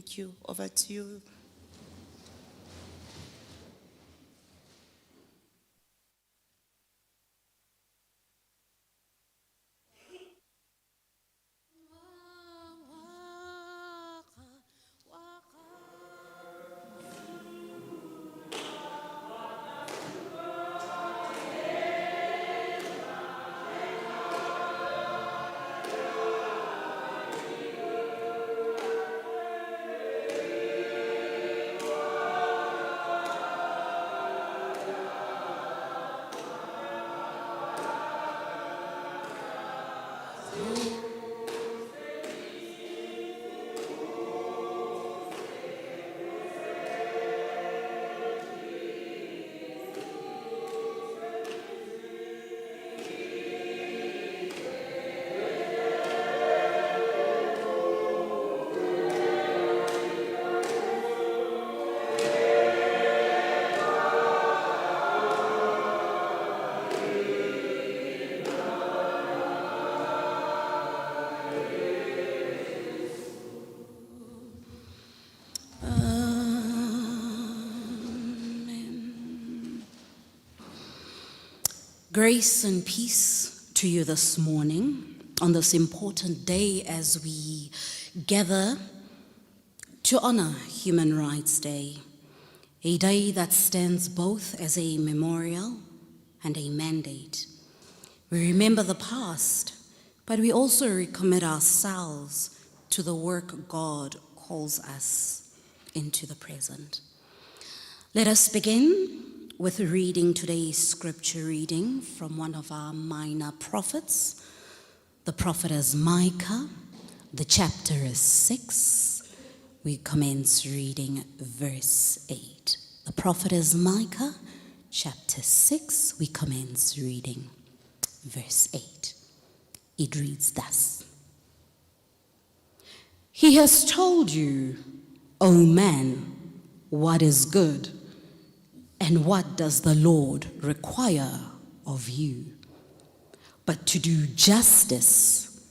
Thank you. Over to you. Grace and peace to you this morning on this important day as we gather to honor Human Rights Day, a day that stands both as a memorial and a mandate. We remember the past, but we also recommit ourselves to the work God calls us into the present. Let us begin with reading today's scripture reading from one of our minor prophets. The prophet is Micah. The chapter is 6. We commence reading verse 8. The prophet is Micah, chapter 6. We commence reading verse 8. It reads thus. He has told you, O man, what is good. And what does the Lord require of you? But to do justice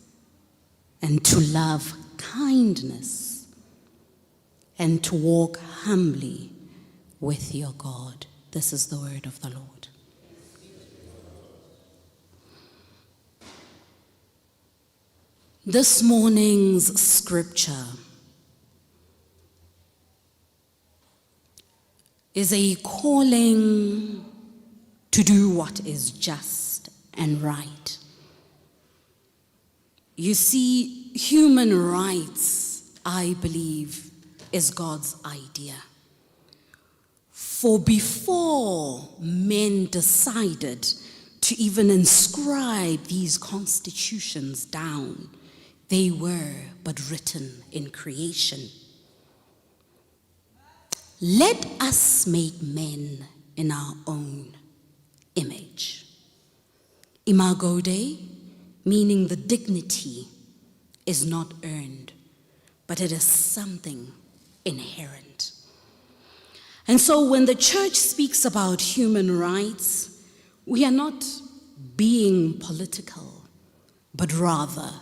and to love kindness and to walk humbly with your God. This is the word of the Lord. This morning's scripture is a calling to do what is just and right. You see, human rights, I believe, is God's idea. For before men decided to even inscribe these constitutions down, they were but written in creation. Let us make men in our own image. Imago Dei, meaning the dignity is not earned, but it is something inherent. And so when the church speaks about human rights, we are not being political, but rather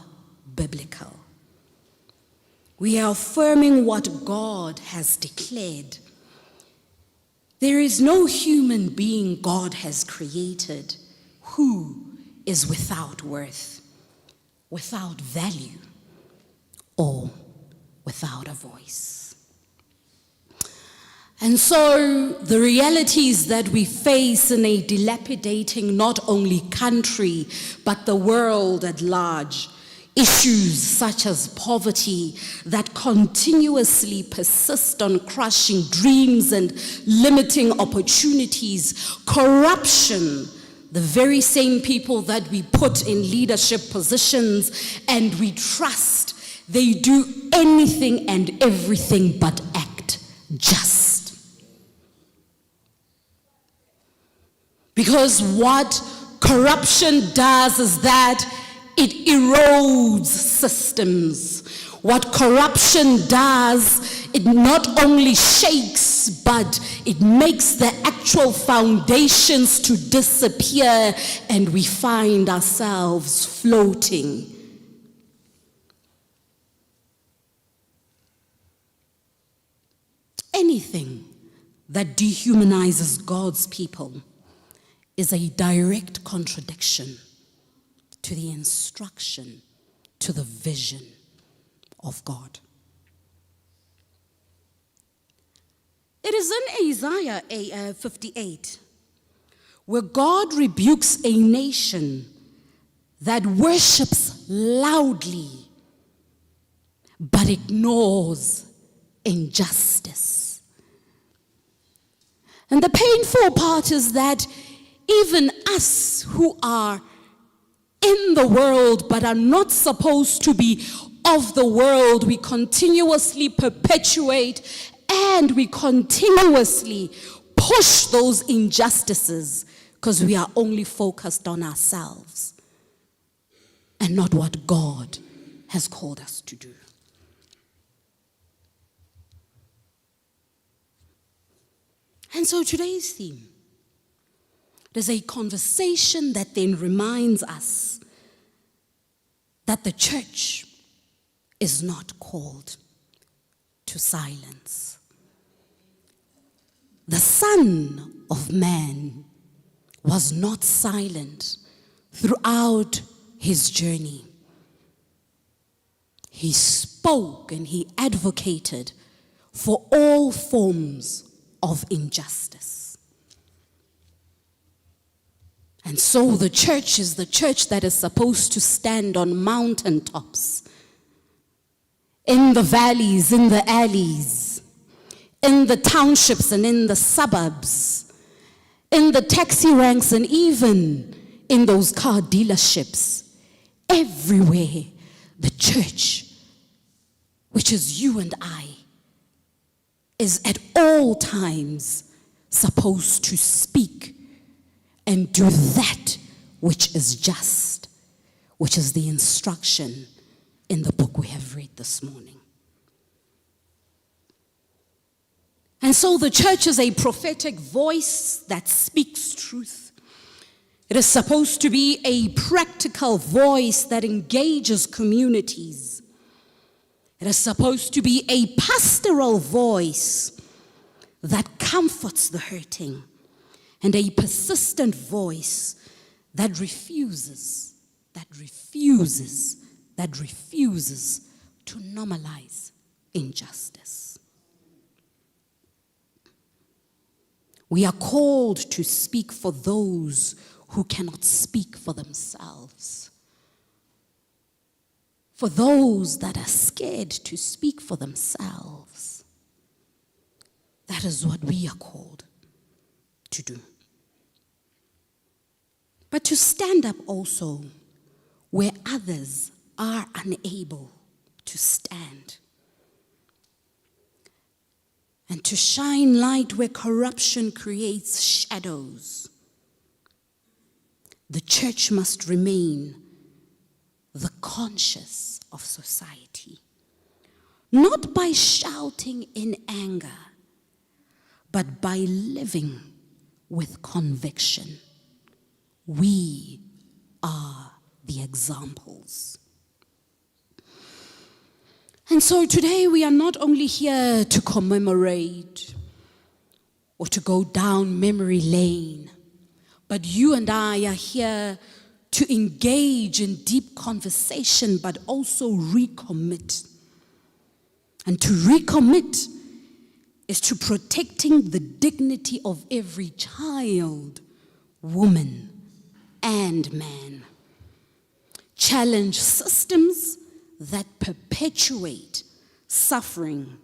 biblical. We are affirming what God has declared. There is no human being God has created who is without worth, without value, or without a voice. And so the realities that we face in a dilapidating not only country, but the world at large, issues such as poverty that continuously persist on crushing dreams and limiting opportunities, corruption, the very same people that we put in leadership positions and we trust, they do anything and everything but act just. Because what corruption does is that it erodes systems. What corruption does, it not only shakes, but it makes the actual foundations to disappear, and we find ourselves floating. anything that dehumanizes God's people is a direct contradiction to the instruction, to the vision of God. It is in Isaiah 58 where God rebukes a nation that worships loudly but ignores injustice. And the painful part is that even us who are in the world but are not supposed to be of the world, we continuously perpetuate and we continuously push those injustices because we are only focused on ourselves and not what God has called us to do. And so today's theme is a conversation that then reminds us that the church is not called to silence. The Son of Man was not silent throughout his journey. He spoke and he advocated for all forms of injustice. And so the church is the church that is supposed to stand on mountaintops, in the valleys, in the alleys, in the townships and in the suburbs, in the taxi ranks and even in those car dealerships. Everywhere, the church, which is you and I, is at all times supposed to speak and do that which is just, which is the instruction in the book we have read this morning. And so the church is a prophetic voice that speaks truth. It is supposed to be a practical voice that engages communities. It is supposed to be a pastoral voice that comforts the hurting, and a persistent voice that refuses to normalize injustice. We are called to speak for those who cannot speak for themselves, for those that are scared to speak for themselves. That is what we are called to do. But to stand up also where others are unable to stand, and to shine light where corruption creates shadows. The church must remain the conscience of society, not by shouting in anger, but by living with conviction. We are the examples. And so today we are not only here to commemorate or to go down memory lane, but you and I are here to engage in deep conversation, but also recommit. And to recommit is to protecting the dignity of every child, woman, and man. Challenge systems that perpetuate suffering,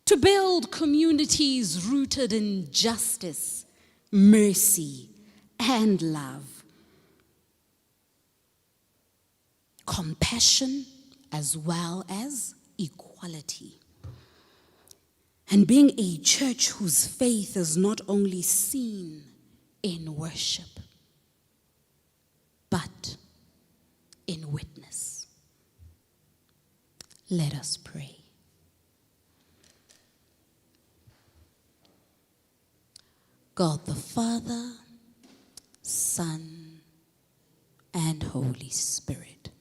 to build communities rooted in justice, mercy, and love. Compassion as well as equality. And being a church whose faith is not only seen in worship, but in witness. Let us pray. God the Father, Son, and Holy Spirit,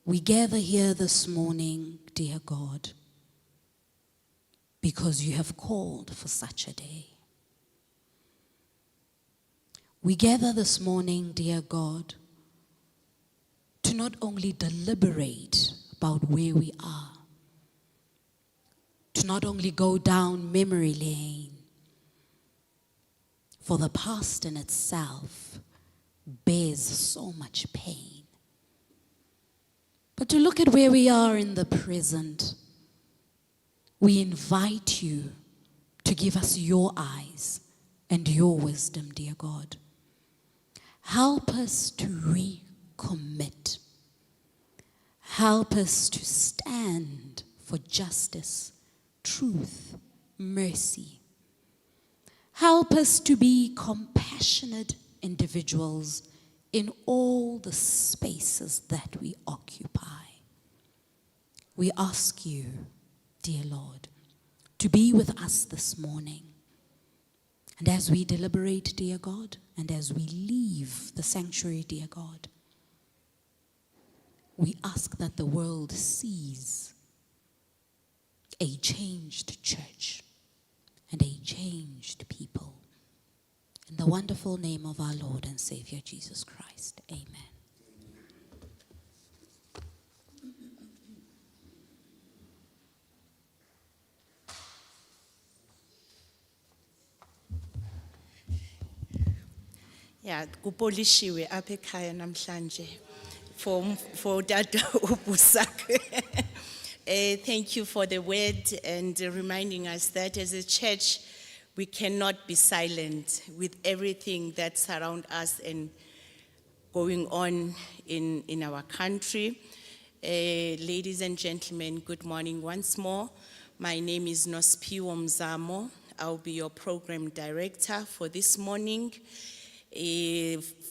we gather here this morning, dear God, because you have called for such a day. We gather this morning, dear God, to not only deliberate about where we are, to not only go down memory lane, for the past in itself bears so much pain, but to look at where we are in the present. We invite you to give us your eyes and your wisdom, dear God. Help us to recommit. Help us to stand for justice, truth, mercy. Help us to be compassionate individuals in all the spaces that we occupy. We ask you, dear Lord, to be with us this morning. And as we deliberate, dear God, and as we leave the sanctuary, dear God, we ask that the world sees a changed church and a changed people. In the wonderful name of our Lord and Savior Jesus Christ, amen. Yeah, kupolishiwe apha ekhaya namhlanje for Dada Boesak. Thank you for the word and reminding us that as a church we cannot be silent with everything that's around us and going on in our country. Ladies and gentlemen, good morning once more. My name is Nospiwo Mzamo. I'll be your program director for this morning.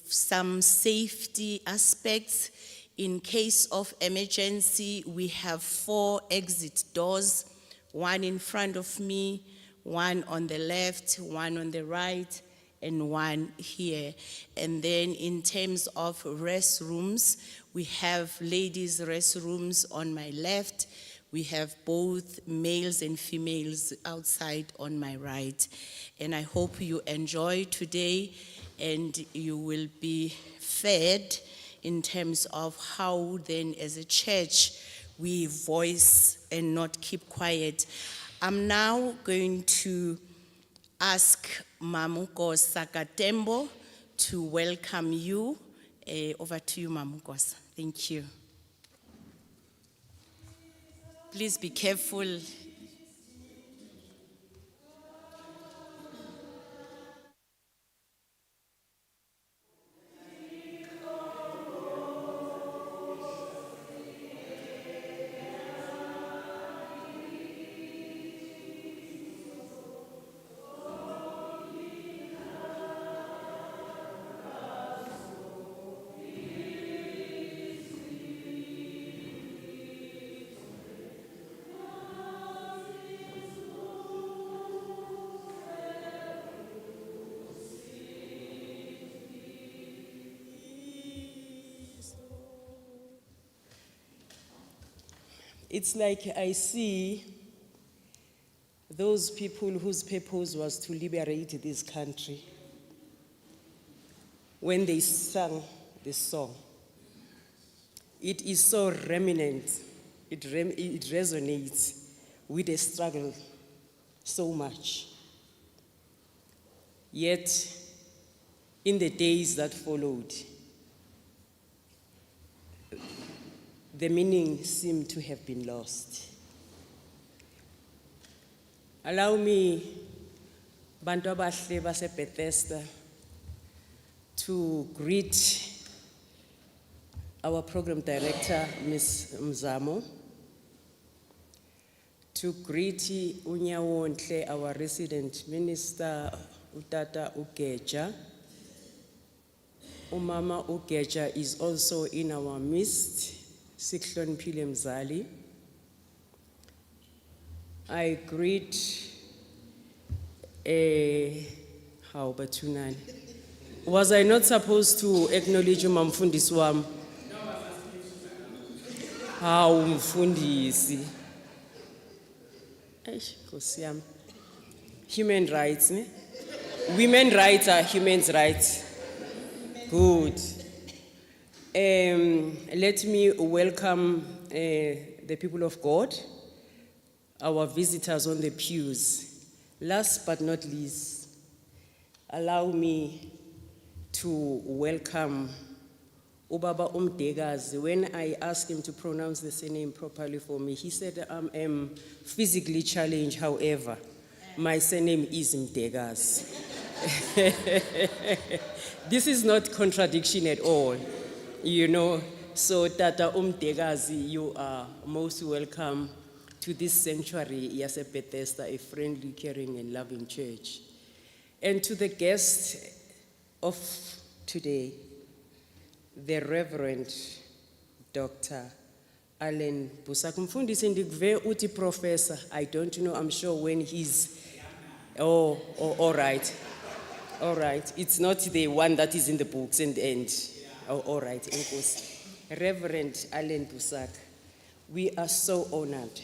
Some safety aspects. In case of emergency, we have 4 exit doors, one in front of me, one on the left, one on the right, and one here. And then in terms of restrooms, we have ladies' restrooms on my left. We have both males and females outside on my right. And I hope you enjoy today and you will be fed in terms of how then as a church we voice and not keep quiet. I'm now going to ask Boesak to welcome you. Over to you, Boesak. Thank you. Please be careful. It's like I see those people whose purpose was to liberate this country when they sang this song. It is so remnant, it resonates with the struggle so much. Yet, in the days that followed, the meaning seemed to have been lost. Allow me, bantu abahle base Bethesda, to greet our program director, Ms. Mzamo, to greet Unyawontle, our resident minister, Utata Ugeja. Umama Ugeja is also in our midst. Siklon Pile Mzali. I greet how Batunani. Was I not supposed to acknowledge Mamfundisi wami? How Mfundisi. Eish, Nkosi yami. Human rights, ne? Women rights are human rights. Good. Let me welcome the people of God, our visitors on the pews. Last but not least, allow me to welcome Ubaba Umdegazi. When I asked him to pronounce the surname properly for me, he said, I'm physically challenged, however, my surname is Mdegazi. This is not contradiction at all, you know. So Tata Umdegazi, you are most welcome to this sanctuary, Yase Bethesda, a friendly, caring, and loving church. And to the guest of today, the Reverend Dr. Allen Boesak. Mfundisi ndikuve uti professor. I don't know, I'm sure when he's, oh, all right. All right, it's not the one that is in the books and oh, all right, Nkosi. Reverend Allen Boesak, we are so honored.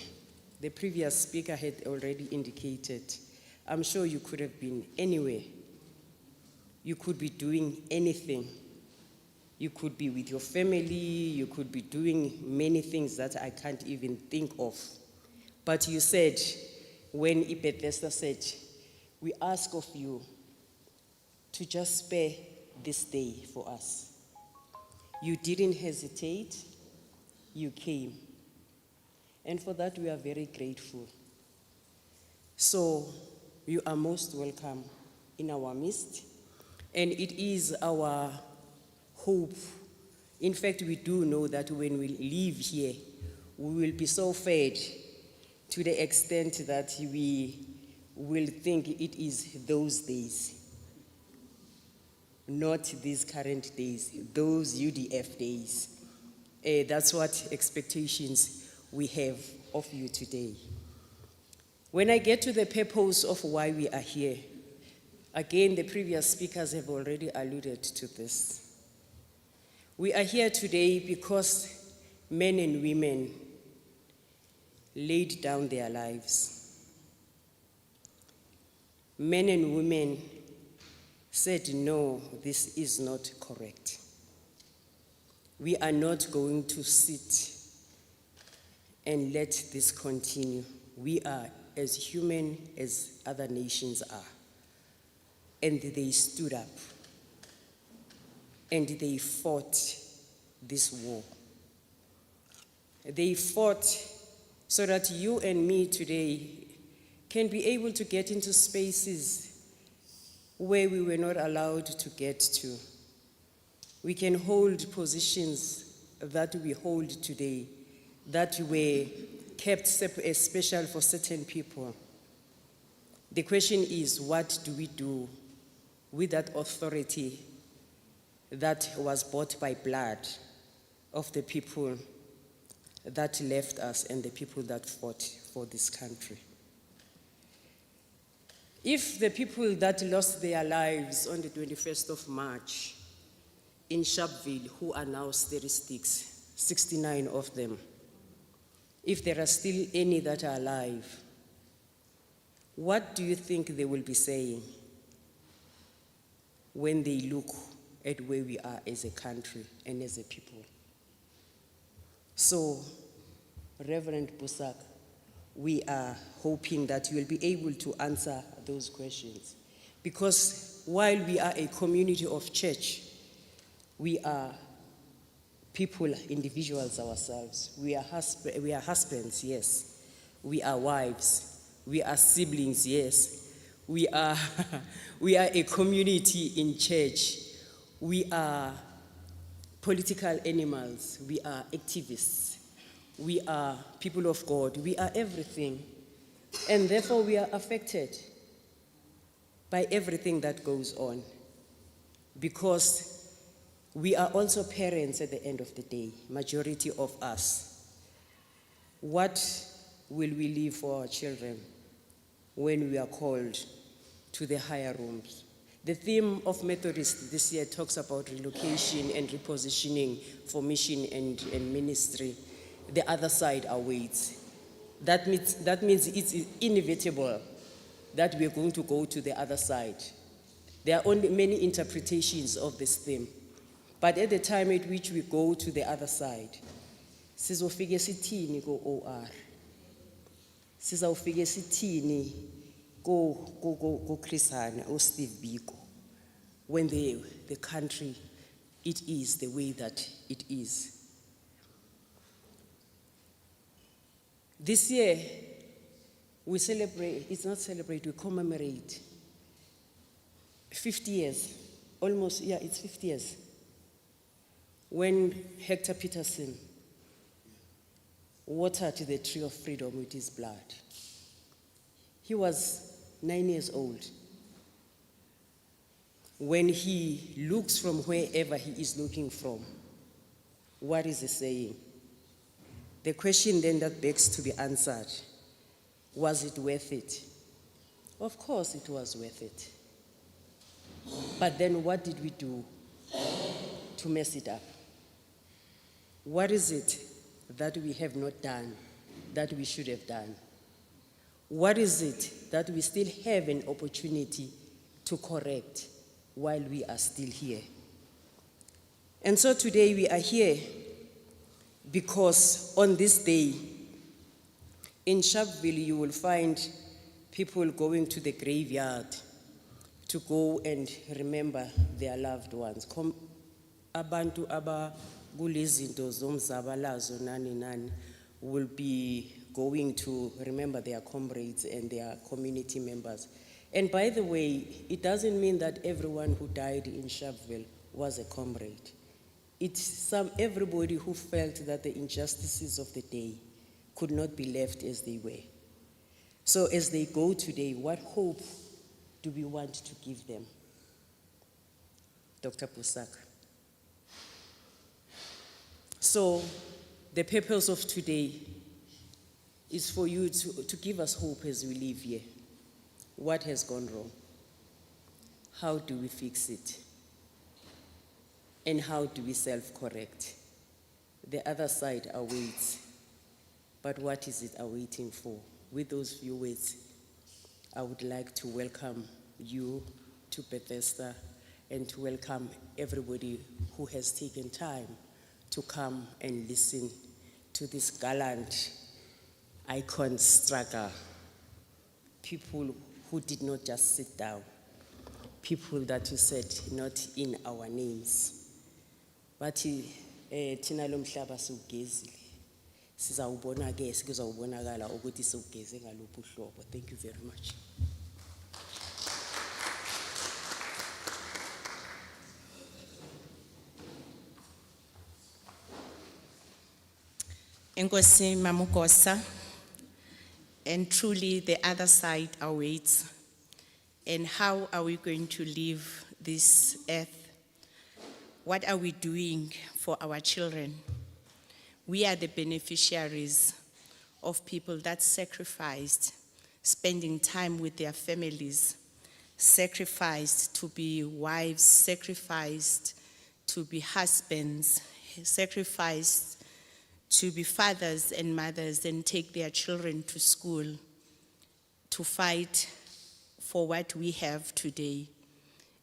The previous speaker had already indicated, I'm sure you could have been anywhere. You could be doing anything. You could be with your family, you could be doing many things that I can't even think of. But you said, when Bethesda said, we ask of you to just spare this day for us. You didn't hesitate, you came. And for that, we are very grateful. So, you are most welcome in our midst. And it is our hope. In fact, we do know that when we leave here, we will be so fed to the extent that we will think it is those days. Not these current days, those UDF days. That's what expectations we have of you today. When I get to the purpose of why we are here, again, the previous speakers have already alluded to this. We are here today because men and women laid down their lives. Men and women said, no, this is not correct. We are not going to sit and let this continue. We are as human as other nations are. And they stood up and they fought this war. They fought so that you and me today can be able to get into spaces where we were not allowed to get to. We can hold positions that we hold today that were kept special for certain people. The question is, what do we do with that authority that was bought by blood of the people that left us and the people that fought for this country? If the people that lost their lives on the 21st of March in Sharpeville, who are now statistics, 69 of them, if there are still any that are alive, what do you think they will be saying when they look at where we are as a country and as a people? So, Reverend Boesak, we are hoping that you will be able to answer those questions. Because while we are a community of church, we are people, individuals ourselves. We are husbands, yes. We are wives. We are siblings, yes. We are a community in church. We are political animals. We are activists. We are people of God. We are everything. And therefore we are affected by everything that goes on. Because we are also parents at the end of the day, majority of us. What will we leave for our children when we are called to the higher rooms? The theme of Methodist this year talks about relocation and repositioning for mission and ministry. The other side awaits. That means it's inevitable that we're going to go to the other side. There are only many interpretations of this theme. But at the time at which we go to the other side, sizofike sithini ko-OR? Sizawufike sithini ko-Chris Hani, o-Steve Biko, when the country, it is the way that it is. This year, we celebrate, it's not celebrate, we commemorate 50 years, almost, yeah, it's 50 years, when Hector Peterson watered the tree of freedom with his blood. He was 9 years old. When he looks from wherever he is looking from, what is he saying? The question then that begs to be answered, was it worth it? Of course it was worth it. But then what did we do to mess it up? What is it that we have not done that we should have done? What is it that we still have an opportunity to correct while we are still here? And so today we are here because on this day, in Sharpeville, you will find people going to the graveyard to go and remember their loved ones. Abantu aba kulezinto zomzabalazo nani nani will be going to remember their comrades and their community members. And by the way, it doesn't mean that everyone who died in Sharpeville was a comrade. It's everybody who felt that the injustices of the day could not be left as they were. So as they go today, what hope do we want to give them? Dr. Boesak. So the purpose of today is for you to give us hope as we live here. What has gone wrong? How do we fix it? And how do we self-correct? The other side awaits, but what is it awaiting for? With those few words, I would like to welcome you to Bethesda and to welcome everybody who has taken time to come and listen to this gallant icon struggle. People who did not just sit down, people that you said not in our names. But thina lo mhlaba siwugezile. Sizawubona ke sikuzawubonakala ukuthi siwugeze ngalophu uhlobo. Thank you very much. Enkosi Mamukosa, and truly the other side awaits. And how are we going to leave this earth? What are we doing for our children? We are the beneficiaries of people that sacrificed, spending time with their families, sacrificed to be wives, sacrificed to be husbands, sacrificed to be fathers and mothers and take their children to school to fight for what we have today.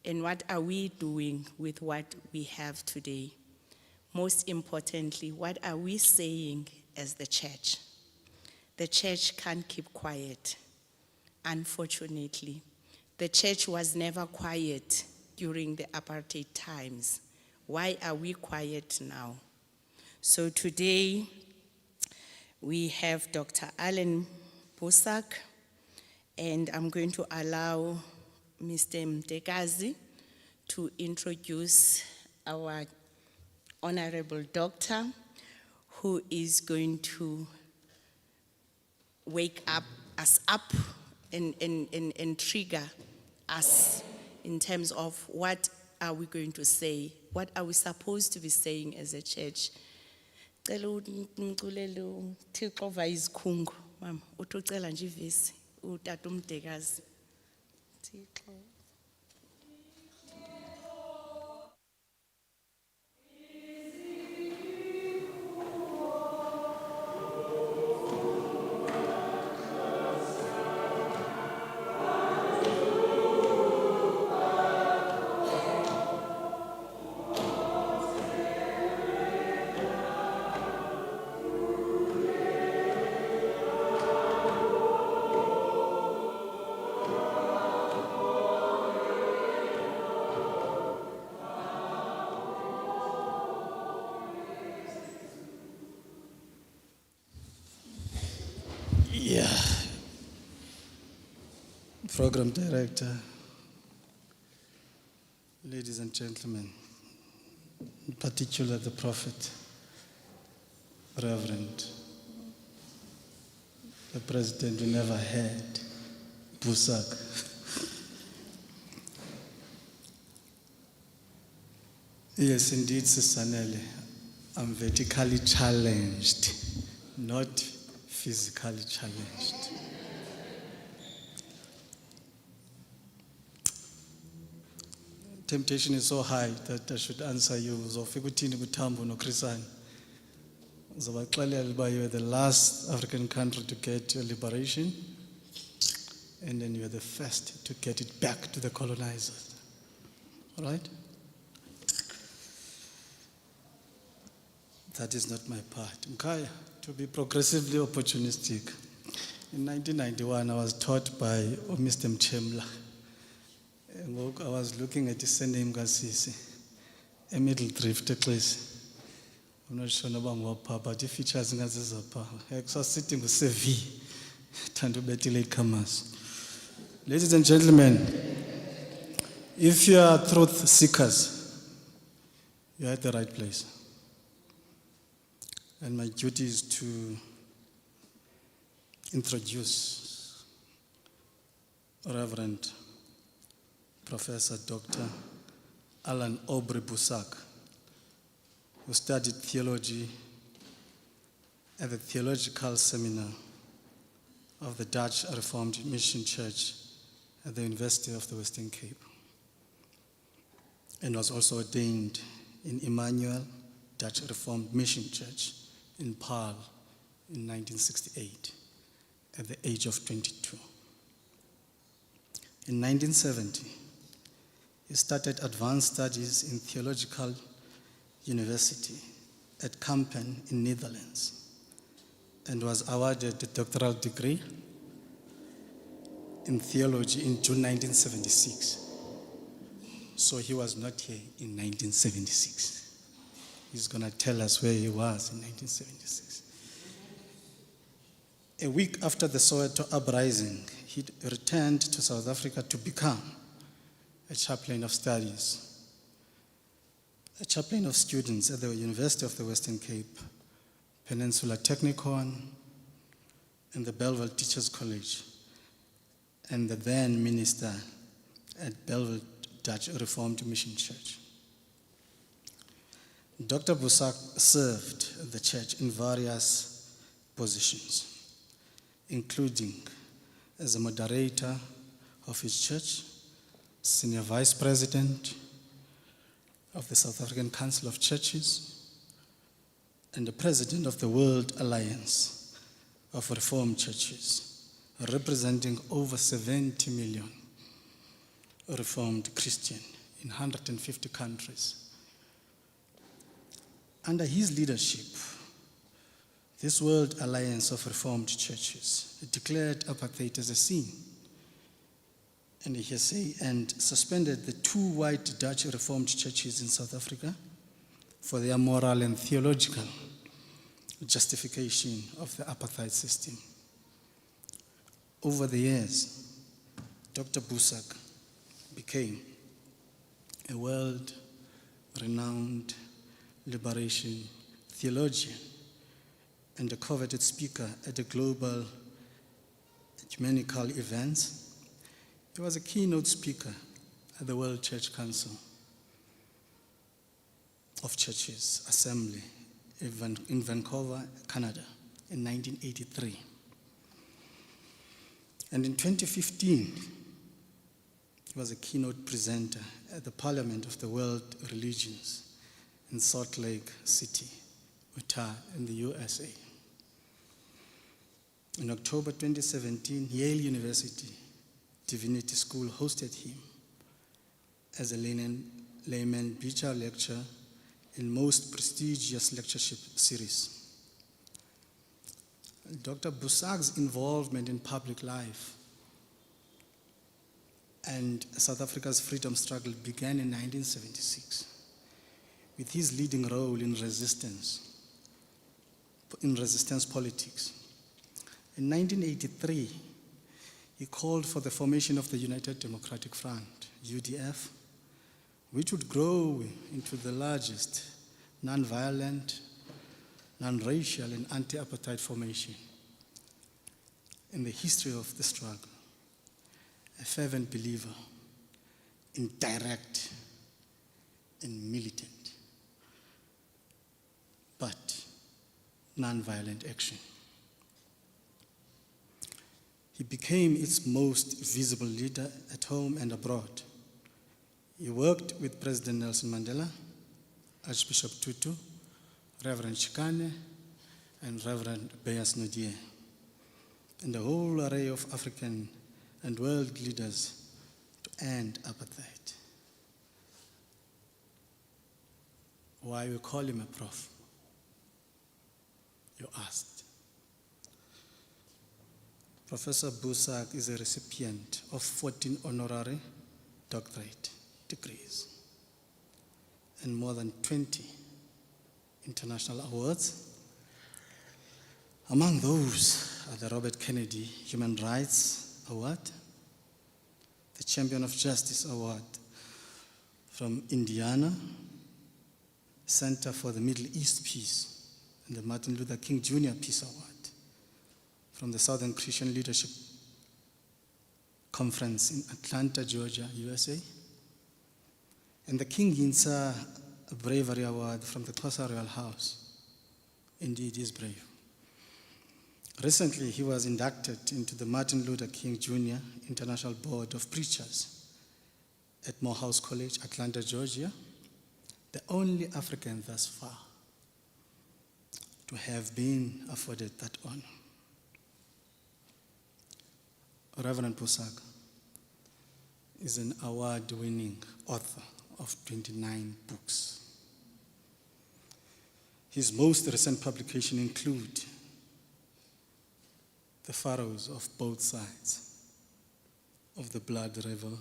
And what are we doing with what we have today? Most importantly, what are we saying as the church? The church can't keep quiet, unfortunately. The church was never quiet during the apartheid times. Why are we quiet now? So today, we have Dr. Alan Boesak, and I'm going to allow Mr. Mtekazi to introduce our honorable doctor, who is going to wake us up and trigger us in terms of what are we going to say, what are we supposed to be saying as a church. Cela umculelo uThixo ova izikhungo mama uthi ucela nje ivesi uTata uMdekazi Thixo. Yeah. Program Director, ladies and gentlemen, in particular the Prophet, Reverend, the President we never had, Boesak. Yes, indeed, Sister Nelly, I'm vertically challenged, not physically challenged. Temptation is so high that I should answer you. Uzofika uthini kuTambo noChrisani? Uzobaxelela uba you were the last African country to get your liberation, and then you were the first to get it back to the colonizers. All right? That is not my part. Mkhaya, to be progressively opportunistic. In 1991, I was taught by Mr. Mchemla. I was looking at the surname Gasisi, a middle drift place. I'm not sure about Papa, but the features in Azapa. I was sitting with CV, Tandu Betty late comers. Ladies and gentlemen, if you are truth seekers, you are at the right place. And my duty is to introduce Reverend Professor Dr. Alan Aubrey Boesak, who studied theology at the Theological Seminar of the Dutch Reformed Mission Church at the University of the Western Cape, and was also ordained in Emmanuel Dutch Reformed Mission Church in Paarl in 1968 at the age of 22. In 1970, he started advanced studies in Theological University at Kampen in Netherlands and was awarded a doctoral degree in theology in June 1976. So he was not here in 1976. He's going to tell us where he was in 1976. A week after the Soweto uprising, he returned to South Africa to become a chaplain of studies, a chaplain of students at the University of the Western Cape, Peninsula Technikon, and the Belleville Teachers College, and the then minister at Belleville Dutch Reformed Mission Church. Dr. Boesak served the church in various positions, including as a moderator of his church, Senior Vice President of the South African Council of Churches, and the President of the World Alliance of Reformed Churches, representing over 70 million Reformed Christians in 150 countries. Under his leadership, this World Alliance of Reformed Churches declared apartheid as a sin, and suspended the 2 white Dutch Reformed churches in South Africa for their moral and theological justification of the apartheid system. Over the years, Dr. Boesak became a world-renowned liberation theologian and a coveted speaker at the global ecumenical events. He was a keynote speaker at the World Church Council of Churches Assembly in Vancouver, Canada, in 1983. And in 2015, he was a keynote presenter at the Parliament of the World Religions in Salt Lake City, Utah, in the USA. In October 2017, Yale University Divinity School hosted him as a layman Beecher lecturer in most prestigious lectureship series. Dr. Boesak's involvement in public life and South Africa's freedom struggle began in 1976 with his leading role in resistance politics In 1983, he called for the formation of the United Democratic Front, UDF, which would grow into the largest non-violent, non-racial, and anti-apartheid formation in the history of the struggle. A fervent believer in direct and militant, but non-violent action. He became its most visible leader at home and abroad. He worked with President Nelson Mandela, Archbishop Tutu, Reverend Chikane, and Reverend Boesak, and a whole array of African and world leaders to end apartheid. Why we call him a prof? You asked. Professor Boesak is a recipient of 14 honorary doctorate degrees and more than 20 international awards. Among those are the Robert Kennedy Human Rights Award, the Champion of Justice Award from Indiana, Center for the Middle East Peace, and the Martin Luther King Jr. Peace Award from the Southern Christian Leadership Conference in Atlanta, Georgia, USA, and the King Yinsa Bravery Award from the Xhosa Royal House. Indeed, he is brave. Recently, he was inducted into the Martin Luther King Jr. International Board of Preachers at Morehouse College, Atlanta, Georgia, the only African thus far to have been afforded that honor. Reverend Boesak is an award-winning author of 29 books. His most recent publications include The Furrows of Both Sides of the Blood River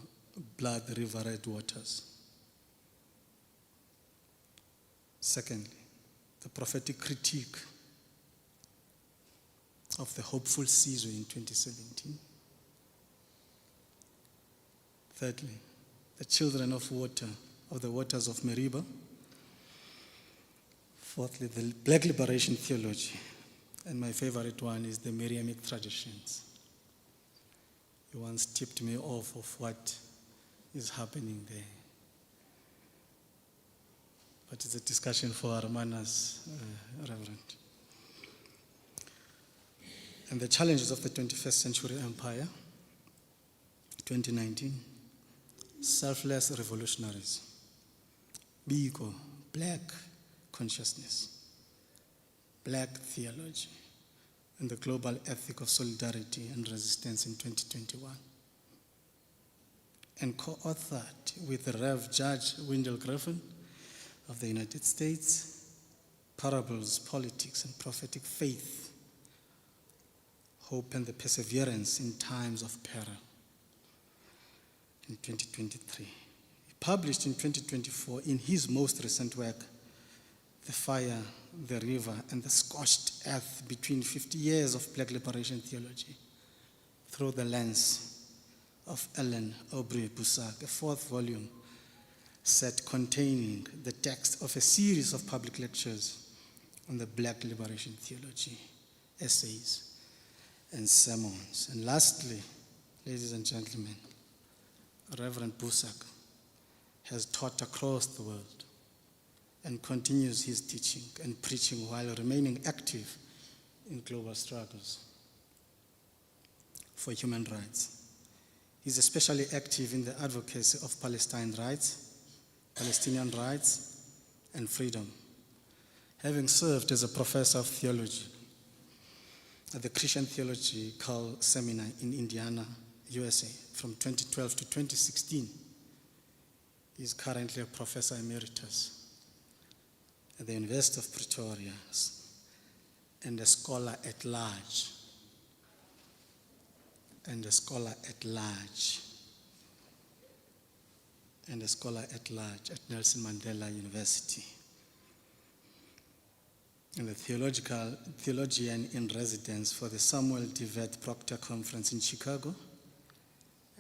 Red Waters. Secondly, The Prophetic Critique of the Hopeful Season in 2017. Thirdly, The Children of Water, of the Waters of Meriba. Fourthly, The Black Liberation Theology. And my favorite one is the Miriamic Traditions. He once tipped me off of what is happening there. But it's a discussion for our manners, Reverend. And the Challenges of the 21st Century Empire, 2019. Selfless Revolutionaries, Biko, Black Consciousness, Black Theology, and the Global Ethic of Solidarity and Resistance in 2021. And co-authored with the Rev. Judge Wendell Griffin of the United States, Parables, Politics, and Prophetic Faith, Hope and the Perseverance in Times of Peril, in 2023. He published in 2024 in his most recent work, The Fire, the River, and the Scorched Earth Between 50 Years of Black Liberation Theology, through the lens of Ellen Aubrey Boesak, a fourth volume set containing the text of a series of public lectures on the Black Liberation Theology, essays, and sermons. And lastly, ladies and gentlemen, Reverend Boesak has taught across the world and continues his teaching and preaching while remaining active in global struggles for human rights. He's especially active in the advocacy of Palestinian rights, and freedom, having served as a professor of theology at the Christian Theological Seminar in Indiana, USA, from 2012 to 2016. He is currently a professor emeritus at the University of Pretoria and a scholar at large. At Nelson Mandela University. and the theologian in residence for the Samuel DeVet Proctor Conference in Chicago,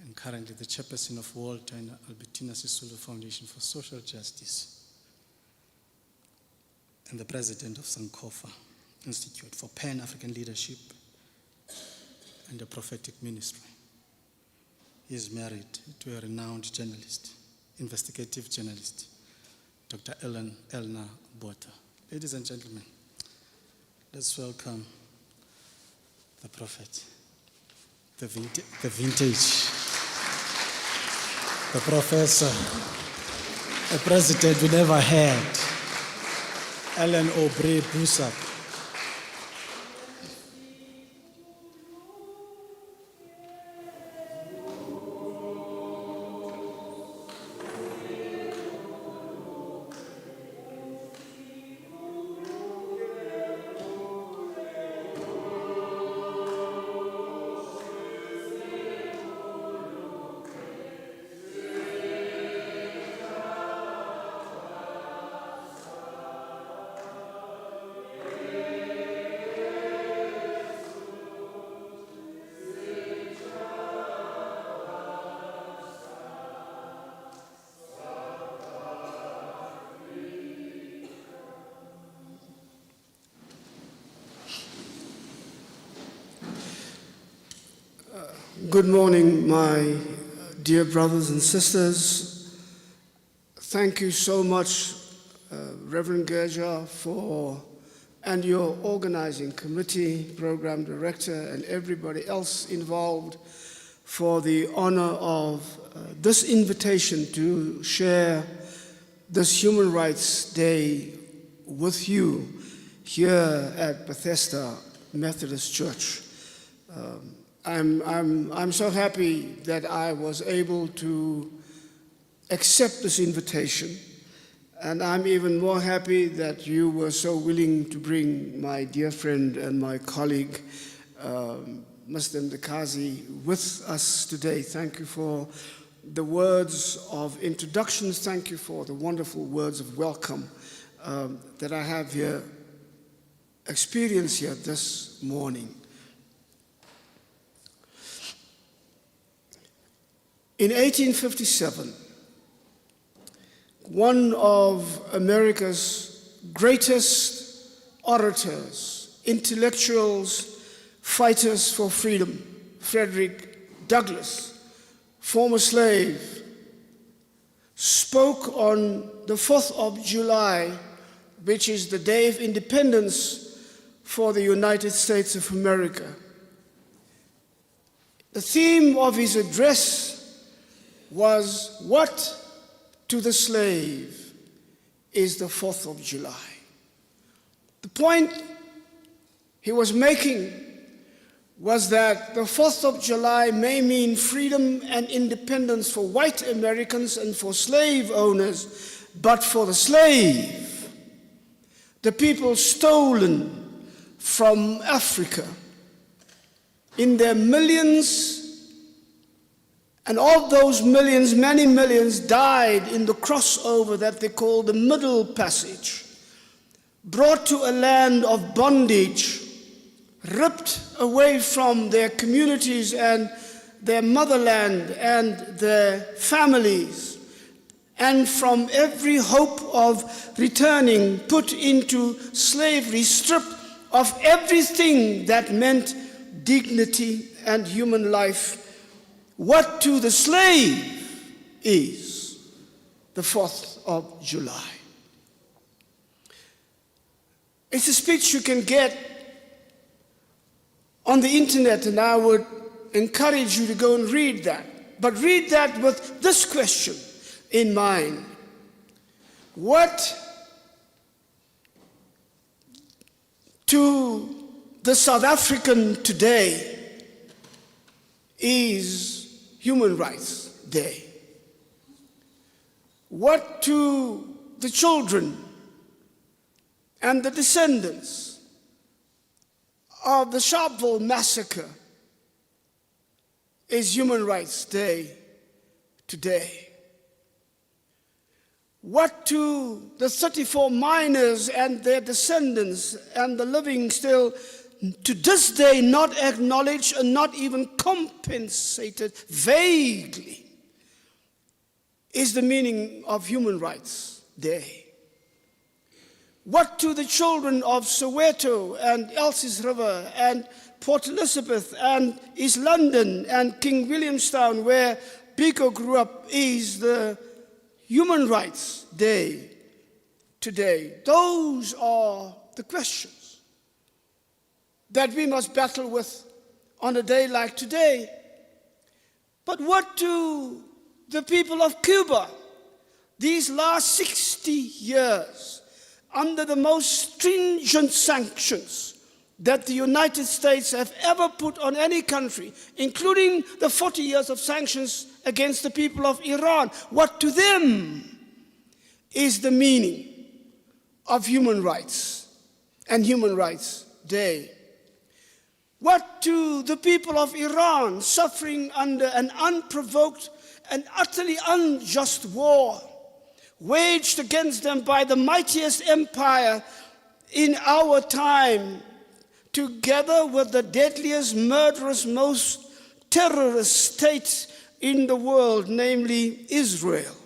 and currently the chairperson of Walter and Albertina Sisulu Foundation for Social Justice, and the president of Sankofa Institute for Pan-African Leadership and the Prophetic Ministry. He is married to a renowned journalist, investigative journalist, Dr. Elna Botha. Ladies and gentlemen, let's welcome the prophet, the vintage, the professor, a president we never had, Alan Aubrey Boesak. Good morning, my dear brothers and sisters. Thank you so much, Reverend Gerja, and your organizing committee, program director, and everybody else involved for the honor of this invitation to share this Human Rights Day with you here at Bethesda Methodist Church. I'm so happy that I was able to accept this invitation, and I'm even more happy that you were so willing to bring my dear friend and my colleague, Mr. Ndakazi, with us today. Thank you for the words of introduction. Thank you for the wonderful words of welcome that I have here, experienced here this morning. In 1857, one of America's greatest orators, intellectuals, fighters for freedom, Frederick Douglass, former slave, spoke on the 4th of July, which is the Day of Independence for the United States of America. The theme of his address was, "What to the slave is the 4th of July?" The point he was making was that the 4th of July may mean freedom and independence for white Americans and for slave owners, but for the slave, the people stolen from Africa in their millions. And of those millions, many millions died in the crossover that they call the Middle Passage, brought to a land of bondage, ripped away from their communities and their motherland and their families, and from every hope of returning, put into slavery, stripped of everything that meant dignity and human life. What to the slave is the 4th of July. It's a speech you can get on the internet, and I would encourage you to go and read that. But read that with this question in mind. What to the South African today is Human Rights Day? What to the children and the descendants of the Sharpeville massacre is Human Rights Day today? What to the 34 miners and their descendants and the living still to this day not acknowledged and not even compensated vaguely is the meaning of Human Rights Day. What to the children of Soweto and Elsie's River and Port Elizabeth and East London and King Williamstown, where Biko grew up, is the Human Rights Day today? Those are the questions that we must battle with on a day like today. But what to the people of Cuba these last 60 years under the most stringent sanctions that the United States have ever put on any country, including the 40 years of sanctions against the people of Iran? What to them is the meaning of human rights and Human Rights Day? What to the people of Iran suffering under an unprovoked and utterly unjust war waged against them by the mightiest empire in our time, together with the deadliest, murderous, most terrorist state in the world, namely Israel,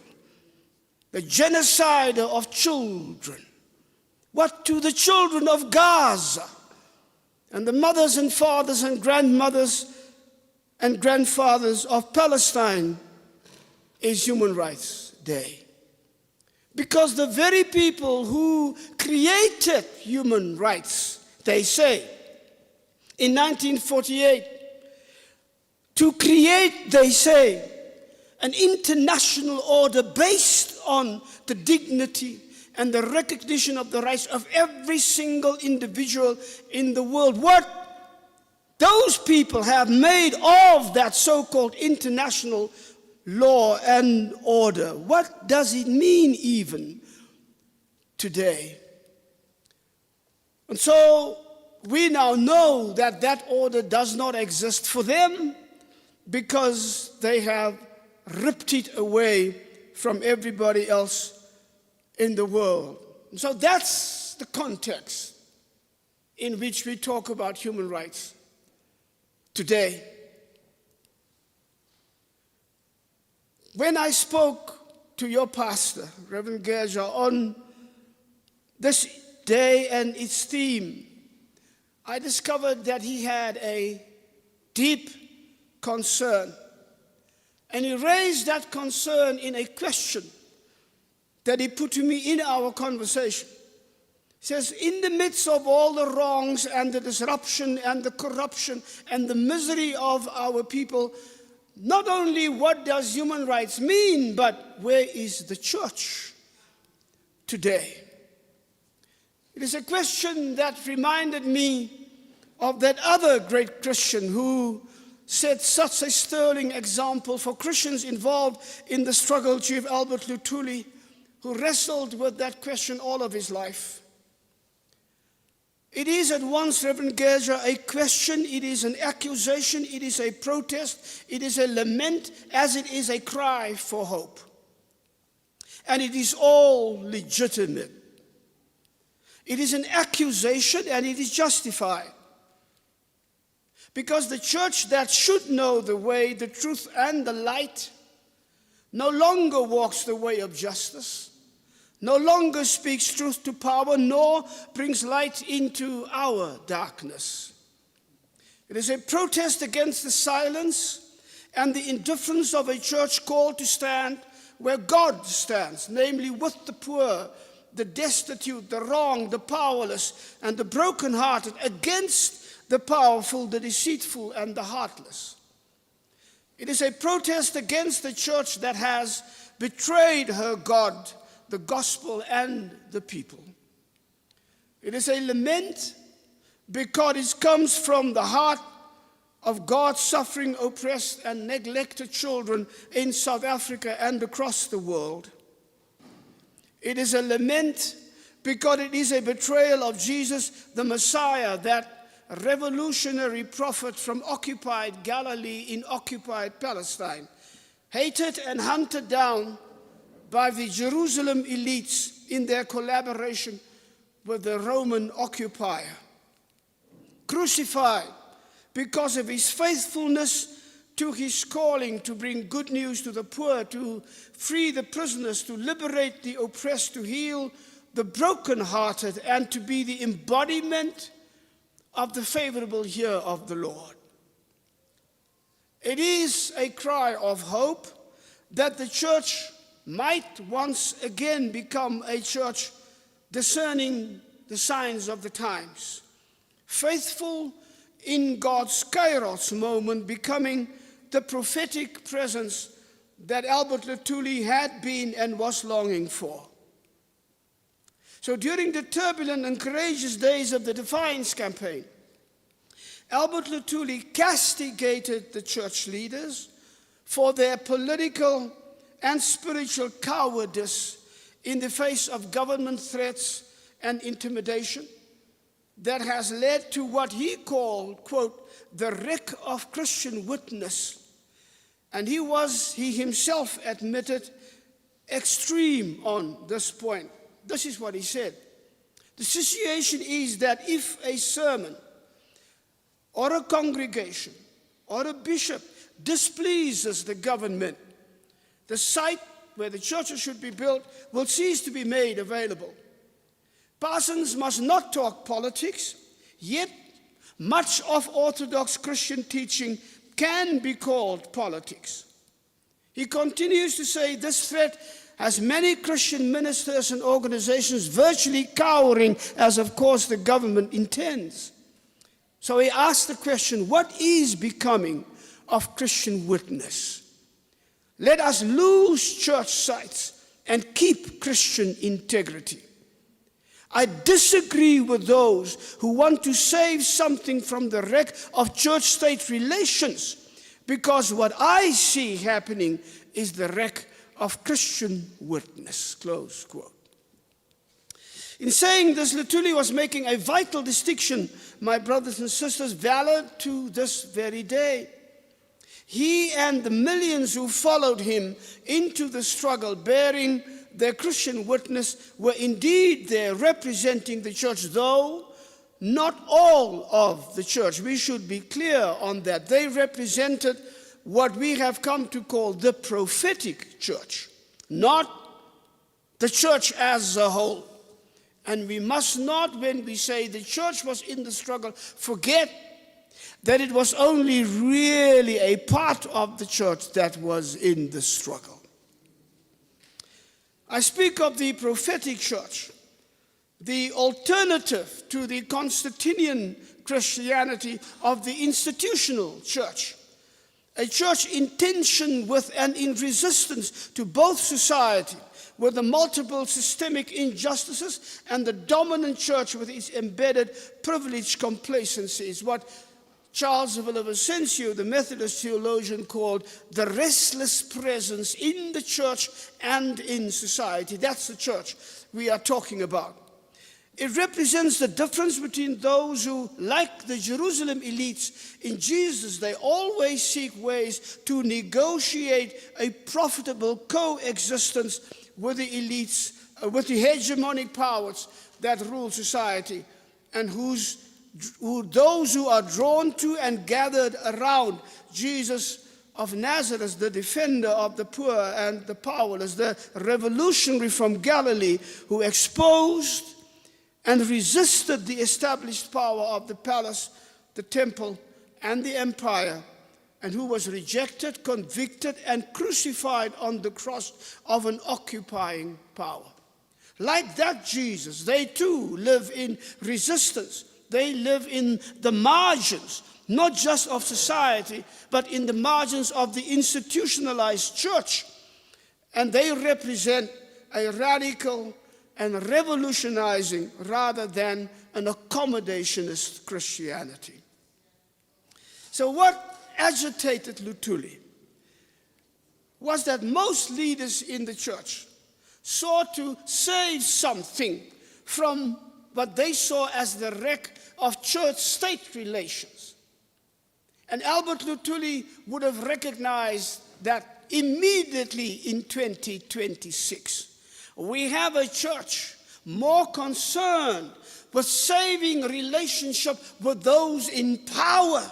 the genocider of children? What to the children of Gaza and the mothers and fathers and grandmothers and grandfathers of Palestine is Human Rights Day? Because the very people who created human rights, they say, in 1948, to create, they say, an international order based on the dignity and the recognition of the rights of every single individual in the world. What those people have made of that so-called international law and order, what does it mean even today? And so we now know that that order does not exist for them because they have ripped it away from everybody else in the world. And so that's the context in which we talk about human rights today. When I spoke to your pastor, Reverend Gerja, on this day and its theme, I discovered that he had a deep concern. And he raised that concern in a question that he put to me in our conversation. He says, in the midst of all the wrongs and the disruption and the corruption and the misery of our people, not only what does human rights mean, but where is the church today? It is a question that reminded me of that other great Christian who set such a sterling example for Christians involved in the struggle, Chief Albert Luthuli, who wrestled with that question all of his life. It is at once, Reverend Gerja, a question, it is an accusation, it is a protest, it is a lament, as it is a cry for hope. And it is all legitimate. It is an accusation and it is justified. Because the church that should know the way, the truth, and the light no longer walks the way of justice, no longer speaks truth to power, nor brings light into our darkness. It is a protest against the silence and the indifference of a church called to stand where God stands, namely with the poor, the destitute, the wronged, the powerless, and the brokenhearted, against the powerful, the deceitful, and the heartless. It is a protest against the church that has betrayed her God, the gospel, and the people. It is a lament because it comes from the heart of God's suffering, oppressed, and neglected children in South Africa and across the world. It is a lament because it is a betrayal of Jesus, the Messiah, that revolutionary prophet from occupied Galilee in occupied Palestine, hated and hunted down by the Jerusalem elites in their collaboration with the Roman occupier. Crucified because of his faithfulness to his calling to bring good news to the poor, to free the prisoners, to liberate the oppressed, to heal the brokenhearted, and to be the embodiment of the favorable year of the Lord. It is a cry of hope that the church might once again become a church discerning the signs of the times, faithful in God's kairos moment, becoming the prophetic presence that Albert Lutuli had been and was longing for. So during the turbulent and courageous days of the Defiance campaign, Albert Lutuli castigated the church leaders for their political and spiritual cowardice in the face of government threats and intimidation that has led to what he called, quote, the wreck of Christian witness. And he himself admitted, extreme on this point. This is what he said. The situation is that if a sermon or a congregation or a bishop displeases the government, the site where the churches should be built will cease to be made available. Parsons must not talk politics, yet much of Orthodox Christian teaching can be called politics. He continues to say this threat has many Christian ministers and organizations virtually cowering, as of course the government intends. So he asked the question, what is becoming of Christian witness? Let us lose church sites and keep Christian integrity. I disagree with those who want to save something from the wreck of church-state relations, because what I see happening is the wreck of Christian witness, close quote. In saying this, Lutuli was making a vital distinction, my brothers and sisters, valid to this very day. He and the millions who followed him into the struggle, bearing their Christian witness, were indeed there representing the church, though not all of the church. We should be clear on that. They represented what we have come to call the prophetic church, not the church as a whole. And we must not, when we say the church was in the struggle, forget that it was only really a part of the church that was in the struggle. I speak of the prophetic church, the alternative to the Constantinian Christianity of the institutional church, a church in tension with and in resistance to both society, with the multiple systemic injustices, and the dominant church with its embedded privileged complacency, is what Charles Villa-Vicencio, the Methodist theologian, called the restless presence in the church and in society. That's the church we are talking about. It represents the difference between those who, like the Jerusalem elites in Jesus' day, always seek ways to negotiate a profitable coexistence with the elites, with the hegemonic powers that rule society, and those who are drawn to and gathered around Jesus of Nazareth, the defender of the poor and the powerless, the revolutionary from Galilee who exposed and resisted the established power of the palace, the temple, and the empire, and who was rejected, convicted, and crucified on the cross of an occupying power. Like that Jesus, they too live in resistance. They live in the margins, not just of society, but in the margins of the institutionalized church. And they represent a radical and revolutionizing rather than an accommodationist Christianity. So what agitated Lutuli was that most leaders in the church sought to save something from what they saw as the wreck of church-state relations. And Albert Lutuli would have recognized that immediately in 2026, we have a church more concerned with saving relationship with those in power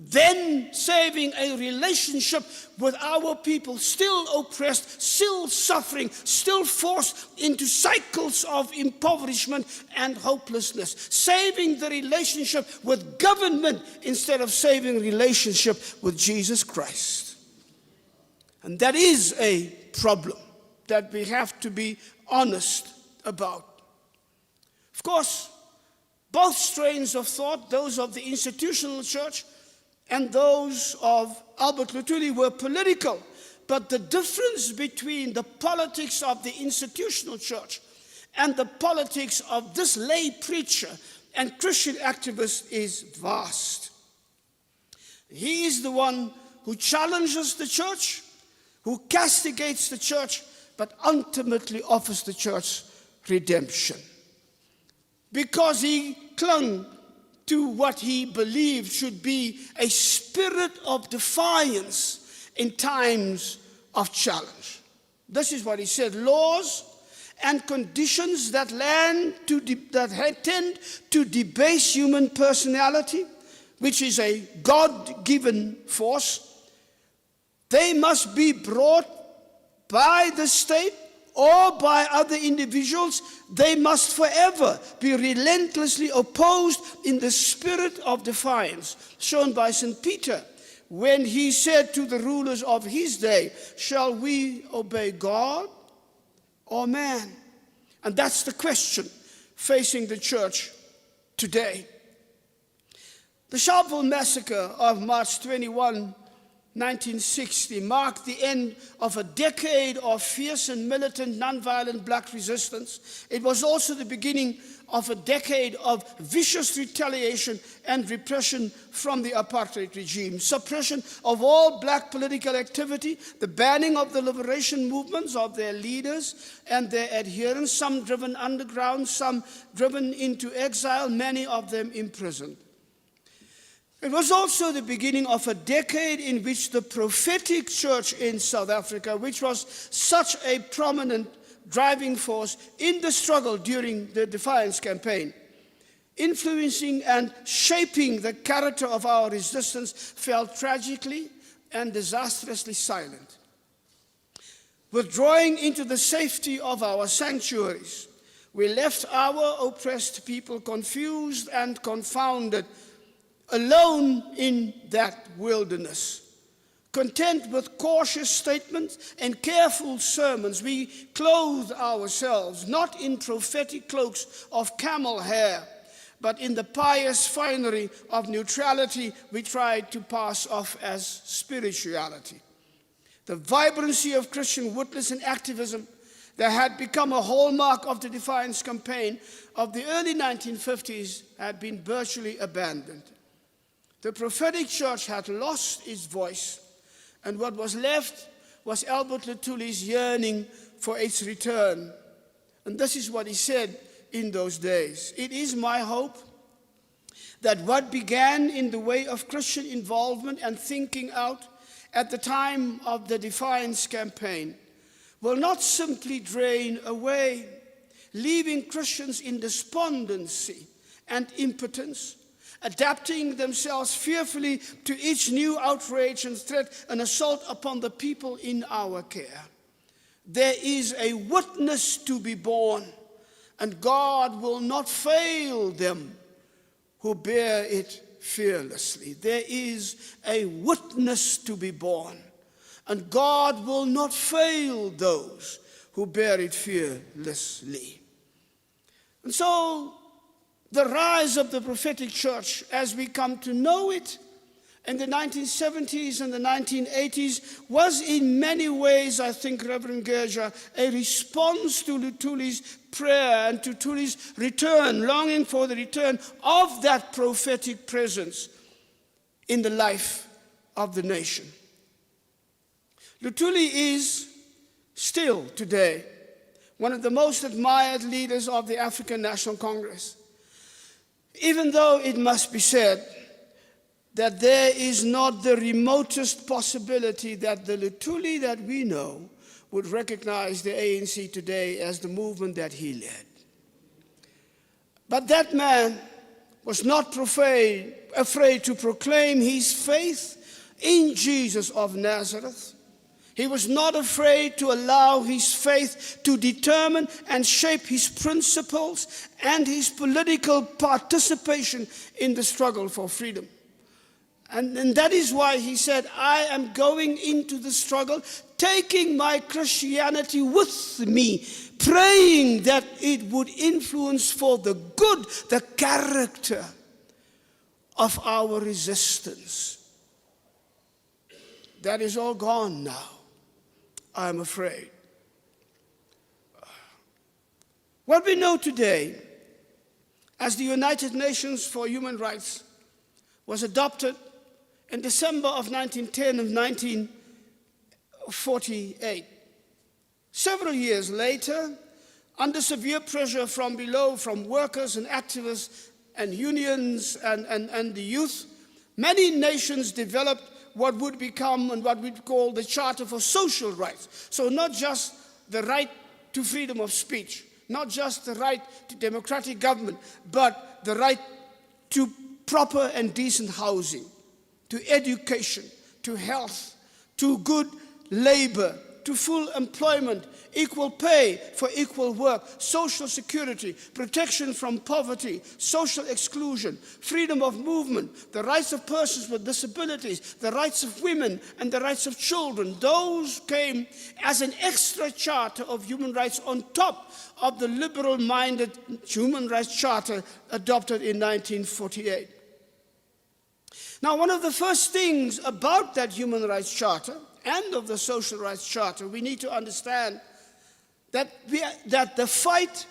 than saving a relationship with our people still oppressed, still suffering, still forced into cycles of impoverishment and hopelessness. Saving the relationship with government instead of saving relationship with Jesus Christ. And that is a problem that we have to be honest about. Of course, both strains of thought, those of the institutional church and those of Albert Luthuli, were political. But the difference between the politics of the institutional church and the politics of this lay preacher and Christian activist is vast. He is the one who challenges the church, who castigates the church, but ultimately offers the church redemption. Because he clung to what he believed should be a spirit of defiance in times of challenge. This is what he said: laws and conditions that tend to debase human personality, which is a God-given force, they must be brought by the state or by other individuals. They must forever be relentlessly opposed in the spirit of defiance shown by St. Peter when he said to the rulers of his day, shall we obey God or man? And that's the question facing the church today. The Sharpeville massacre of March 21, 1960 marked the end of a decade of fierce and militant nonviolent black resistance. It was also the beginning of a decade of vicious retaliation and repression from the apartheid regime. Suppression of all black political activity, the banning of the liberation movements of their leaders and their adherents, some driven underground, some driven into exile, many of them imprisoned. It was also the beginning of a decade in which the prophetic church in South Africa, which was such a prominent driving force in the struggle during the Defiance campaign, influencing and shaping the character of our resistance, fell tragically and disastrously silent. Withdrawing into the safety of our sanctuaries, we left our oppressed people confused and confounded, alone in that wilderness. Content with cautious statements and careful sermons, we clothed ourselves not in prophetic cloaks of camel hair, but in the pious finery of neutrality we tried to pass off as spirituality. The vibrancy of Christian witness and activism that had become a hallmark of the Defiance campaign of the early 1950s had been virtually abandoned. The prophetic church had lost its voice, and what was left was Albert Luthuli's yearning for its return. And this is what he said in those days: it is my hope that what began in the way of Christian involvement and thinking out at the time of the Defiance campaign will not simply drain away, leaving Christians in despondency and impotence, adapting themselves fearfully to each new outrage and threat and assault upon the people in our care. There is a witness to be borne, and God will not fail them who bear it fearlessly. There is a witness to be borne, and God will not fail those who bear it fearlessly. And so, the rise of the prophetic church, as we come to know it in the 1970s and the 1980s, was in many ways, I think, Reverend Gerja, a response to Luthuli's prayer and to Luthuli's return, longing for the return of that prophetic presence in the life of the nation. Luthuli is still today one of the most admired leaders of the African National Congress. Even though it must be said that there is not the remotest possibility that the Lutuli that we know would recognize the ANC today as the movement that he led. But that man was not afraid to proclaim his faith in Jesus of Nazareth. He was not afraid to allow his faith to determine and shape his principles and his political participation in the struggle for freedom. And that is why he said, I am going into the struggle, taking my Christianity with me, praying that it would influence for the good the character of our resistance. That is all gone now, I'm afraid. What we know today as the United Nations for Human Rights was adopted in December of 1910 and 1948. Several years later, under severe pressure from below, from workers and activists and unions and the youth, many nations developed what would become and what we'd call the Charter for Social Rights. So not just the right to freedom of speech, not just the right to democratic government, but the right to proper and decent housing, to education, to health, to good labor, to full employment, equal pay for equal work, social security, protection from poverty, social exclusion, freedom of movement, the rights of persons with disabilities, the rights of women, and the rights of children. Those came as an extra charter of human rights on top of the liberal-minded human rights charter adopted in 1948. Now, one of the first things about that human rights charter and of the social rights charter, we need to understand that the fight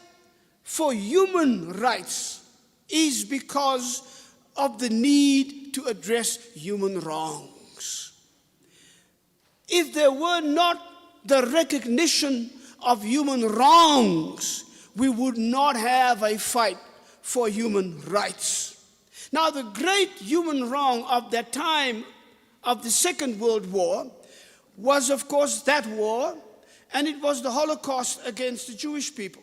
for human rights is because of the need to address human wrongs. If there were not the recognition of human wrongs, we would not have a fight for human rights. Now, the great human wrong of that time of the Second World War was, of course, that war, and it was the Holocaust against the Jewish people.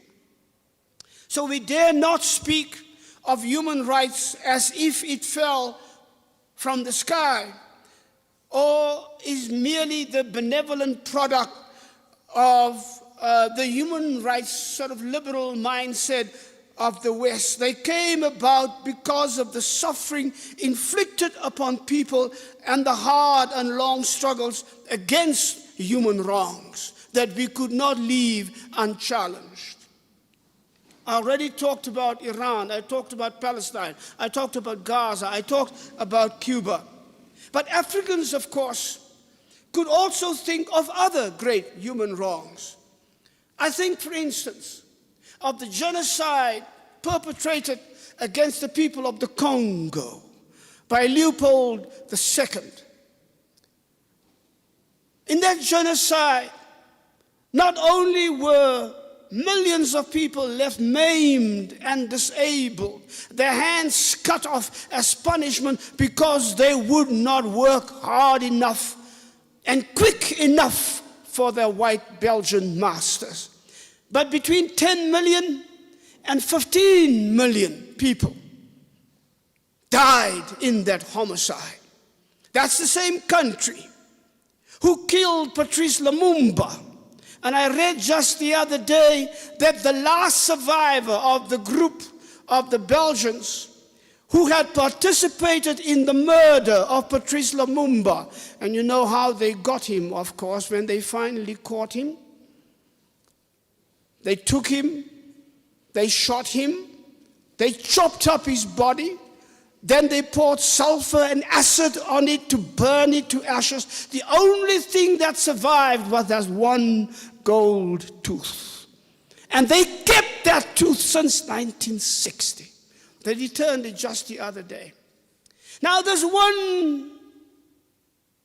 So we dare not speak of human rights as if it fell from the sky or is merely the benevolent product of the human rights sort of liberal mindset of the West. They came about because of the suffering inflicted upon people and the hard and long struggles against human wrongs that we could not leave unchallenged. I already talked about Iran, I talked about Palestine, I talked about Gaza, I talked about Cuba. But Africans, of course, could also think of other great human wrongs. I think, for instance, of the genocide perpetrated against the people of the Congo by Leopold II. In that genocide, not only were millions of people left maimed and disabled, their hands cut off as punishment because they would not work hard enough and quick enough for their white Belgian masters. But between 10 million and 15 million people died in that homicide. That's the same country who killed Patrice Lumumba. And I read just the other day that the last survivor of the group of the Belgians who had participated in the murder of Patrice Lumumba, and you know how they got him, of course, when they finally caught him. They took him, they shot him, they chopped up his body, then they poured sulfur and acid on it to burn it to ashes. The only thing that survived was that one gold tooth. And they kept that tooth since 1960. They returned it just the other day. Now there's one,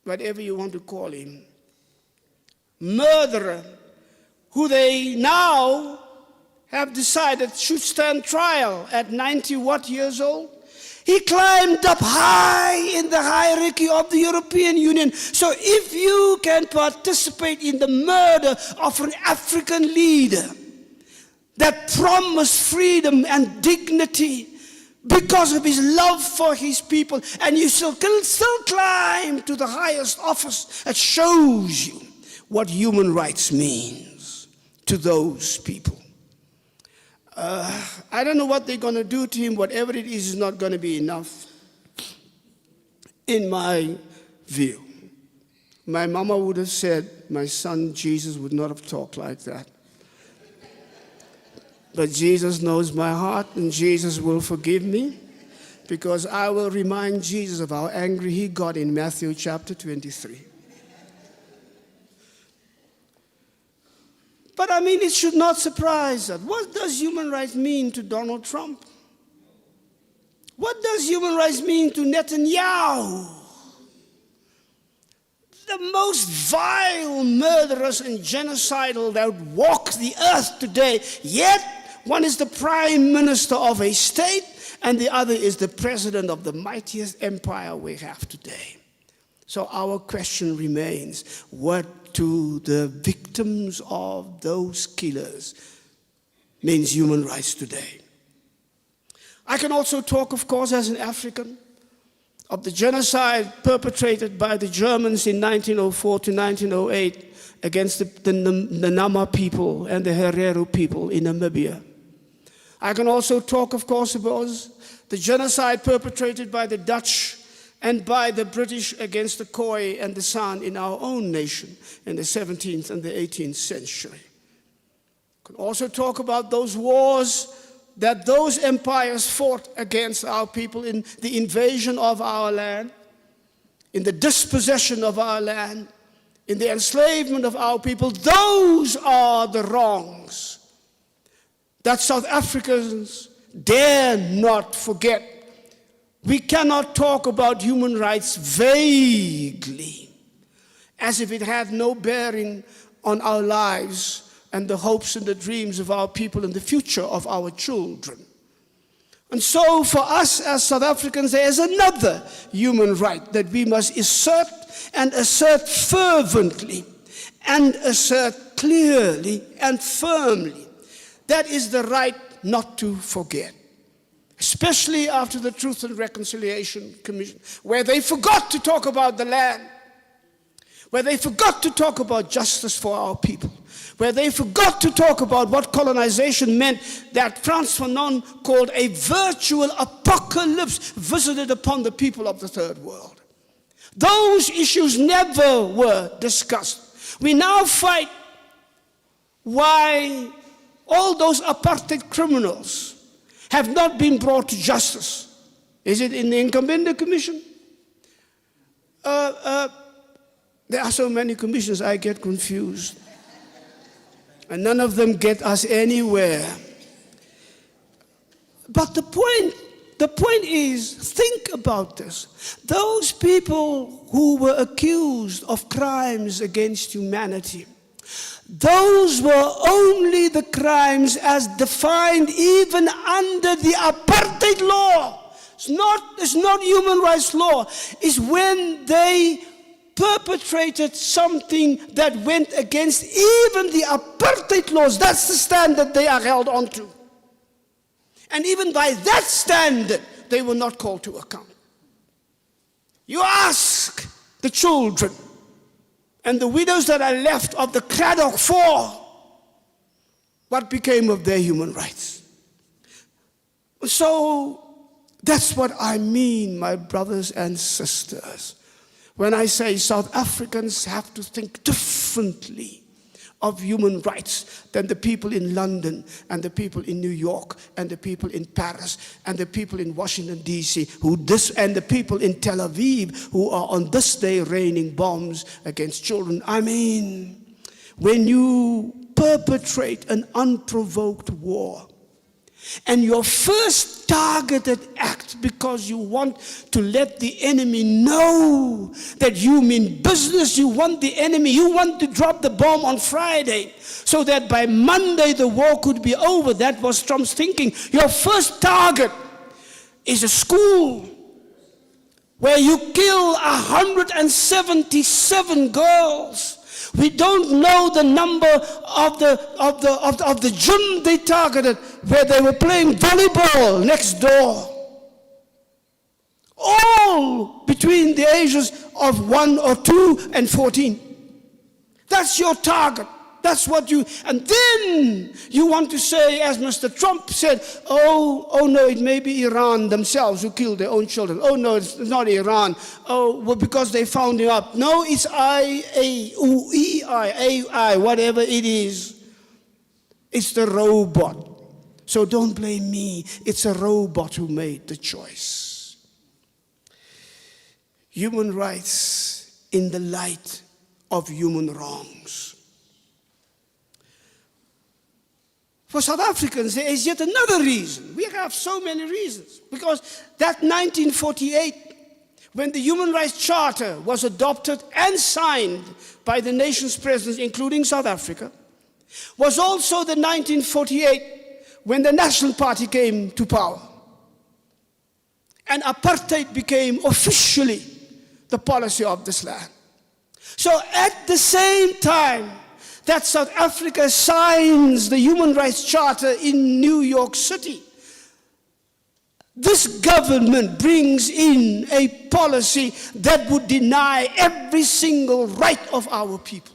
whatever you want to call him, murderer, who they now have decided should stand trial at 90 what years old. He climbed up high in the hierarchy of the European Union. So if you can participate in the murder of an African leader that promised freedom and dignity because of his love for his people, and you still climb to the highest office, it shows you what human rights means to those people. I don't know what they're going to do to him. Whatever it is not going to be enough, in my view. My mama would have said, my son Jesus would not have talked like that. But Jesus knows my heart, and Jesus will forgive me, because I will remind Jesus of how angry he got in Matthew chapter 23. But I mean, it should not surprise us. What does human rights mean to Donald Trump? What does human rights mean to Netanyahu? The most vile murderers and genocidal that walk the earth today, yet one is the prime minister of a state and the other is the president of the mightiest empire we have today. So our question remains, what to the victims of those killers means human rights today? I can also talk, of course, as an African, of the genocide perpetrated by the Germans in 1904 to 1908 against the Nama people and the Herero people in Namibia. I can also talk, of course, about the genocide perpetrated by the Dutch and by the British against the Khoi and the San in our own nation in the 17th and the 18th century. I can also talk about those wars that those empires fought against our people in the invasion of our land, in the dispossession of our land, in the enslavement of our people. Those are the wrongs that South Africans dare not forget. We cannot talk about human rights vaguely, as if it had no bearing on our lives and the hopes and the dreams of our people and the future of our children. And so for us as South Africans, there is another human right that we must assert, and assert fervently, and assert clearly and firmly. That is the right not to forget. Especially after the Truth and Reconciliation Commission, where they forgot to talk about the land, where they forgot to talk about justice for our people, where they forgot to talk about what colonization meant, that Frantz Fanon called a virtual apocalypse visited upon the people of the Third World. Those issues never were discussed. We now fight why all those apartheid criminals have not been brought to justice. Is it in the Nkambende Commission? There are so many commissions, I get confused. And none of them get us anywhere. But the point is, think about this. Those people who were accused of crimes against humanity, those were only the crimes as defined even under the apartheid law. It's not human rights law. It's when they perpetrated something that went against even the apartheid laws. That's the standard they are held onto. And even by that standard, they were not called to account. You ask the children and the widows that are left of the Craddock Four, what became of their human rights? So that's what I mean, my brothers and sisters, when I say South Africans have to think differently of human rights than the people in London and the people in New York and the people in Paris and the people in Washington, D.C. and the people in Tel Aviv who are on this day raining bombs against children. I mean, when you perpetrate an unprovoked war, and your first targeted act, because you want to let the enemy know that you mean business, you want to drop the bomb on Friday so that by Monday the war could be over. That was Trump's thinking. Your first target is a school where you kill 177 girls. We don't know the number of the gym they targeted where they were playing volleyball next door. All between the ages of 1 or 2 and 14. That's your target. That's what you, and then you want to say, as Mr. Trump said, oh no, it may be Iran themselves who killed their own children. Oh no, it's not Iran. Oh, well, because they found him up. No, it's AI, whatever it is. It's the robot. So don't blame me. It's a robot who made the choice. Human rights in the light of human wrongs. For South Africans, there is yet another reason. We have so many reasons. Because that 1948, when the Human Rights Charter was adopted and signed by the nation's presidents, including South Africa, was also the 1948 when the National Party came to power. And apartheid became officially the policy of this land. So at the same time that South Africa signs the Human Rights Charter in New York City, this government brings in a policy that would deny every single right of our people.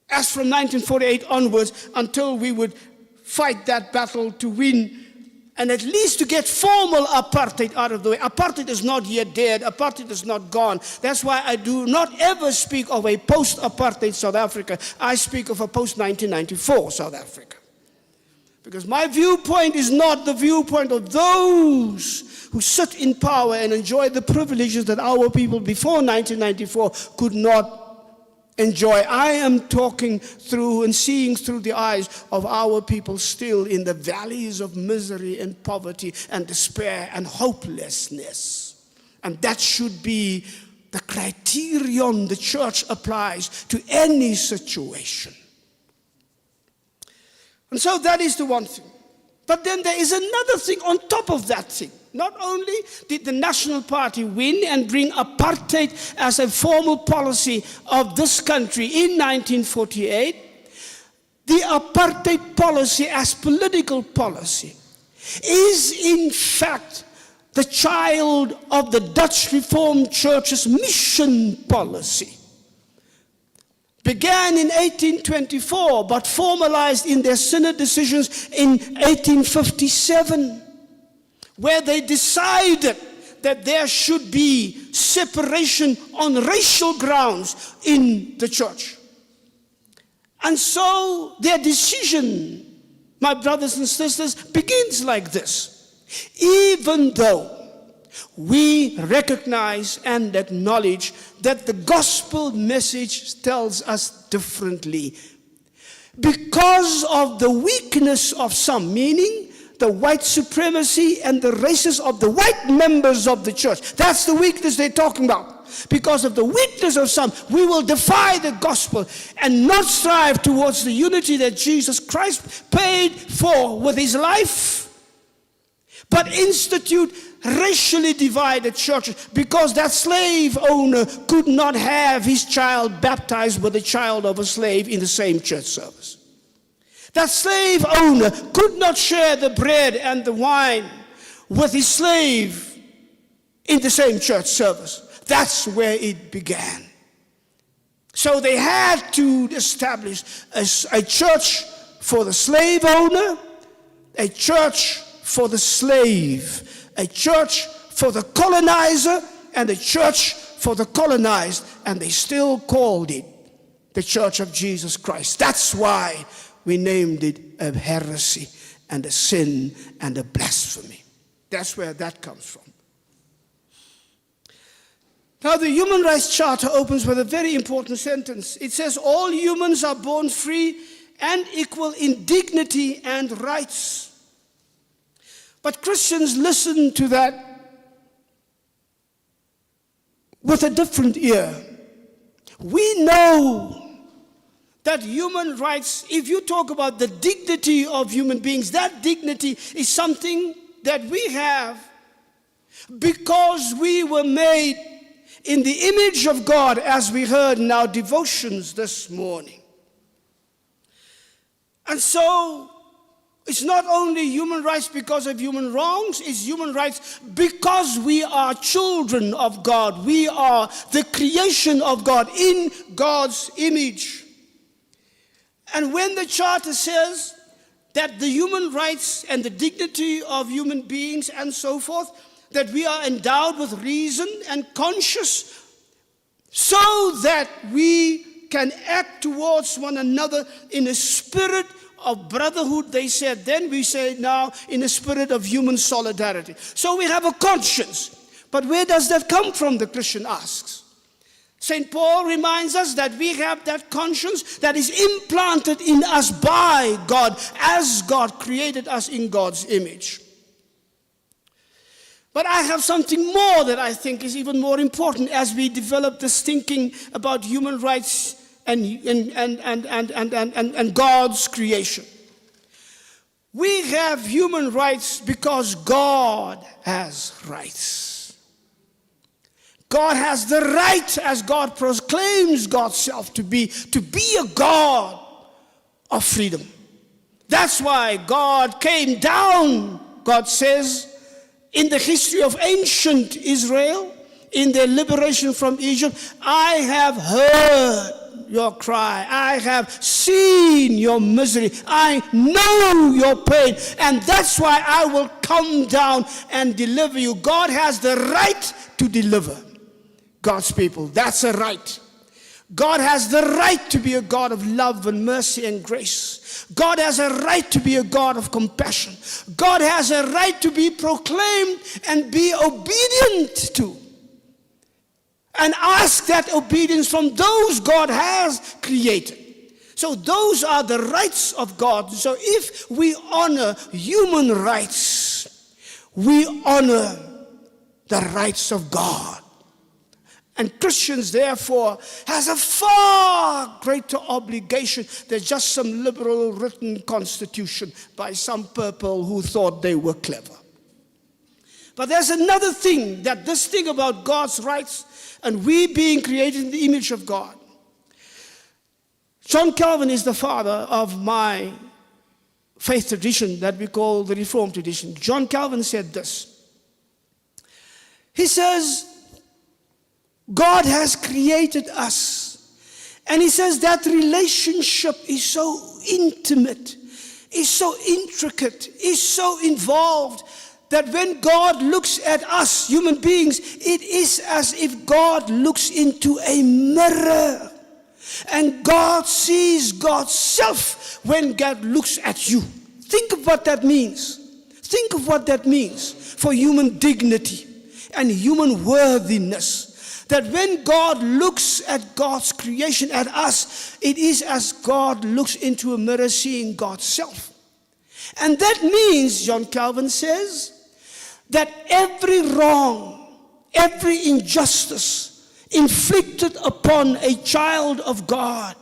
As from 1948 onwards, until we would fight that battle to win and at least to get formal apartheid out of the way. Apartheid is not yet dead. Apartheid is not gone. That's why I do not ever speak of a post-apartheid South Africa. I speak of a post-1994 South Africa. Because my viewpoint is not the viewpoint of those who sit in power and enjoy the privileges that our people before 1994 could not enjoy. I am talking through and seeing through the eyes of our people still in the valleys of misery and poverty and despair and hopelessness. And that should be the criterion the church applies to any situation. And so that is the one thing. But then there is another thing on top of that thing. Not only did the National Party win and bring apartheid as a formal policy of this country in 1948, the apartheid policy as political policy is in fact the child of the Dutch Reformed Church's mission policy. Began in 1824, but formalized in their synod decisions in 1857, where they decided that there should be separation on racial grounds in the church. And so their decision, my brothers and sisters, begins like this. Even though we recognize and acknowledge that the gospel message tells us differently, because of the weakness of some, meaning the white supremacy and the races of the white members of the church. That's the weakness they're talking about. Because of the weakness of some, we will defy the gospel and not strive towards the unity that Jesus Christ paid for with his life, but institute racially divided churches, because that slave owner could not have his child baptized with the child of a slave in the same church service. That slave owner could not share the bread and the wine with his slave in the same church service. That's where it began. So they had to establish a church for the slave owner, a church for the slave, a church for the colonizer, and a church for the colonized. And they still called it the Church of Jesus Christ. That's why we named it a heresy and a sin and a blasphemy. That's where that comes from. Now, the Human Rights Charter opens with a very important sentence. It says, all humans are born free and equal in dignity and rights. But Christians listen to that with a different ear. We know that human rights, if you talk about the dignity of human beings, that dignity is something that we have because we were made in the image of God, as we heard in our devotions this morning. And so, it's not only human rights because of human wrongs, it's human rights because we are children of God. We are the creation of God in God's image. And when the Charter says that the human rights and the dignity of human beings and so forth, that we are endowed with reason and conscience so that we can act towards one another in a spirit of brotherhood, they said then, we say now in a spirit of human solidarity. So we have a conscience. But where does that come from, the Christian asks? St. Paul reminds us that we have that conscience that is implanted in us by God, as God created us in God's image. But I have something more that I think is even more important as we develop this thinking about human rights and God's creation. We have human rights because God has rights. God has the right, as God proclaims God's self to be a God of freedom. That's why God came down, God says, in the history of ancient Israel, in their liberation from Egypt. I have heard your cry. I have seen your misery. I know your pain. And that's why I will come down and deliver you. God has the right to deliver God's people. That's a right. God has the right to be a God of love and mercy and grace. God has a right to be a God of compassion. God has a right to be proclaimed and be obedient to. And ask that obedience from those God has created. So those are the rights of God. So if we honor human rights, we honor the rights of God. And Christians, therefore, has a far greater obligation than just some liberal written constitution by some people who thought they were clever. But there's another thing, that this thing about God's rights and we being created in the image of God. John Calvin is the father of my faith tradition that we call the Reformed tradition. John Calvin said this. He says, God has created us. And he says that relationship is so intimate, is so intricate, is so involved, that when God looks at us, human beings, it is as if God looks into a mirror. And God sees God's self when God looks at you. Think of what that means. Think of what that means for human dignity and human worthiness. That when God looks at God's creation, at us, it is as God looks into a mirror seeing God's self. And that means, John Calvin says, that every wrong, every injustice inflicted upon a child of God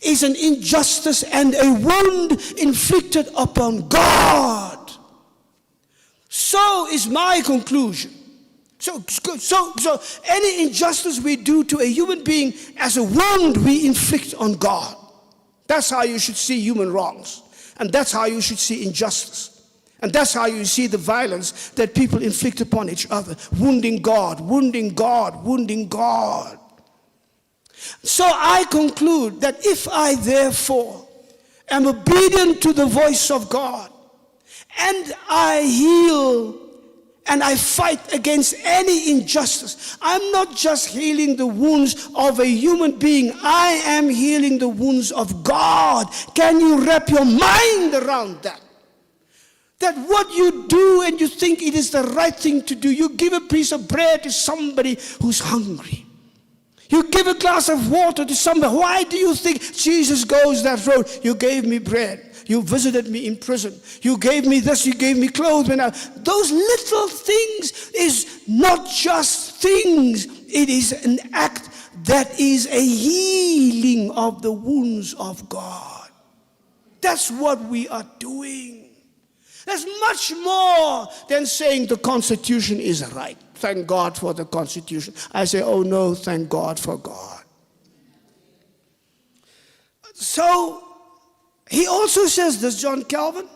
is an injustice and a wound inflicted upon God. So is my conclusion. So any injustice we do to a human being as a wound we inflict on God. That's how you should see human wrongs. And that's how you should see injustice. And that's how you see the violence that people inflict upon each other. Wounding God, wounding God, wounding God. So I conclude that if I therefore am obedient to the voice of God, and I heal and I fight against any injustice, I'm not just healing the wounds of a human being, I am healing the wounds of God. Can you wrap your mind around that? That what you do and you think it is the right thing to do, you give a piece of bread to somebody who's hungry. You give a glass of water to somebody. Why do you think Jesus goes that road? You gave me bread. You visited me in prison. You gave me this, you gave me clothes. Those little things is not just things. It is an act that is a healing of the wounds of God. That's what we are doing. That's much more than saying the Constitution is right. Thank God for the Constitution. I say, oh no, thank God for God. So, he also says this, John Calvin,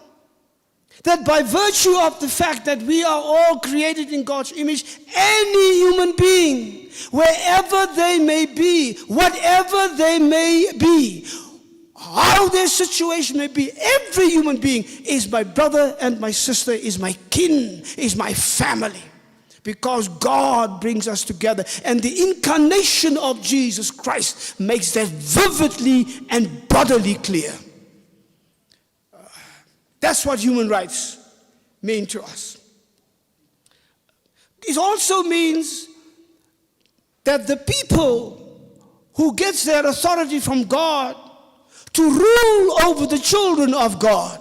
that by virtue of the fact that we are all created in God's image, any human being, wherever they may be, whatever they may be, how their situation may be, every human being is my brother and my sister, is my kin, is my family. Because God brings us together. And the incarnation of Jesus Christ makes that vividly and bodily clear. That's what human rights mean to us. It also means that the people who gets their authority from God to rule over the children of God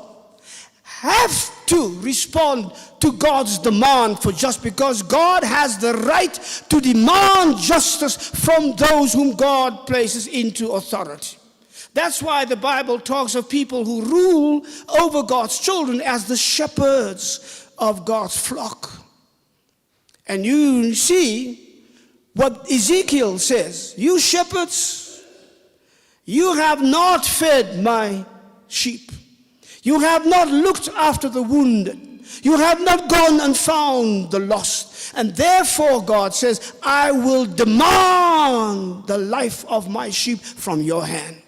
have to respond to God's demand for justice, because God has the right to demand justice from those whom God places into authority. That's why the Bible talks of people who rule over God's children as the shepherds of God's flock. And you see what Ezekiel says. You shepherds, you have not fed my sheep. You have not looked after the wounded. You have not gone and found the lost. And therefore, God says, I will demand the life of my sheep from your hand.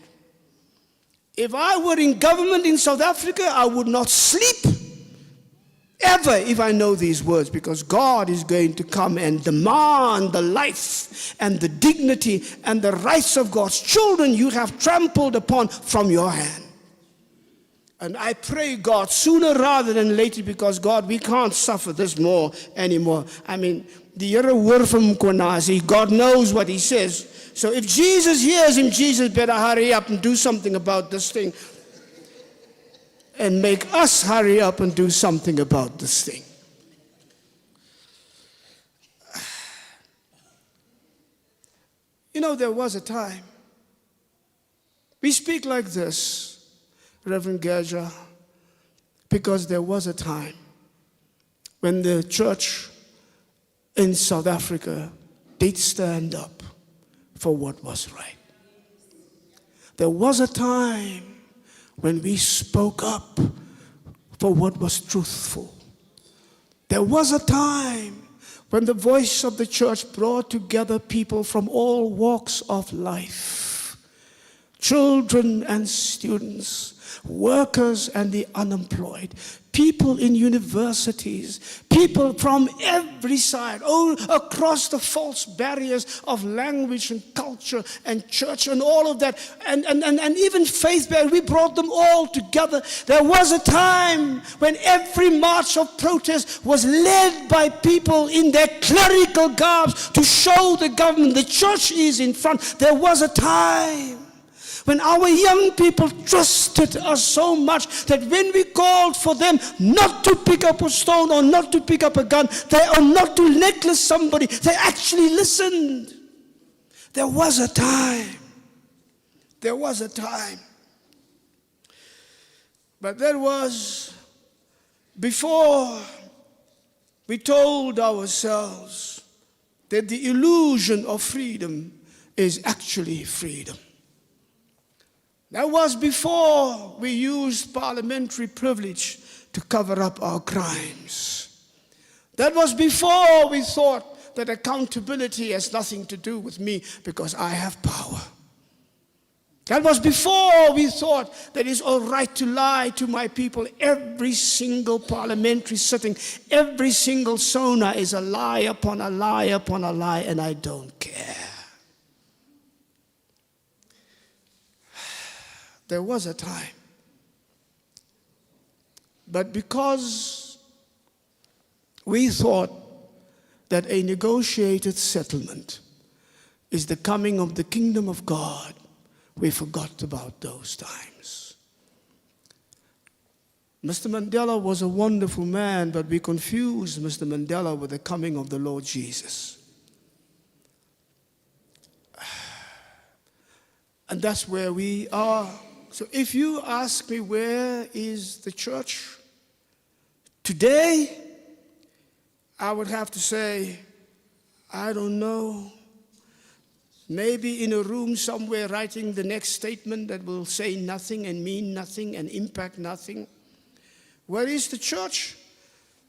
If I were in government in South Africa, I would not sleep ever if I know these words, because God is going to come and demand the life and the dignity and the rights of God's children you have trampled upon from your hand. And I pray, God, sooner rather than later, because God, we can't suffer this more anymore. I mean, the Here hoor from Konasi, God knows what he says. So if Jesus hears him, Jesus better hurry up and do something about this thing. And make us hurry up and do something about this thing. You know, there was a time. We speak like this, Reverend Gerja, because there was a time when the church in South Africa did stand up for what was right. There was a time when we spoke up for what was truthful. There was a time when the voice of the church brought together people from all walks of life, children and students, workers and the unemployed, people in universities, people from every side, all across the false barriers of language and culture and church and all of that, and even faith barriers. We brought them all together. There was a time when every march of protest was led by people in their clerical garbs to show the government the church is in front. There was a time when our young people trusted us so much that when we called for them not to pick up a stone or not to pick up a gun, or not to necklace somebody, they actually listened. There was a time. There was a time. But that was before we told ourselves that the illusion of freedom is actually freedom. That was before we used parliamentary privilege to cover up our crimes. That was before we thought that accountability has nothing to do with me because I have power. That was before we thought that it's all right to lie to my people. Every single parliamentary sitting, every single sona is a lie upon a lie upon a lie, and I don't care. There was a time. But because we thought that a negotiated settlement is the coming of the kingdom of God, we forgot about those times. Mr. Mandela was a wonderful man, but we confused Mr. Mandela with the coming of the Lord Jesus. And that's where we are. So if you ask me, where is the church? Today, I would have to say, I don't know. Maybe in a room somewhere writing the next statement that will say nothing and mean nothing and impact nothing. Where is the church?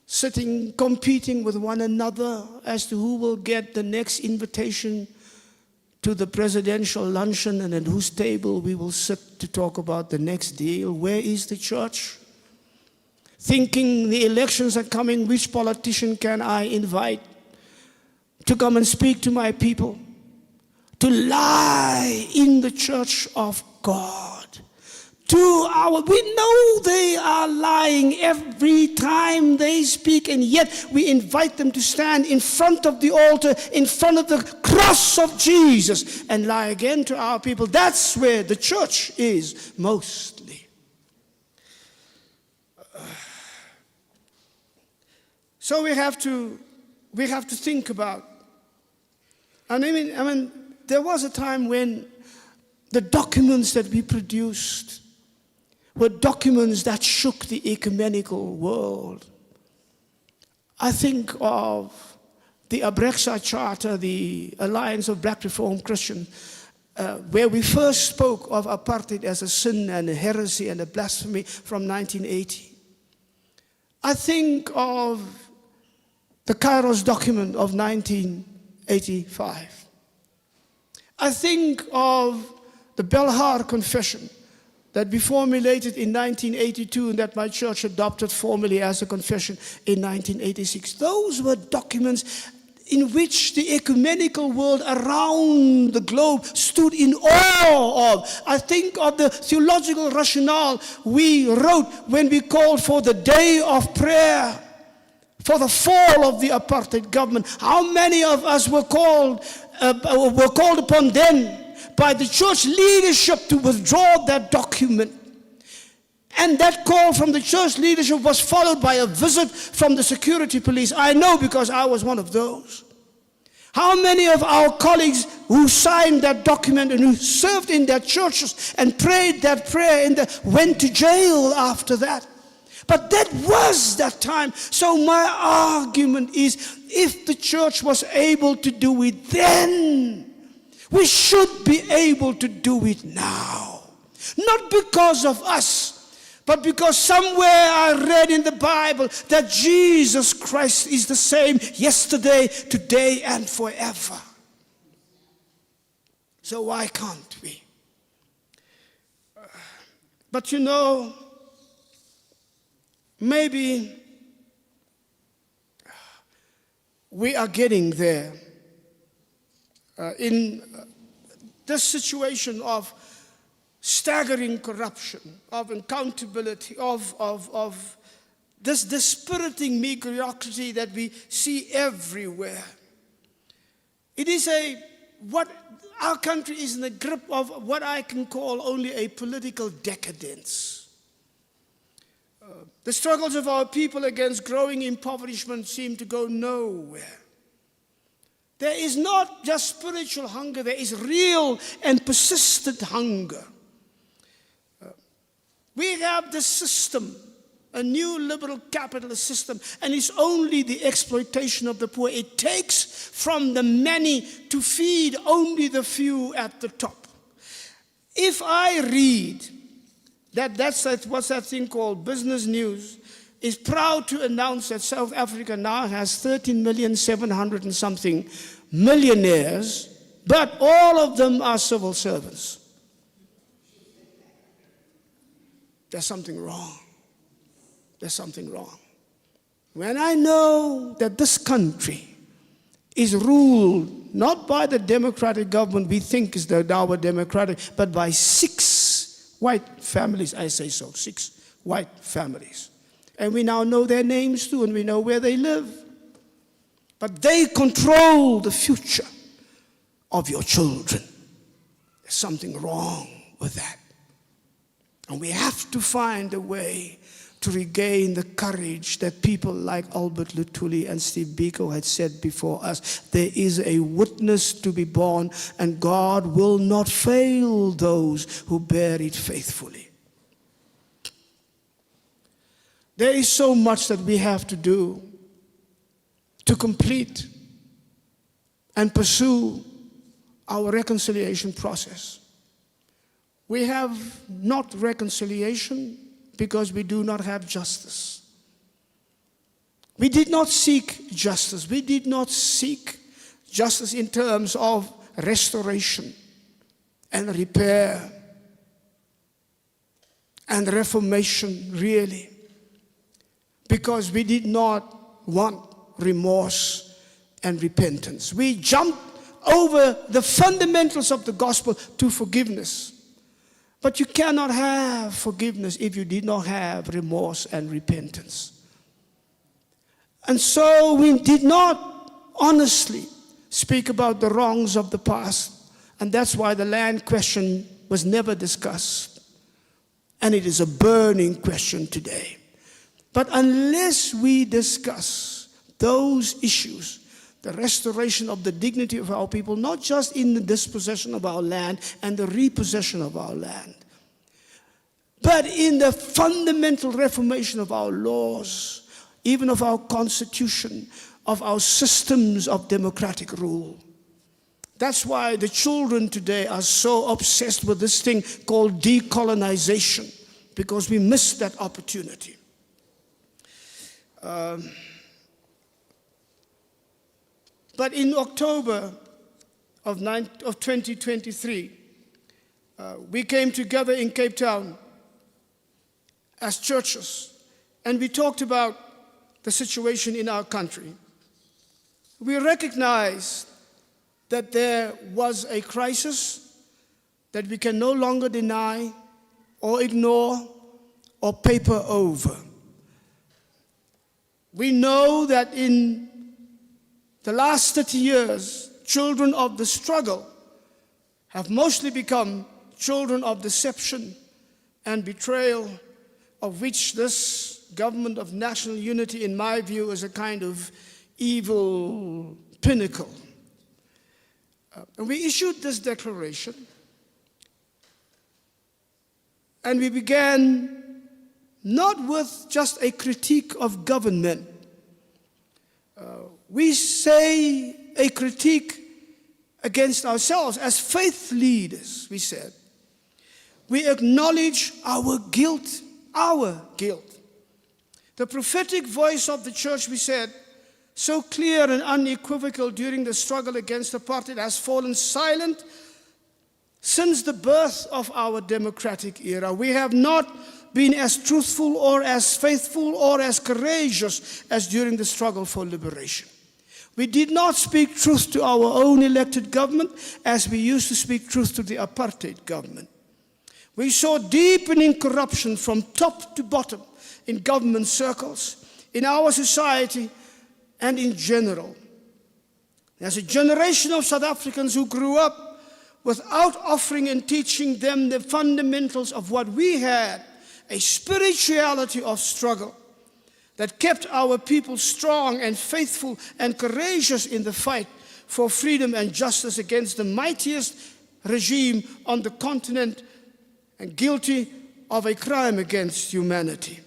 Sitting, competing with one another as to who will get the next invitation to the presidential luncheon and at whose table we will sit to talk about the next deal. Where is the church? Thinking the elections are coming, which politician can I invite to come and speak to my people? To lie in the church of God. We know they are lying every time they speak, and yet we invite them to stand in front of the altar, in front of the cross of Jesus, and lie again to our people. That's where the church is mostly. So we have to think about. I mean, there was a time when the documents that we produced were documents that shook the ecumenical world. I think of the Abreksa Charter, the Alliance of Black Reformed Christians, where we first spoke of apartheid as a sin and a heresy and a blasphemy from 1980. I think of the Kairos document of 1985. I think of the Belhar Confession that we formulated in 1982 and that my church adopted formally as a confession in 1986. Those were documents in which the ecumenical world around the globe stood in awe of. I think of the theological rationale we wrote when we called for the day of prayer for the fall of the apartheid government. How many of us were called upon then by the church leadership to withdraw that document. And that call from the church leadership was followed by a visit from the security police. I know because I was one of those. How many of our colleagues who signed that document and who served in their churches and prayed that prayer went to jail after that? But that was that time. So my argument is, if the church was able to do it then, we should be able to do it now. Not because of us, but because somewhere I read in the Bible that Jesus Christ is the same yesterday, today, and forever. So why can't we? But you know, maybe we are getting there. In this situation of staggering corruption, of accountability, of this dispiriting mediocrity that we see everywhere. It is what our country is in the grip of what I can call only a political decadence. The struggles of our people against growing impoverishment seem to go nowhere. There is not just spiritual hunger, there is real and persistent hunger. We have this system, a new liberal capitalist system, and it's only the exploitation of the poor. It takes from the many to feed only the few at the top. If I read what's that thing called Business News, is proud to announce that South Africa now has 13,700,000 and something millionaires, but all of them are civil servants. There's something wrong. There's something wrong. When I know that this country is ruled not by the democratic government we think is our democratic, but by 6 white families, I say so, 6 white families. And we now know their names too, and we know where they live. But they control the future of your children. There's something wrong with that. And we have to find a way to regain the courage that people like Albert Luthuli and Steve Biko had said before us. There is a witness to be borne, and God will not fail those who bear it faithfully. There is so much that we have to do to complete and pursue our reconciliation process. We have not reconciliation because we do not have justice. We did not seek justice. We did not seek justice in terms of restoration and repair and reformation, really, because we did not want remorse and repentance. We jumped over the fundamentals of the gospel to forgiveness. But you cannot have forgiveness if you did not have remorse and repentance. And so we did not honestly speak about the wrongs of the past. And that's why the land question was never discussed. And it is a burning question today. But unless we discuss those issues, the restoration of the dignity of our people, not just in the dispossession of our land and the repossession of our land, but in the fundamental reformation of our laws, even of our constitution, of our systems of democratic rule. That's why the children today are so obsessed with this thing called decolonization, because we missed that opportunity. But in October of 2023, we came together in Cape Town as churches, and we talked about the situation in our country. We recognized that there was a crisis that we can no longer deny or ignore or paper over. We know that in the last 30 years, children of the struggle have mostly become children of deception and betrayal, of which this government of national unity, in my view, is a kind of evil pinnacle. And we issued this declaration, and we began not with just a critique of government. We say a critique against ourselves as faith leaders, we said. We acknowledge our guilt. The prophetic voice of the church, we said, so clear and unequivocal during the struggle against apartheid, has fallen silent since the birth of our democratic era. We have not been as truthful or as faithful or as courageous as during the struggle for liberation. We did not speak truth to our own elected government as we used to speak truth to the apartheid government. We saw deepening corruption from top to bottom in government circles, in our society, and in general. There's a generation of South Africans who grew up without offering and teaching them the fundamentals of what we had, a spirituality of struggle that kept our people strong and faithful and courageous in the fight for freedom and justice against the mightiest regime on the continent and guilty of a crime against humanity.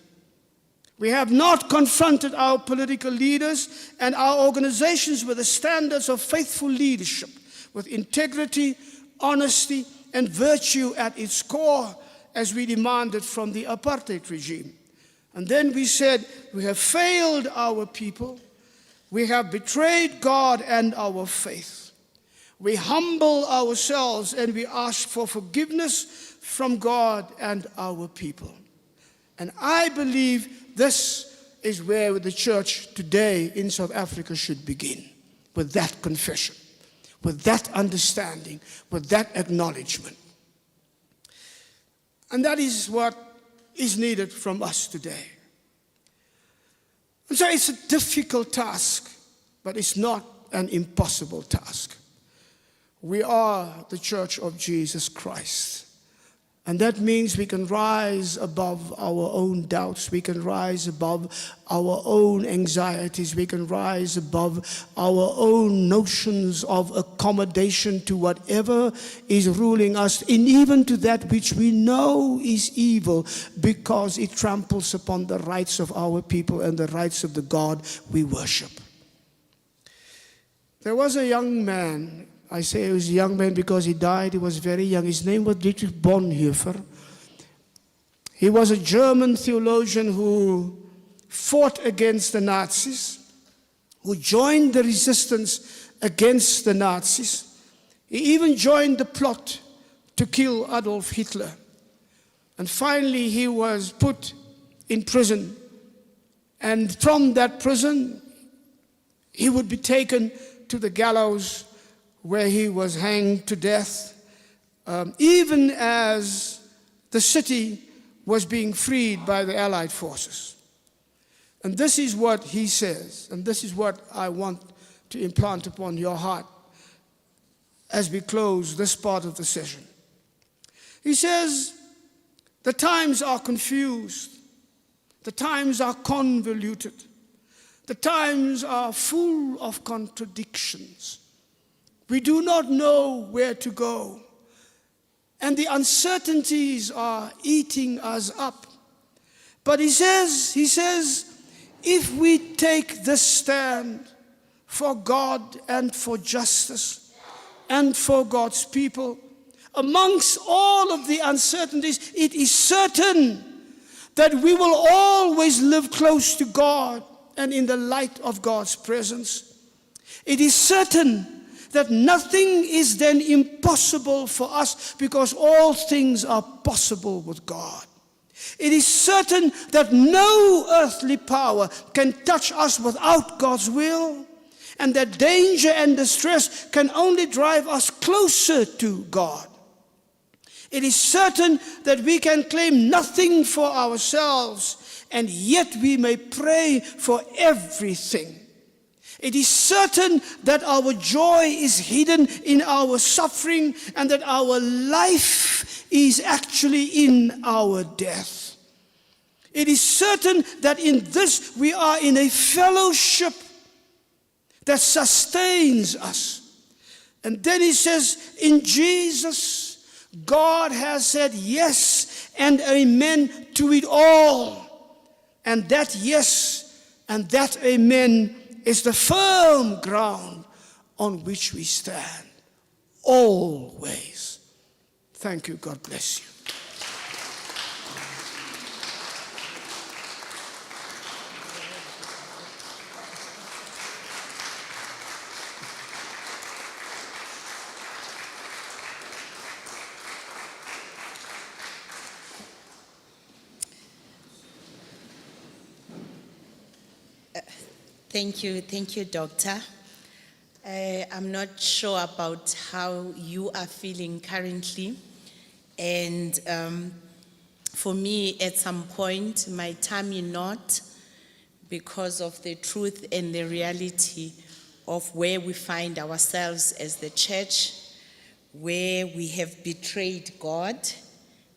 We have not confronted our political leaders and our organizations with the standards of faithful leadership, with integrity, honesty, and virtue at its core, as we demanded from the apartheid regime. And then we said, we have failed our people, we have betrayed God and our faith. We humble ourselves and we ask for forgiveness from God and our people. And I believe this is where the church today in South Africa should begin, with that confession, with that understanding, with that acknowledgement. And that is what is needed from us today. And so it's a difficult task, but it's not an impossible task. We are the Church of Jesus Christ, And that means we can rise above our own doubts. We can rise above our own anxieties. We can rise above our own notions of accommodation to whatever is ruling us, and even to that which we know is evil, because it tramples upon the rights of our people and the rights of the God we worship. There was a young man. I say he was a young man because he died. He was very young. His name was Dietrich Bonhoeffer. He was a German theologian who fought against the Nazis, who joined the resistance against the Nazis. He even joined the plot to kill Adolf Hitler. And finally he was put in prison. And from that prison, he would be taken to the gallows, where he was hanged to death, even as the city was being freed by the Allied forces. And this is what he says, and this is what I want to implant upon your heart as we close this part of the session. He says, the times are confused, the times are convoluted, the times are full of contradictions. We do not know where to go, and the uncertainties are eating us up. But he says, if we take this stand for God and for justice and for God's people, amongst all of the uncertainties, it is certain that we will always live close to God and in the light of God's presence. It is certain that nothing is then impossible for us, because all things are possible with God. It is certain that no earthly power can touch us without God's will, and that danger and distress can only drive us closer to God. It is certain that we can claim nothing for ourselves, and yet we may pray for everything. It is certain that our joy is hidden in our suffering, and that our life is actually in our death. It is certain that in this we are in a fellowship that sustains us. And then he says, in Jesus, God has said yes and amen to it all. And that yes and that amen is the firm ground on which we stand, always. Thank you. God bless you. Thank you, Doctor. I'm not sure about how you are feeling currently. And for me, at some point, my tummy knot, because of the truth and the reality of where we find ourselves as the church, where we have betrayed God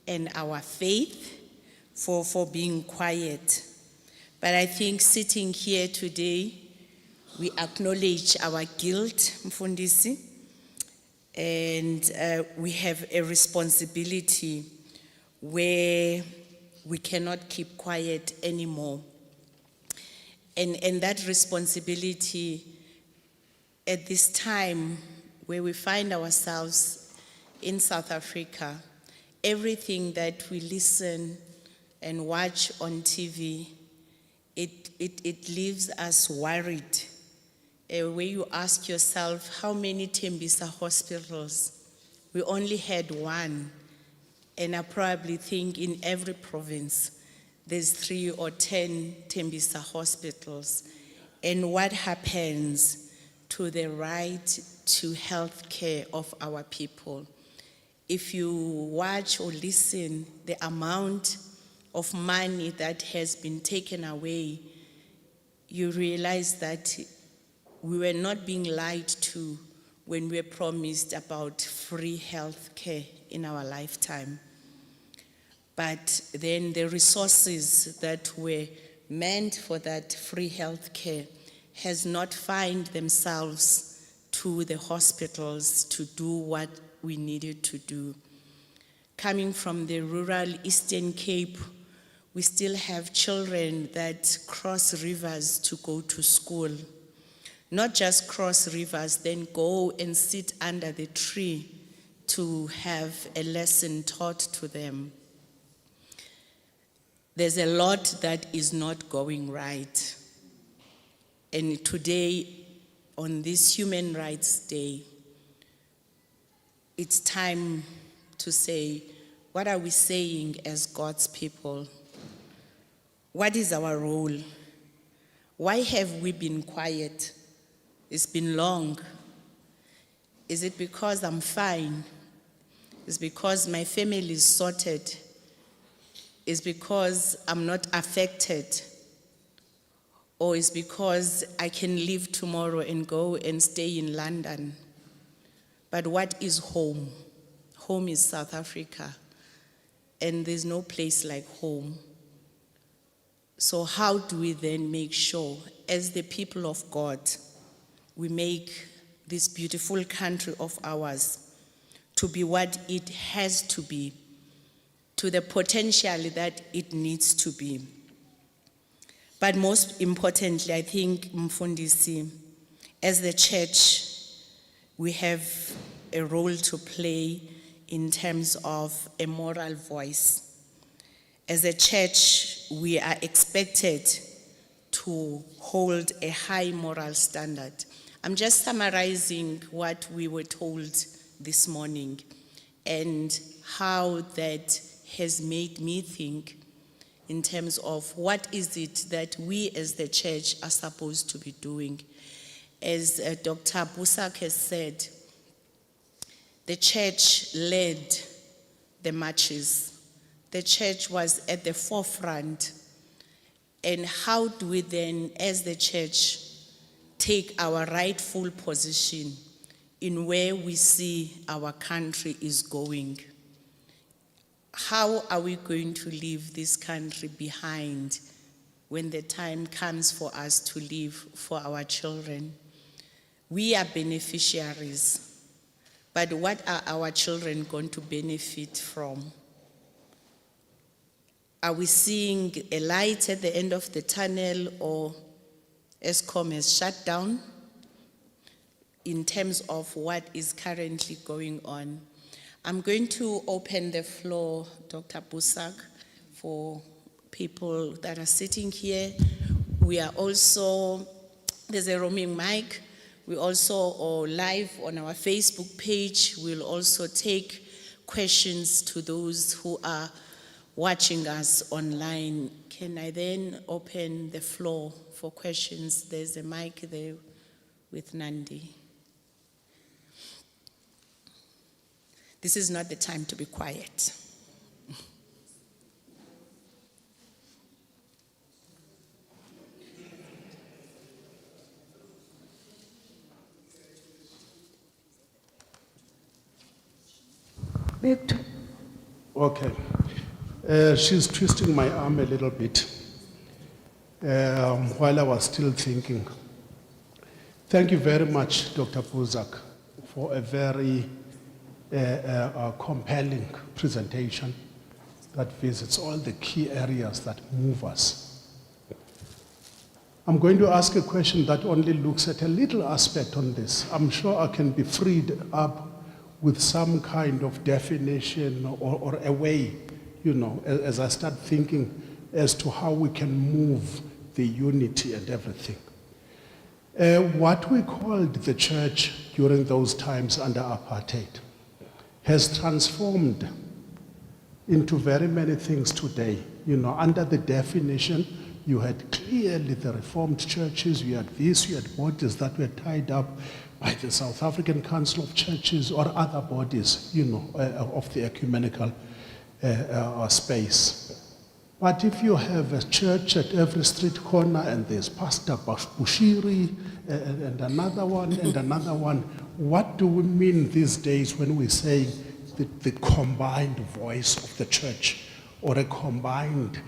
and our faith for being quiet. But I think sitting here today, we acknowledge our guilt, Mfundisi, and we have a responsibility where we cannot keep quiet anymore. And that responsibility at this time where we find ourselves in South Africa, everything that we listen and watch on TV, it leaves us worried. Where you ask yourself, how many Tembisa hospitals? We only had one. And I probably think in every province, there's 3 or 10 Tembisa hospitals. And what happens to the right to health care of our people? If you watch or listen, the amount of money that has been taken away, you realize that we were not being lied to when we were promised about free health care in our lifetime. But then the resources that were meant for that free health care has not found themselves to the hospitals to do what we needed to do. Coming from the rural Eastern Cape, we still have children that cross rivers to go to school. Not just cross rivers, then go and sit under the tree to have a lesson taught to them. There's a lot that is not going right. And today, on this Human Rights Day, it's time to say, what are we saying as God's people? What is our role? Why have we been quiet? It's been long. Is it because I'm fine? Is it because my family is sorted? Is it because I'm not affected? Or is it because I can leave tomorrow and go and stay in London? But what is home? Home is South Africa, and there's no place like home. So how do we then make sure, as the people of God, we make this beautiful country of ours to be what it has to be, to the potential that it needs to be? But most importantly, I think, Mfundisi, as the church, we have a role to play in terms of a moral voice. As a church, we are expected to hold a high moral standard. I'm just summarizing what we were told this morning and how that has made me think in terms of what is it that we as the church are supposed to be doing. As Dr. Boesak has said, the church led the marches. The church was at the forefront. And how do we then, as the church, take our rightful position in where we see our country is going? How are we going to leave this country behind when the time comes for us to leave for our children? We are beneficiaries, but what are our children going to benefit from? Are we seeing a light at the end of the tunnel, or Eskom has shut down in terms of what is currently going on? I'm going to open the floor, Dr. Boesak, for people that are sitting here. We are also, there's a roaming mic. We also are live on our Facebook page. We'll also take questions to those who are watching us online. Can I then open the floor for questions? There's a mic there with Nandi. This is not the time to be quiet. Okay. She's twisting my arm a little bit while I was still thinking. Thank you very much, Dr. Boesak, for a very compelling presentation that visits all the key areas that move us. I'm going to ask a question that only looks at a little aspect on this. I'm sure I can be freed up with some kind of definition or a way, you know, as I start thinking as to how we can move the unity and everything. What we called the church during those times under apartheid has transformed into very many things today. You know, under the definition, you had clearly the Reformed churches, you had this, you had bodies that were tied up by the South African Council of Churches or other bodies, you know, of the ecumenical space. But if you have a church at every street corner and there's Pastor Bushiri and another one and another one, what do we mean these days when we say the combined voice of the church? or a combined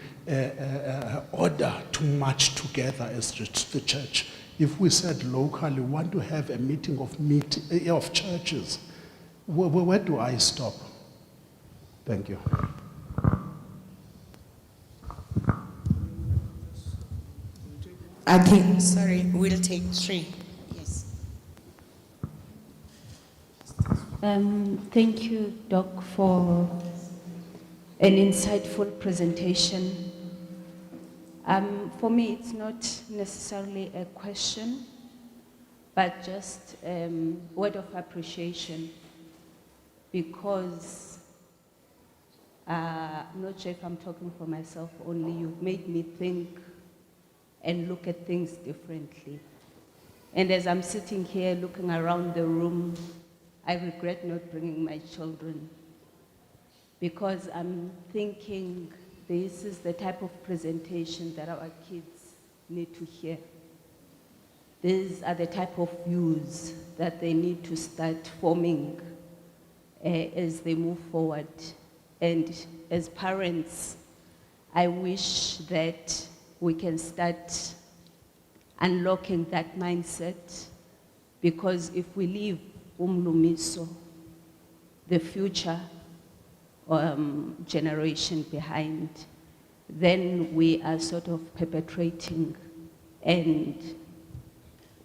order to march together as the church. If we said locally, we want to have a meeting of churches, where do I stop? Thank you. I think, sorry, we'll take 3. Yes. Thank you, Doc, for an insightful presentation. For me, it's not necessarily a question, but just word of appreciation, because I'm not sure if I'm talking for myself only. You've made me think and look at things differently. And as I'm sitting here looking around the room, I regret not bringing my children, because I'm thinking this is the type of presentation that our kids need to hear. These are the type of views that they need to start forming as they move forward. And as parents, I wish that we can start unlocking that mindset, because if we leave umlumiso, the future generation behind, then we are sort of perpetrating, and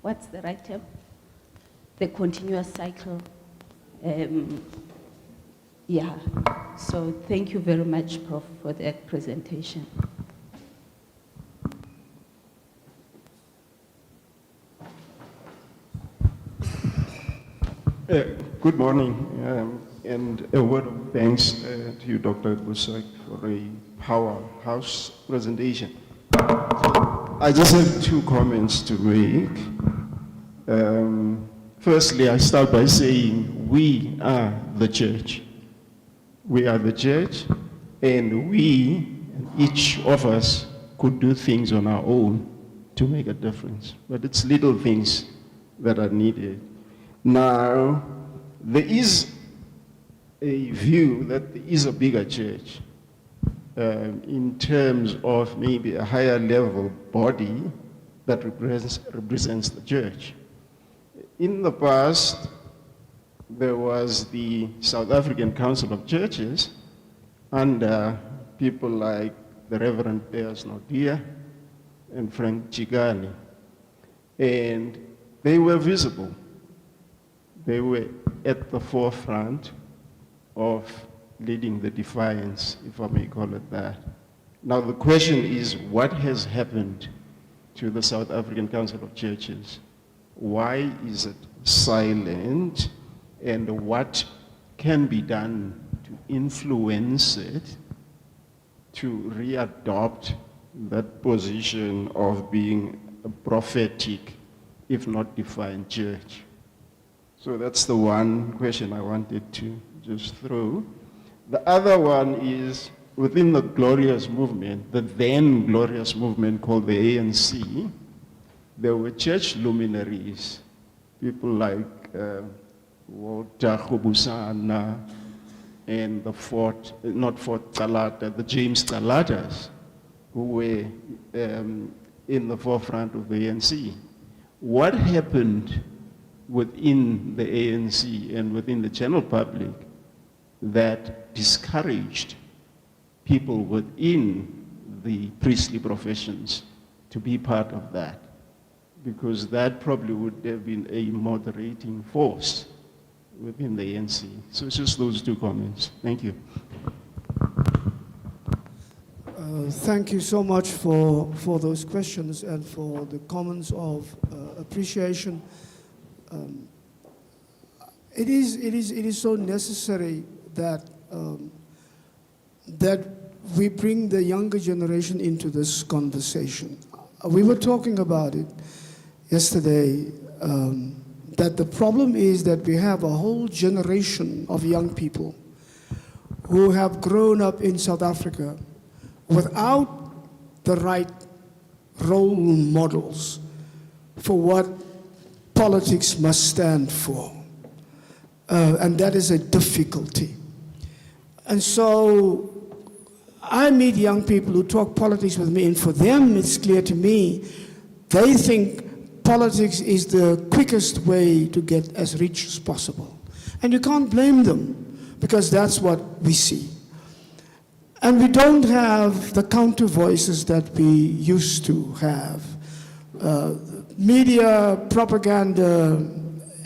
what's the right term? The continuous cycle. Yeah, so thank you very much, Prof, for that presentation. Good morning, and a word of thanks to you, Dr. Boesak, for a powerhouse presentation. I just have 2 comments to make. Firstly, I start by saying we are the church. We are the church, and each of us, could do things on our own to make a difference. But it's little things that are needed. Now, there is a view that there is a bigger church in terms of maybe a higher level body that represents the church. In the past, there was the South African Council of Churches under people like the Reverend Piers Nodia and Frank Chigali. And they were visible. They were at the forefront of leading the defiance, if I may call it that. Now the question is, what has happened to the South African Council of Churches? Why is it silent? And what can be done to influence it to readopt that position of being a prophetic, if not defiant, church? So that's the one question I wanted to just throw. The other one is, within the glorious movement, the then glorious movement called the ANC, there were church luminaries, people like Walter Khubusana and the James Talatas, who were in the forefront of the ANC. What happened within the ANC and within the general public that discouraged people within the priestly professions to be part of that? Because that probably would have been a moderating force within the ANC. So it's just those 2 comments. Thank you. Thank you so much for those questions and for the comments of appreciation. It is so necessary that that we bring the younger generation into this conversation. We were talking about it yesterday, that the problem is that we have a whole generation of young people who have grown up in South Africa without the right role models for what politics must stand for. And that is a difficulty. And so I meet young people who talk politics with me, and for them it's clear to me, they think politics is the quickest way to get as rich as possible. And you can't blame them, because that's what we see. And we don't have the counter voices that we used to have. Media propaganda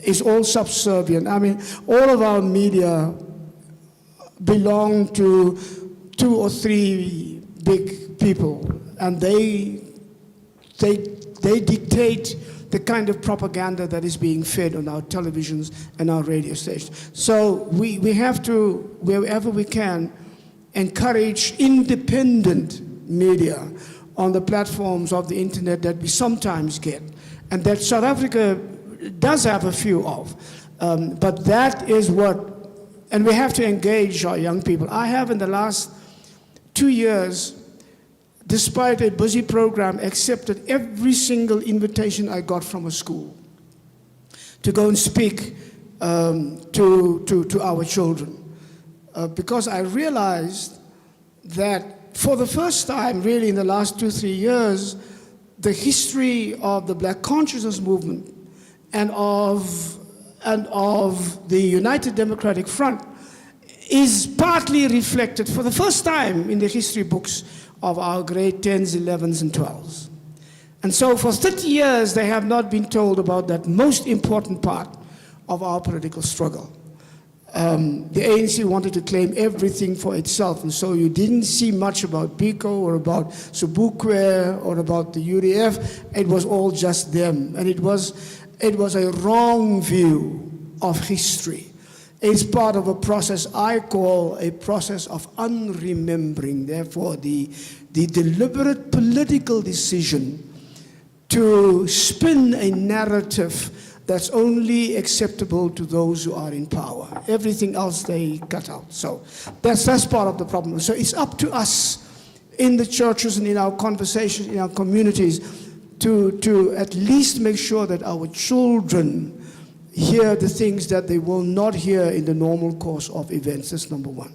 is all subservient. I mean, all of our media belong to 2 or 3 big people, and they dictate the kind of propaganda that is being fed on our televisions and our radio stations. So we have to, wherever we can, encourage independent media on the platforms of the internet that we sometimes get, and that South Africa does have a few of. But that is what, and we have to engage our young people. I have in the last 2 years, despite a busy program, accepted every single invitation I got from a school to go and speak to our children. Because I realized that for the first time, really in the last 2-3 years, the history of the Black consciousness movement and of the United Democratic Front is partly reflected for the first time in the history books of our grade 10s, 11s, and 12s. And so for 30 years, they have not been told about that most important part of our political struggle. The ANC wanted to claim everything for itself, and so you didn't see much about PICO or about Sobukwe or about the UDF. It was all just them, and it was a wrong view of history. It's part of a process I call a process of unremembering. Therefore, the deliberate political decision to spin a narrative that's only acceptable to those who are in power. Everything else they cut out. So that's part of the problem. So it's up to us in the churches and in our conversations, in our communities, to at least make sure that our children hear the things that they will not hear in the normal course of events. That's number one.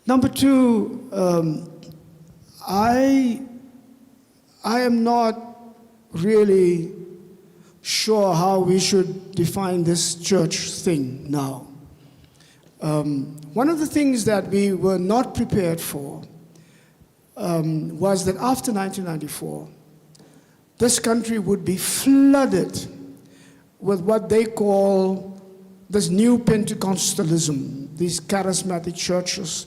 Number two, I am not really sure how we should define this church thing now. One of the things that we were not prepared for was that after 1994, this country would be flooded with what they call this new Pentecostalism, these charismatic churches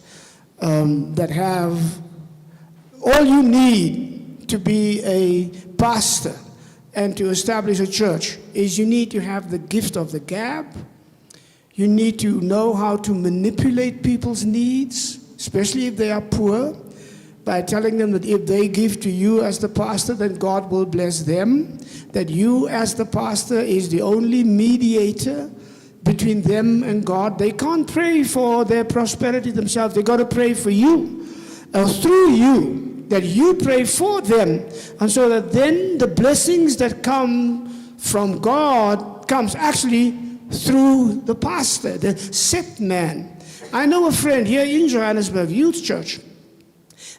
that have all you need to be a pastor and to establish a church is you need to have the gift of the gab. You need to know how to manipulate people's needs, especially if they are poor, by telling them that if they give to you as the pastor, then God will bless them, that you as the pastor is the only mediator between them and God. They can't pray for their prosperity themselves. They got to pray for you, through you, that you pray for them, and so that then the blessings that come from God comes actually through the pastor, the set man. I know a friend here in Johannesburg, Youth Church,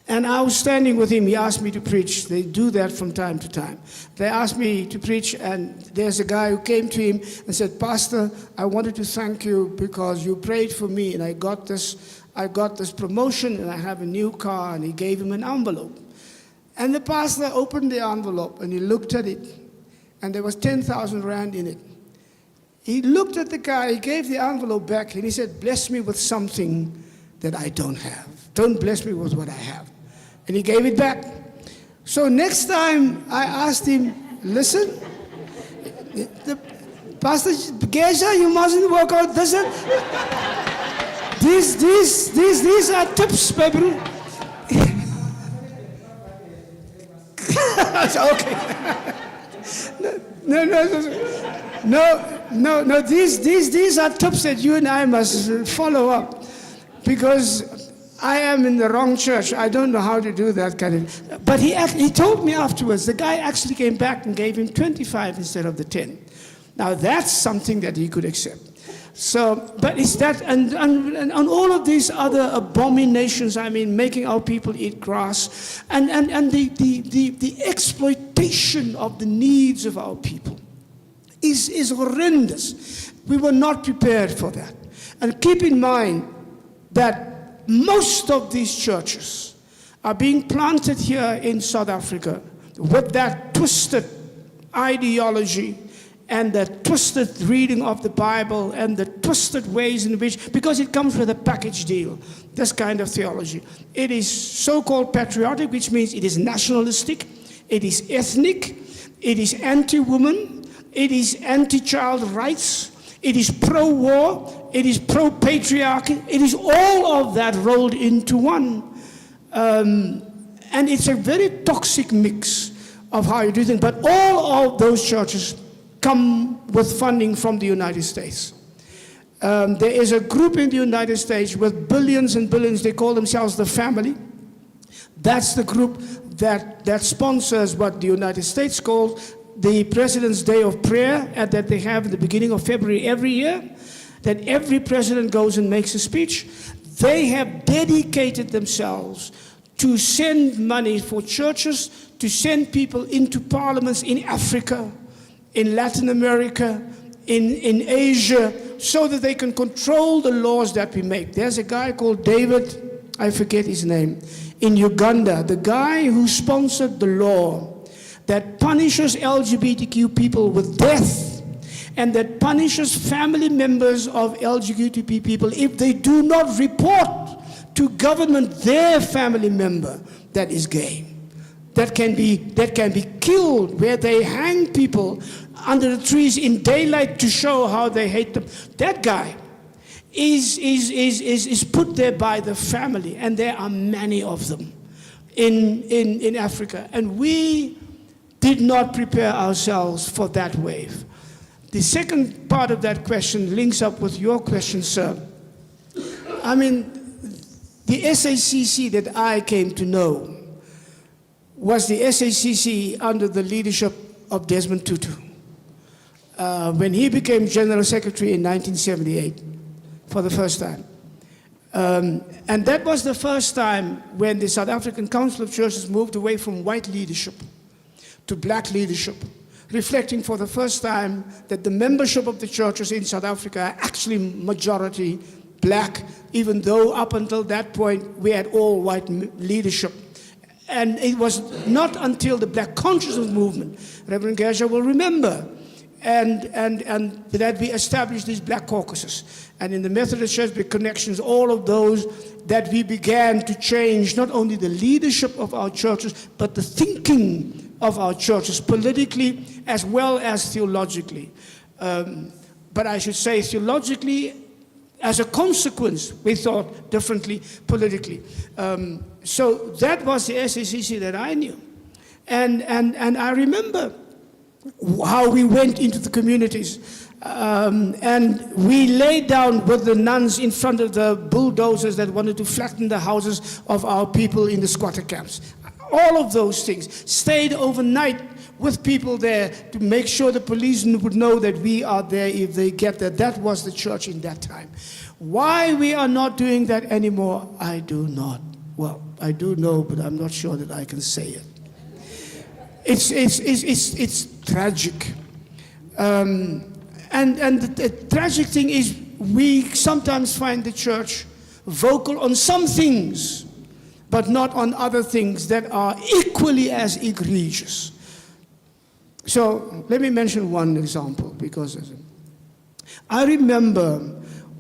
and I was standing with him. He asked me to preach. They do that from time to time. They asked me to preach, and there's a guy who came to him and said, "Pastor, I wanted to thank you because you prayed for me, and I got this promotion, and I have a new car." And he gave him an envelope. And the pastor opened the envelope, and he looked at it, and there was 10,000 rand in it. He looked at the guy, he gave the envelope back, and he said, "Bless me with something that I don't have. Don't bless me with what I have." And he gave it back. So next time I asked him, "Listen, the Pastor Gesha, you mustn't work out this. These are tips, baby." Okay. No. These are tips that you and I must follow up, because I am in the wrong church. I don't know how to do that kind of. But he told me afterwards. The guy actually came back and gave him 25 instead of the 10. Now that's something that he could accept. So, but it's that, and all of these other abominations, I mean, making our people eat grass, and the exploitation of the needs of our people is horrendous. We were not prepared for that. And keep in mind that most of these churches are being planted here in South Africa with that twisted ideology and the twisted reading of the Bible and the twisted ways in which, because it comes with a package deal, this kind of theology. It is so-called patriotic, which means it is nationalistic, it is ethnic, it is anti-woman, it is anti-child rights, it is pro-war, it is pro-patriarchy, it is all of that rolled into one. And it's a very toxic mix of how you do things, but all of those churches come with funding from the United States. There is a group in the United States with billions and billions, they call themselves the Family. That's the group that sponsors what the United States calls the President's Day of Prayer, and that they have at the beginning of February every year, that every president goes and makes a speech. They have dedicated themselves to send money for churches, to send people into parliaments in Africa, in Latin America, in Asia, so that they can control the laws that we make. There's a guy called David, I forget his name, in Uganda, the guy who sponsored the law that punishes LGBTQ people with death, and that punishes family members of LGBT people if they do not report to government their family member that is gay. That can be killed, where they hang people under the trees in daylight to show how they hate them. That guy is put there by the family, and there are many of them in Africa. And we did not prepare ourselves for that wave. The second part of that question links up with your question, sir. I mean, the SACC that I came to know was the SACC under the leadership of Desmond Tutu. When he became General Secretary in 1978 for the first time. And that was the first time when the South African Council of Churches moved away from white leadership to black leadership, reflecting for the first time that the membership of the churches in South Africa are actually majority black, even though up until that point we had all white leadership. And it was not until the Black Consciousness Movement, Reverend Gershon will remember, and that we established these black caucuses. And in the Methodist Church, the connections, all of those, that we began to change not only the leadership of our churches, but the thinking of our churches, politically as well as theologically. But I should say theologically, as a consequence, we thought differently politically. So that was the SACC that I knew. And I remember how we went into the communities. And we laid down with the nuns in front of the bulldozers that wanted to flatten the houses of our people in the squatter camps. All of those things. Stayed overnight with people there to make sure the police would know that we are there if they get there. That was the church in that time. Why we are not doing that anymore, I do not. Well, I do know, but I'm not sure that I can say it. It's tragic. And the tragic thing is we sometimes find the church vocal on some things, but not on other things that are equally as egregious. So let me mention one example, because I remember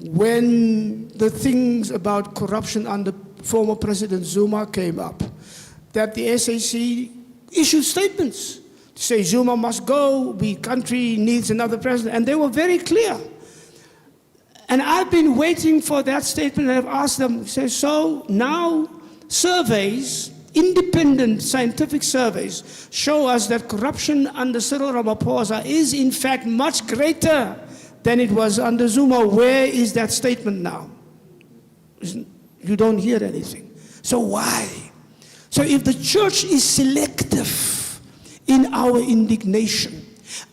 when the things about corruption under former President Zuma came up, that the SAC issued statements to say Zuma must go, the country needs another president, and they were very clear. And I've been waiting for that statement, and I've asked them, say, so now surveys, independent scientific surveys, show us that corruption under Cyril Ramaphosa is in fact much greater than it was under Zuma. Where is that statement now? You don't hear anything. So why? So if the church is selective in our indignation,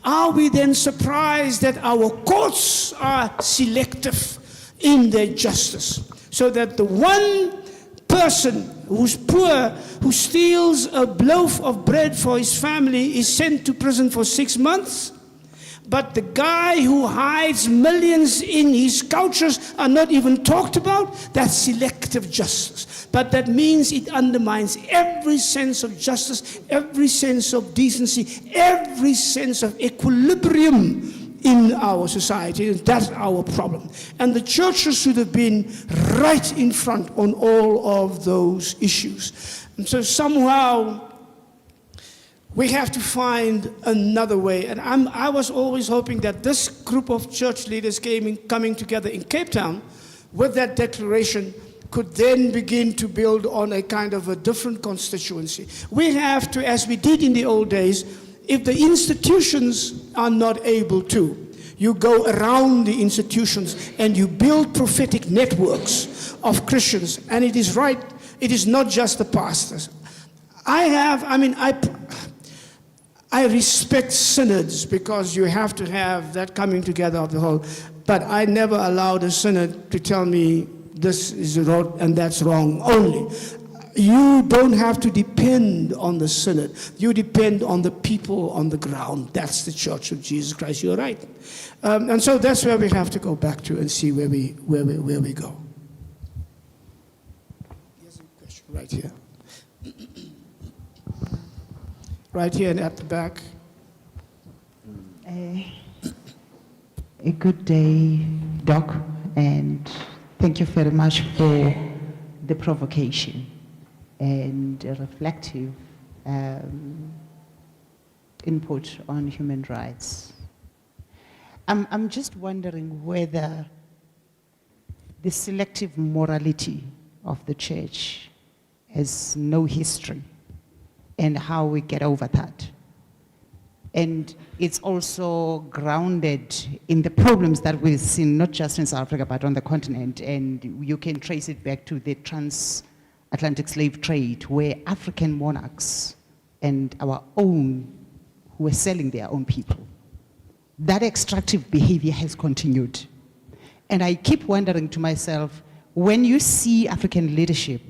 Are we then surprised that our courts are selective in their justice? So that the one person who's poor, who steals a loaf of bread for his family, is sent to prison for 6 months, but the guy who hides millions in his couches are not even talked about? That's selective justice. But that means it undermines every sense of justice, every sense of decency, every sense of equilibrium in our society. And that's our problem. And the churches should have been right in front on all of those issues. And so somehow we have to find another way. And I was always hoping that this group of church leaders coming together in Cape Town with that declaration could then begin to build on a kind of a different constituency. We have to, as we did in the old days, if the institutions are not able to, you go around the institutions and you build prophetic networks of Christians. And it is right, it is not just the pastors. I respect synods because you have to have that coming together of the whole, but I never allowed a synod to tell me this is wrong and that's wrong only. You don't have to depend on the synod. You depend on the people on the ground. That's the Church of Jesus Christ. You're right. And so that's where we have to go back to and see where we go. Here's a question right here. Right here and at the back. A good day, Doc, and thank you very much for the provocation and a reflective input on human rights. I'm just wondering whether the selective morality of the church has no history and how we get over that. And it's also grounded in the problems that we've seen, not just in South Africa, but on the continent. And you can trace it back to the transatlantic slave trade, where African monarchs and our own, who were selling their own people, that extractive behavior has continued. And I keep wondering to myself, when you see African leadership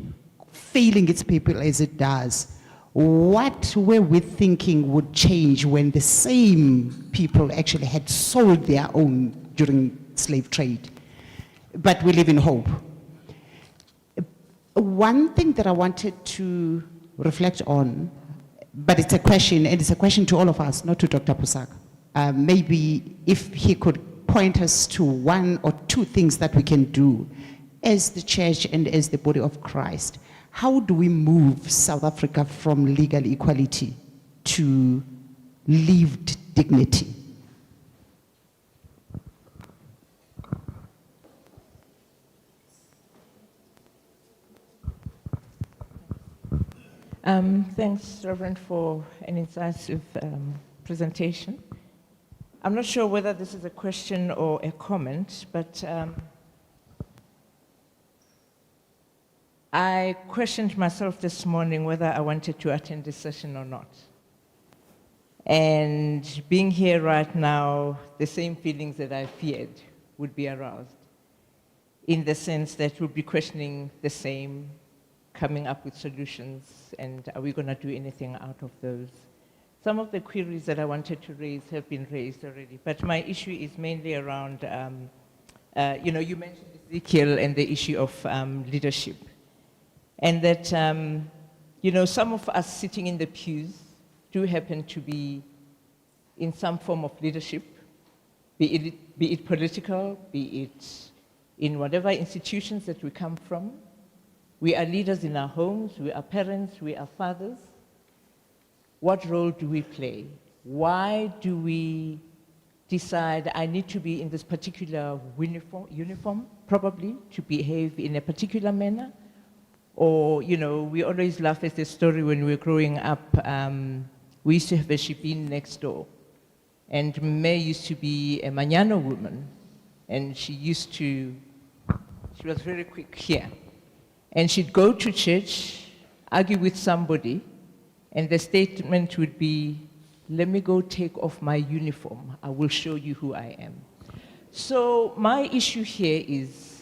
failing its people as it does, what were we thinking would change when the same people actually had sold their own during slave trade? But we live in hope. One thing that I wanted to reflect on, but it's a question, and it's a question to all of us, not to Dr. Boesak. Maybe if he could point us to one or two things that we can do as the church and as the body of Christ. How do we move South Africa from legal equality to lived dignity? Thanks, Reverend, for an incisive presentation. I'm not sure whether this is a question or a comment, but I questioned myself this morning whether I wanted to attend this session or not. And being here right now, the same feelings that I feared would be aroused, in the sense that we'll be questioning the same, coming up with solutions, and are we going to do anything out of those? Some of the queries that I wanted to raise have been raised already, but my issue is mainly around, you mentioned Ezekiel and the issue of leadership. And that, some of us sitting in the pews do happen to be in some form of leadership, be it political, be it in whatever institutions that we come from. We are leaders in our homes, we are parents, we are fathers. What role do we play? Why do we decide I need to be in this particular uniform, probably, to behave in a particular manner? Or, we always laugh at the story when we were growing up. We used to have a shebeen next door. And May used to be a Manyano woman. And she was very quick here. And she'd go to church, argue with somebody, and the statement would be, let me go take off my uniform. I will show you who I am. So my issue here is,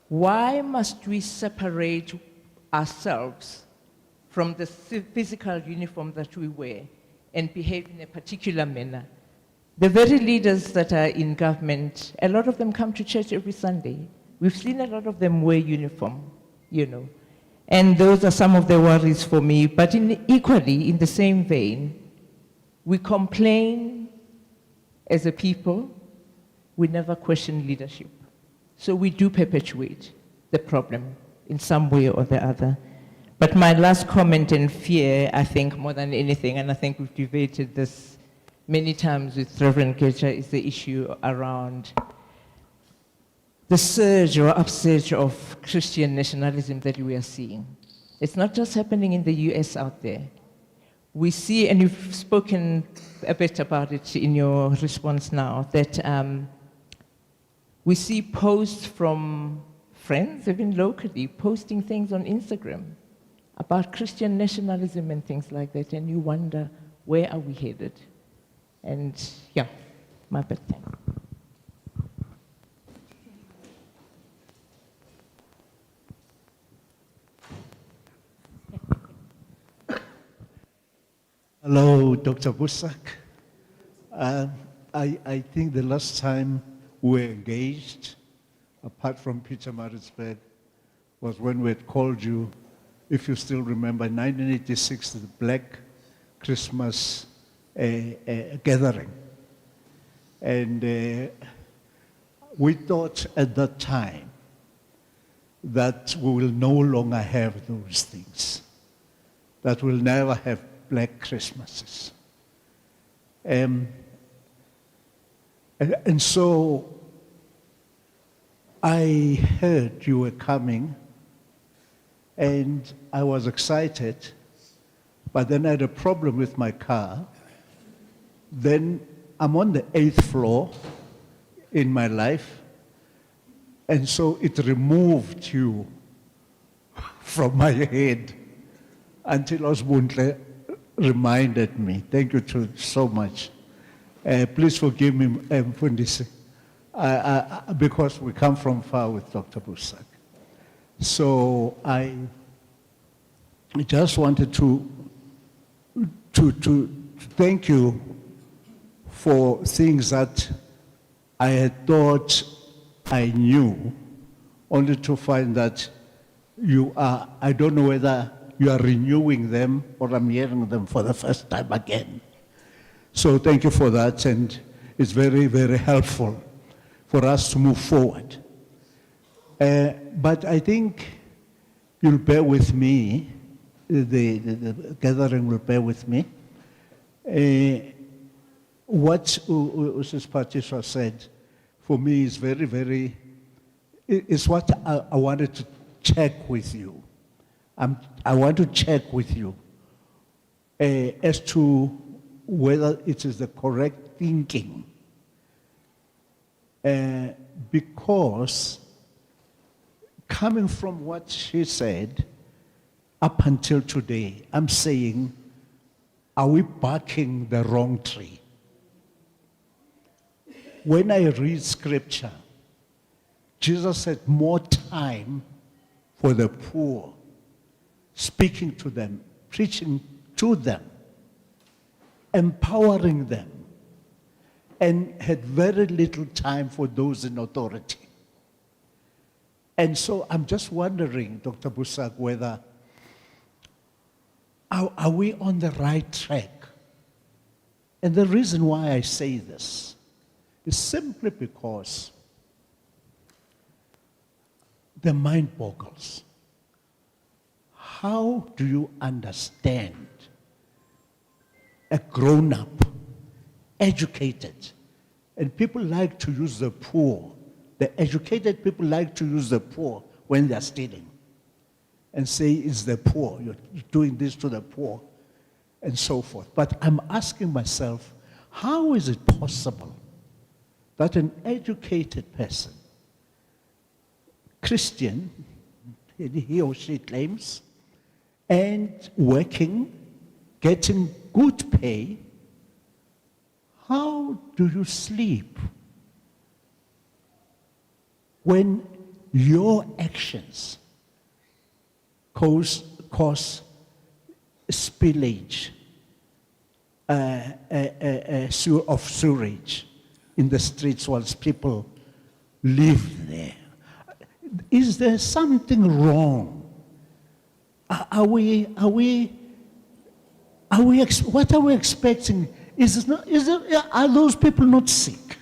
why must we separate ourselves from the physical uniform that we wear and behave in a particular manner? The very leaders that are in government, a lot of them come to church every Sunday. We've seen a lot of them wear uniform, you know. And those are some of the worries for me. But equally, in the same vein, we complain as a people, we never question leadership. So we do perpetuate the problem in some way or the other. But my last comment and fear, I think more than anything, and I think we've debated this many times with Reverend Getcha, is the issue around the surge or upsurge of Christian nationalism that we are seeing. It's not just happening in the US out there. We see, and you've spoken a bit about it in your response now, that we see posts from friends, even locally, posting things on Instagram about Christian nationalism and things like that, and you wonder, where are we headed? And yeah, my bad, thanks. Hello, Dr. Boesak. I think the last time we were engaged, apart from Peter Maritzburg, was when we had called you, if you still remember, in 1986, the Black Christmas gathering. And we thought at that time that we will no longer have those things, that we'll never have Black Christmases. And so I heard you were coming, and I was excited, but then I had a problem with my car. Then I'm on the 8th floor in my life, and so it removed you from my head until Osbuntle reminded me. Thank you so much. Please forgive me, Mfundisi, because we come from far with Dr. Boesak. So I just wanted to thank you for things that I had thought I knew, only to find that you are, I don't know whether you are renewing them or I'm hearing them for the first time again. So thank you for that, and it's very, very helpful for us to move forward. But I think you'll bear with me, the gathering will bear with me. What Mrs. Patricia said, for me is very, very, it's what I wanted to check with you. I want to check with you as to whether it is the correct thinking. Because coming from what she said up until today, I'm saying, are we barking the wrong tree? When I read scripture, Jesus had more time for the poor, speaking to them, preaching to them, empowering them, and had very little time for those in authority. And so I'm just wondering, Dr. Boesak, whether are we on the right track? And the reason why I say this is simply because the mind boggles. How do you understand a grown-up, educated, and people like to use the poor, the educated people like to use the poor when they're stealing and say it's the poor, you're doing this to the poor, and so forth. But I'm asking myself, how is it possible that an educated person, Christian, he or she claims, and working, getting good pay, how do you sleep when your actions cause spillage of sewage in the streets whilst people live there? Is there something wrong? What are we expecting? Are those people not sick?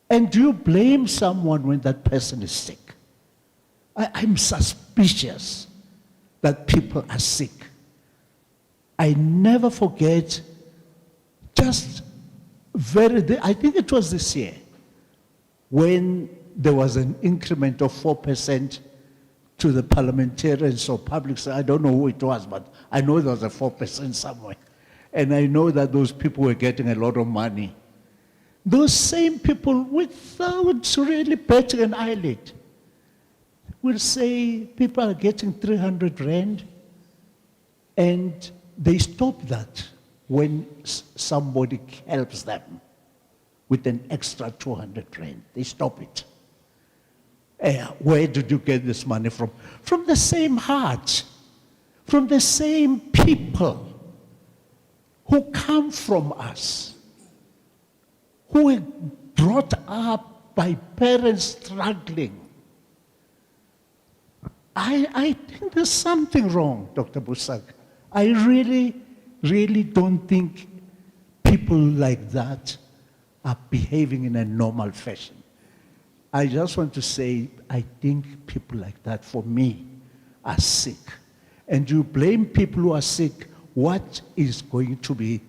And do you blame someone when that person is sick? I'm suspicious that people are sick. I never forget, I think it was this year, when there was an increment of 4% to the parliamentarians or public, I don't know who it was, but I know there was a 4% somewhere. And I know that those people were getting a lot of money. Those same people, without really batting an eyelid, will say people are getting 300 rand, and they stop that when somebody helps them with an extra 200 rand. They stop it. Where did you get this money from? From the same heart, from the same people who come from us, who were brought up by parents struggling. I think there's something wrong, Dr. Boesak. I really, really don't think people like that are behaving in a normal fashion. I just want to say, I think people like that, for me, are sick. And you blame people who are sick. What is going to be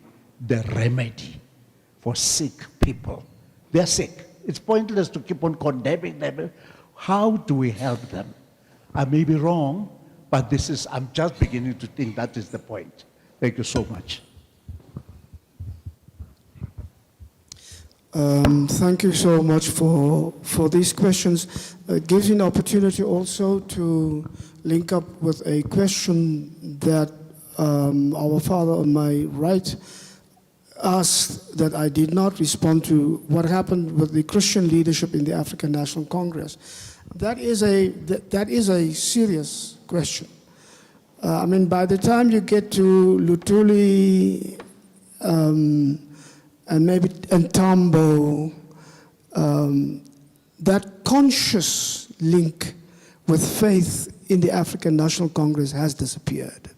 the remedy for sick people? They're sick. It's pointless to keep on condemning them. How do we help them? I may be wrong, but I'm just beginning to think that is the point. Thank you so much. Thank you so much for these questions. It gives me an opportunity also to link up with a question that our father on my right asked that I did not respond to, what happened with the Christian leadership in the African National Congress. That is a serious question. I mean, by the time you get to Lutuli and maybe Tambo, that conscious link with faith in the African National Congress has disappeared.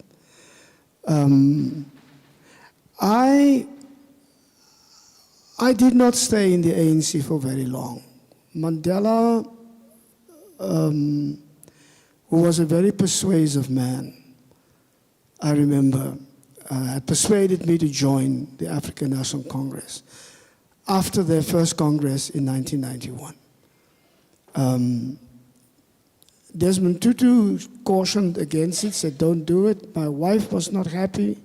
I did not stay in the ANC for very long. Mandela, who was a very persuasive man, I remember, had persuaded me to join the African National Congress after their first Congress in 1991. Desmond Tutu cautioned against it, said, don't do it. My wife was not happy.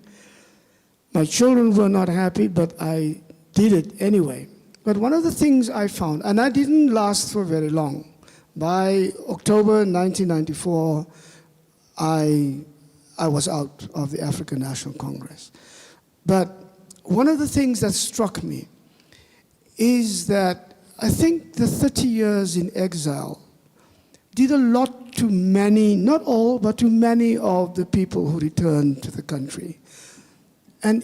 My children were not happy, but I did it anyway. But one of the things I found, and I didn't last for very long. By October 1994, I was out of the African National Congress. But one of the things that struck me is that I think the 30 years in exile did a lot to many, not all, but to many of the people who returned to the country. And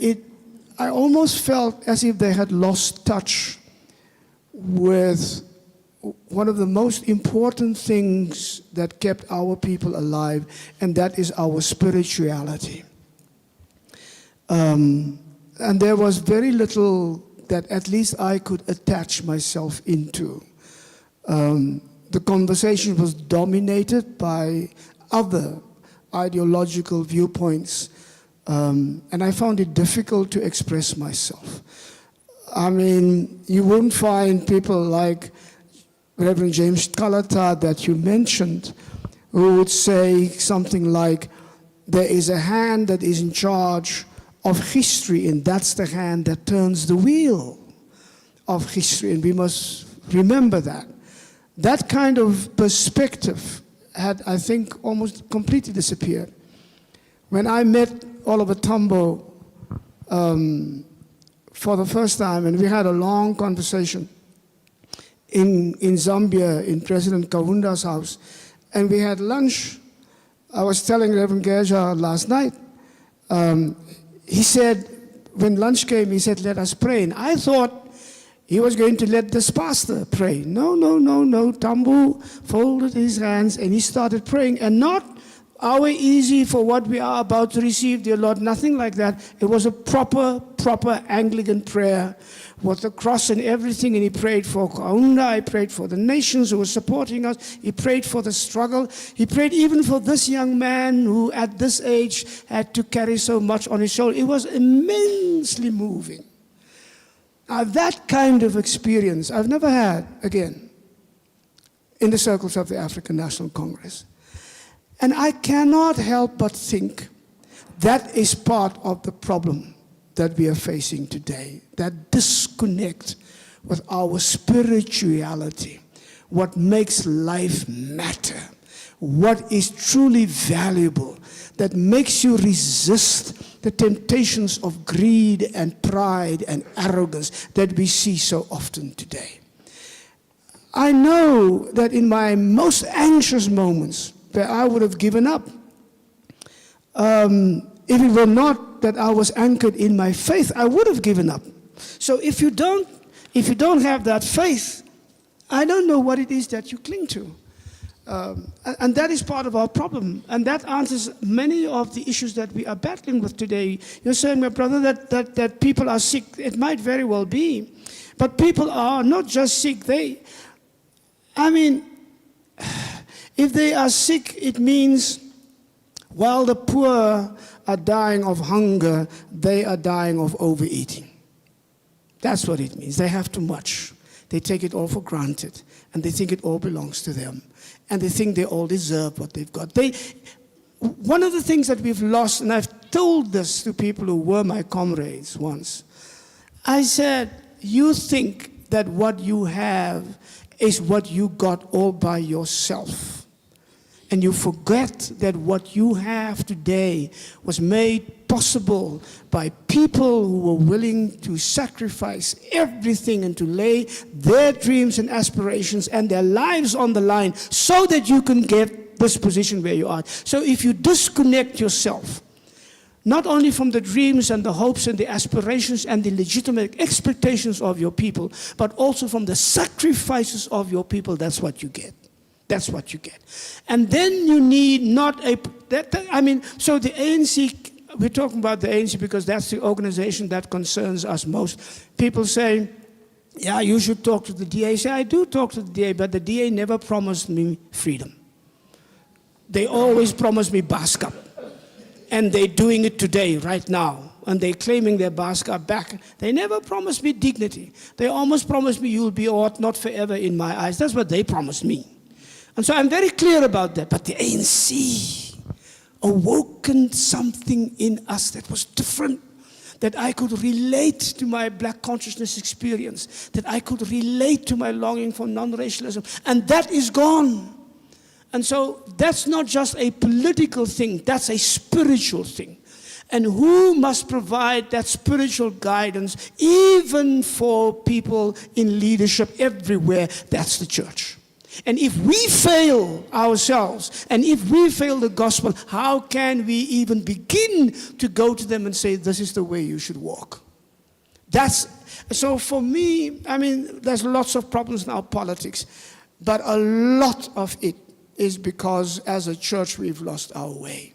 I almost felt as if they had lost touch with one of the most important things that kept our people alive, and that is our spirituality. And there was very little that at least I could attach myself into. The conversation was dominated by other ideological viewpoints, and I found it difficult to express myself. I mean, you wouldn't find people like Reverend James Kalata that you mentioned, who would say something like, there is a hand that is in charge of history, and that's the hand that turns the wheel of history, and we must remember that. That kind of perspective had, I think, almost completely disappeared. When I met Oliver Tambo for the first time, and we had a long conversation in Zambia, in President Kawunda's house, and we had lunch. I was telling Reverend Geja last night, he said, when lunch came, he said, let us pray. And I thought he was going to let this pastor pray. No. Tambo folded his hands and he started praying. And not our easy for what we are about to receive, dear Lord, nothing like that. It was a proper Anglican prayer with the cross and everything. And he prayed for Kaunda, he prayed for the nations who were supporting us, he prayed for the struggle, he prayed even for this young man who at this age had to carry so much on his shoulder. It was immensely moving. Now that kind of experience I've never had again in the circles of the African National Congress. And I cannot help but think that is part of the problem that we are facing today, that disconnect with our spirituality, what makes life matter, what is truly valuable, that makes you resist the temptations of greed and pride and arrogance that we see so often today. I know that in my most anxious moments, where I would have given up, if it were not that I was anchored in my faith, I would have given up. So if you don't have that faith, I don't know what it is that you cling to. And that is part of our problem. And that answers many of the issues that we are battling with today. You're saying, my brother, that people are sick. It might very well be. But people are not just sick. If they are sick, it means while the poor are dying of hunger, they are dying of overeating. That's what it means. They have too much. They take it all for granted, and they think it all belongs to them. And they think they all deserve what they've got. One of the things that we've lost, and I've told this to people who were my comrades once, I said, you think that what you have is what you got all by yourself. And you forget that what you have today was made possible by people who were willing to sacrifice everything and to lay their dreams and aspirations and their lives on the line so that you can get this position where you are. So if you disconnect yourself, not only from the dreams and the hopes and the aspirations and the legitimate expectations of your people, but also from the sacrifices of your people, that's what you get. That's what you get. And then you need not so the ANC, we're talking about the ANC because that's the organization that concerns us most. People say, yeah, you should talk to the DA. I say, I do talk to the DA, but the DA never promised me freedom. They always promised me Boesak. And they're doing it today, right now. And they're claiming their Boesak back. They never promised me dignity. They almost promised me you'll be not forever in my eyes. That's what they promised me. And so I'm very clear about that. But the ANC awoken something in us that was different, that I could relate to my black consciousness experience, that I could relate to my longing for non-racialism. And that is gone. And so that's not just a political thing, that's a spiritual thing. And who must provide that spiritual guidance, even for people in leadership everywhere? That's the church. And if we fail ourselves, and if we fail the gospel, how can we even begin to go to them and say, this is the way you should walk? So for me, there's lots of problems in our politics, but a lot of it is because as a church we've lost our way.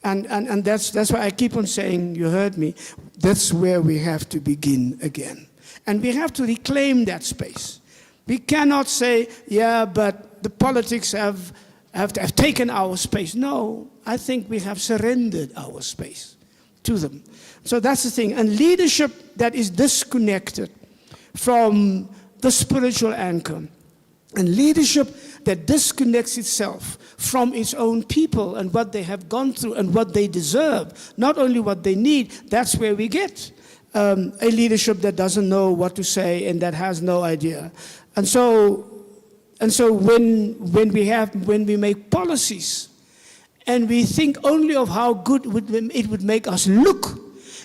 And that's why I keep on saying, you heard me, that's where we have to begin again. And we have to reclaim that space. We cannot say, yeah, but the politics have taken our space. No, I think we have surrendered our space to them. So that's the thing. And leadership that is disconnected from the spiritual anchor, and leadership that disconnects itself from its own people and what they have gone through and what they deserve, not only what they need, that's where we get a leadership that doesn't know what to say and that has no idea. And so when we make policies And we think only of how good it would make us look,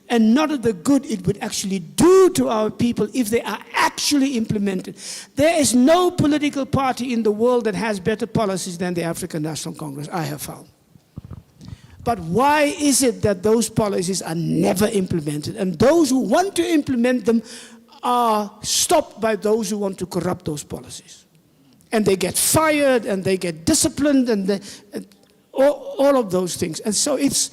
and not of the good it would actually do to our people if they are actually implemented. There is no political party in the world that has better policies than the African National Congress, I have found. But why is it that those policies are never implemented? And those who want to implement them are stopped by those who want to corrupt those policies. And they get fired, and they get disciplined, and all of those things. And so it's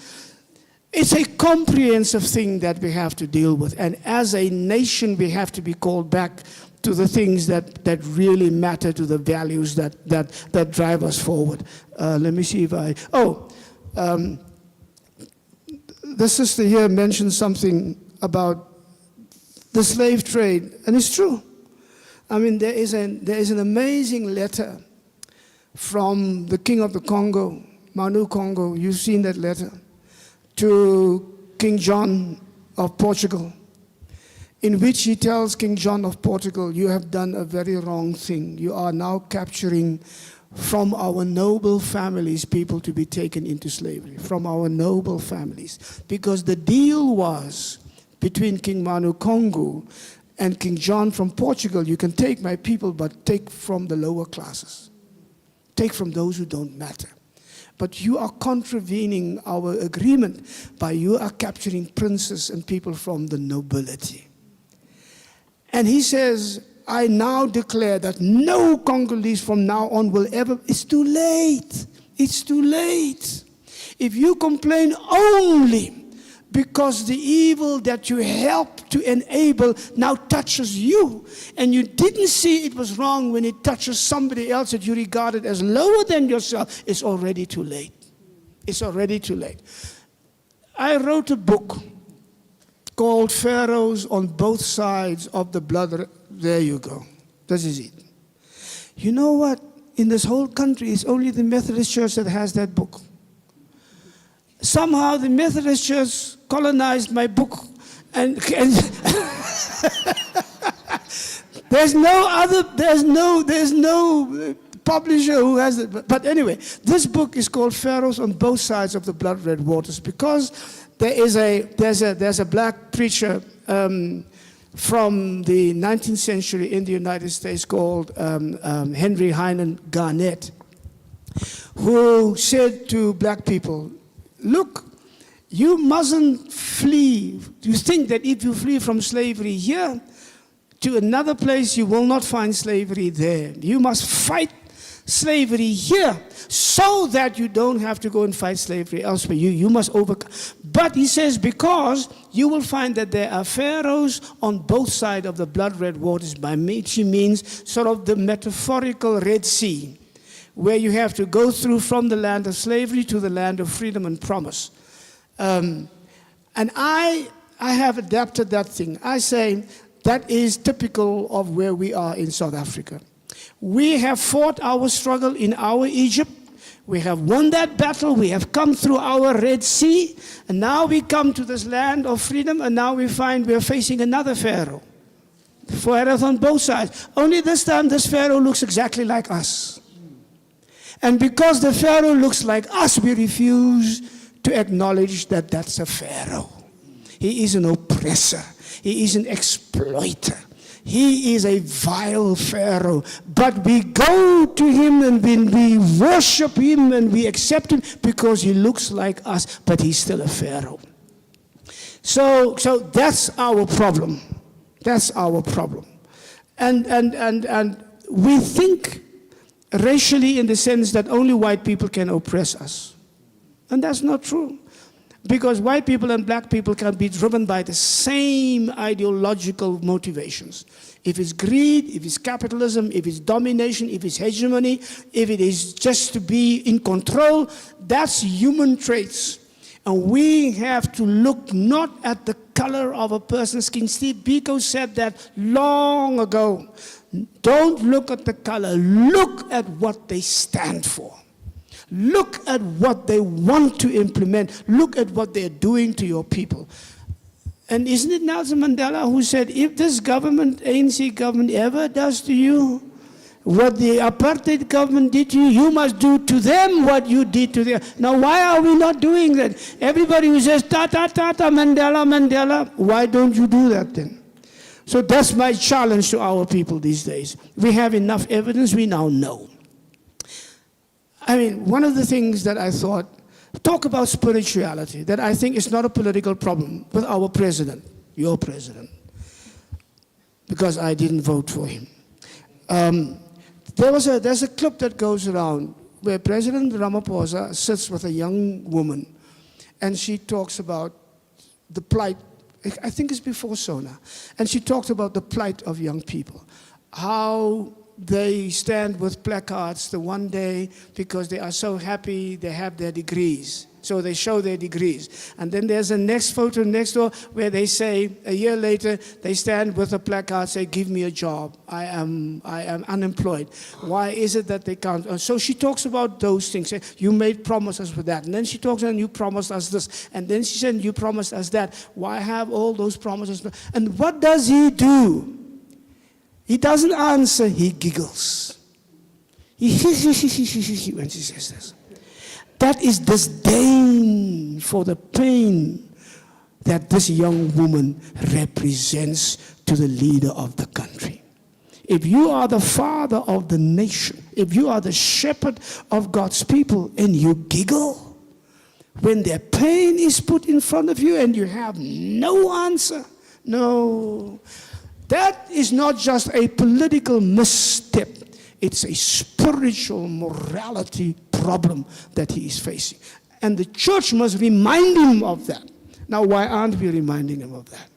a comprehensive thing that we have to deal with. And as a nation, we have to be called back to the things that really matter, to the values that drive us forward. Let me see if I... the sister here mentioned something about the slave trade, and it's true. I mean, there is an amazing letter from the king of the Congo, Manu Congo. You've seen that letter, to King John of Portugal, in which he tells King John of Portugal, you have done a very wrong thing. You are now capturing from our noble families people to be taken into slavery, from our noble families. Because the deal was between King Manu Congo and King John from Portugal, you can take my people, but take from the lower classes. Take from those who don't matter. But you are contravening our agreement by you are capturing princes and people from the nobility. And he says, I now declare that no Congolese from now on will ever... It's too late. It's too late. If you complain only because the evil that you helped to enable now touches you, and you didn't see it was wrong when it touches somebody else that you regarded as lower than yourself, it's already too late. It's already too late. I wrote a book called Pharaohs on Both Sides of the Blood. There you go. This is it. You know what? In this whole country, it's only the Methodist Church that has that book. Somehow the Methodist Church colonized my book, and there's no publisher who has it. But anyway, this book is called Pharaohs on Both Sides of the Blood Red Waters, because there's a black preacher from the 19th century in the United States called Henry Hyman Garnett, who said to black people, look, you mustn't flee. You think that if you flee from slavery here to another place, you will not find slavery there. You must fight slavery here so that you don't have to go and fight slavery elsewhere. You must overcome. But he says, because you will find that there are pharaohs on both sides of the blood-red waters. By which he means sort of the metaphorical Red Sea, where you have to go through from the land of slavery to the land of freedom and promise. And I have adapted that thing. I say that is typical of where we are in South Africa. We have fought our struggle in our Egypt. We have won that battle. We have come through our Red Sea. And now we come to this land of freedom, and now we find we are facing another Pharaoh. Pharaohs on both sides. Only this time this Pharaoh looks exactly like us. And because the Pharaoh looks like us, we refuse to acknowledge that that's a Pharaoh. He is an oppressor. He is an exploiter. He is a vile Pharaoh. But we go to him and we worship him and we accept him because he looks like us, but he's still a Pharaoh. So that's our problem. That's our problem. And we think racially in the sense that only white people can oppress us. And that's not true. Because white people and black people can be driven by the same ideological motivations. If it's greed, if it's capitalism, if it's domination, if it's hegemony, if it is just to be in control, that's human traits. And we have to look not at the color of a person's skin. Steve Biko said that long ago. Don't look at the color, look at what they stand for. Look at what they want to implement. Look at what they're doing to your people. And isn't it Nelson Mandela who said, if this government, ANC government, ever does to you What the apartheid government did to you, you must do to them what you did to them. Now, why are we not doing that? Everybody who says, ta, ta, ta, ta, Mandela, Mandela, why don't you do that then? So that's my challenge to our people these days. We have enough evidence, we now know. I mean, one of the things that I thought, talk about spirituality, that I think is not a political problem with our president, your president, because I didn't vote for him. There's a clip that goes around where President Ramaphosa sits with a young woman and she talks about the plight, I think it's before Sona, and she talks about the plight of young people, how they stand with placards the one day because they are so happy they have their degrees. So they show their degrees. And then there's a next photo next door where they say, a year later, they stand with a placard, say, give me a job. I am unemployed. Why is it that they can't? So she talks about those things. Say, you made promises with that. And then she talks and you promised us this. And then she said, you promised us that. Why have all those promises? And what does he do? He doesn't answer, he giggles. When she says this. That is disdain for the pain that this young woman represents to the leader of the country. If you are the father of the nation, if you are the shepherd of God's people and you giggle when their pain is put in front of you and you have no answer, no. That is not just a political misstep. It's a spiritual morality problem that he is facing. And the church must remind him of that. Now, why aren't we reminding him of that?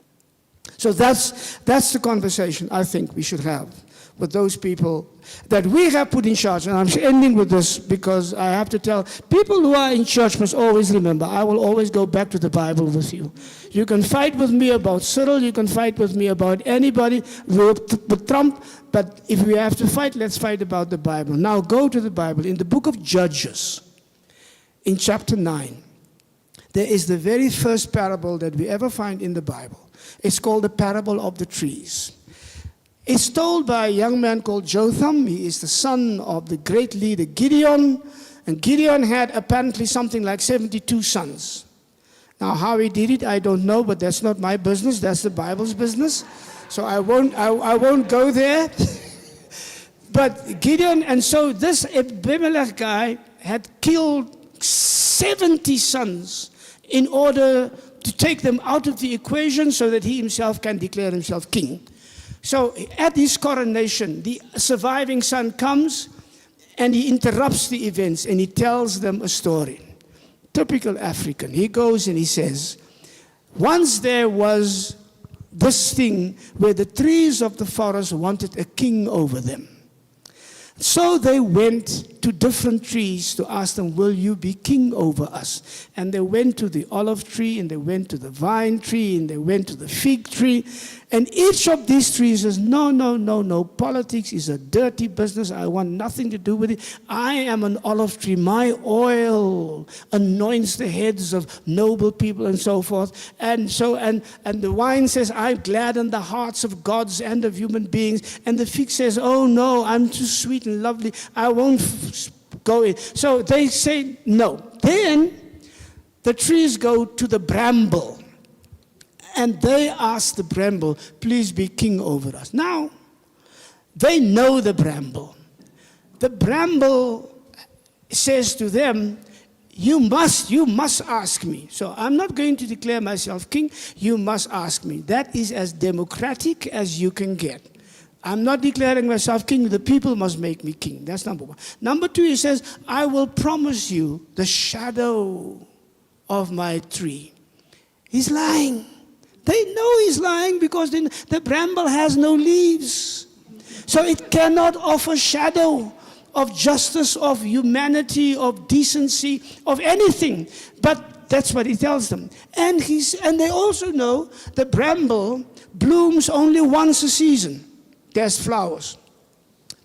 So that's the conversation I think we should have with those people that we have put in charge. And I'm ending with this because I have to tell people who are in church must always remember, I will always go back to the Bible with you. You can fight with me about Cyril, you can fight with me about anybody, with Trump, but if we have to fight, let's fight about the Bible. Now go to the Bible. In the book of Judges, in chapter 9, there is the very first parable that we ever find in the Bible. It's called the parable of the trees. It's told by a young man called Jotham. He is the son of the great leader Gideon. And Gideon had apparently something like 72 sons. Now, how he did it, I don't know, but that's not my business. That's the Bible's business. So I won't go there. But Gideon, and so this Abimelech guy had killed 70 sons in order to take them out of the equation so that he himself can declare himself king. So at his coronation, the surviving son comes and he interrupts the events and he tells them a story. Typical African. He goes and he says, once there was this thing where the trees of the forest wanted a king over them. So they went to different trees to ask them, will you be king over us? And they went to the olive tree, and they went to the vine tree, and they went to the fig tree. And each of these trees says, no, no, no, no. Politics is a dirty business. I want nothing to do with it. I am an olive tree. My oil anoints the heads of noble people and so forth. And so, and the vine says, I gladden the hearts of gods and of human beings. And the fig says, oh no, I'm too sweet and lovely. I won't go in. So they say no. Then the trees go to the bramble. And they ask the bramble, please be king over us. Now, they know the bramble. The bramble says to them, you must ask me. So I'm not going to declare myself king. You must ask me. That is as democratic as you can get. I'm not declaring myself king. The people must make me king. That's number one. Number two, he says, I will promise you the shadow of my tree. He's lying. They know he's lying because the bramble has no leaves. So it cannot offer shadow of justice, of humanity, of decency, of anything. But that's what he tells them. And they also know the bramble blooms only once a season. There's flowers.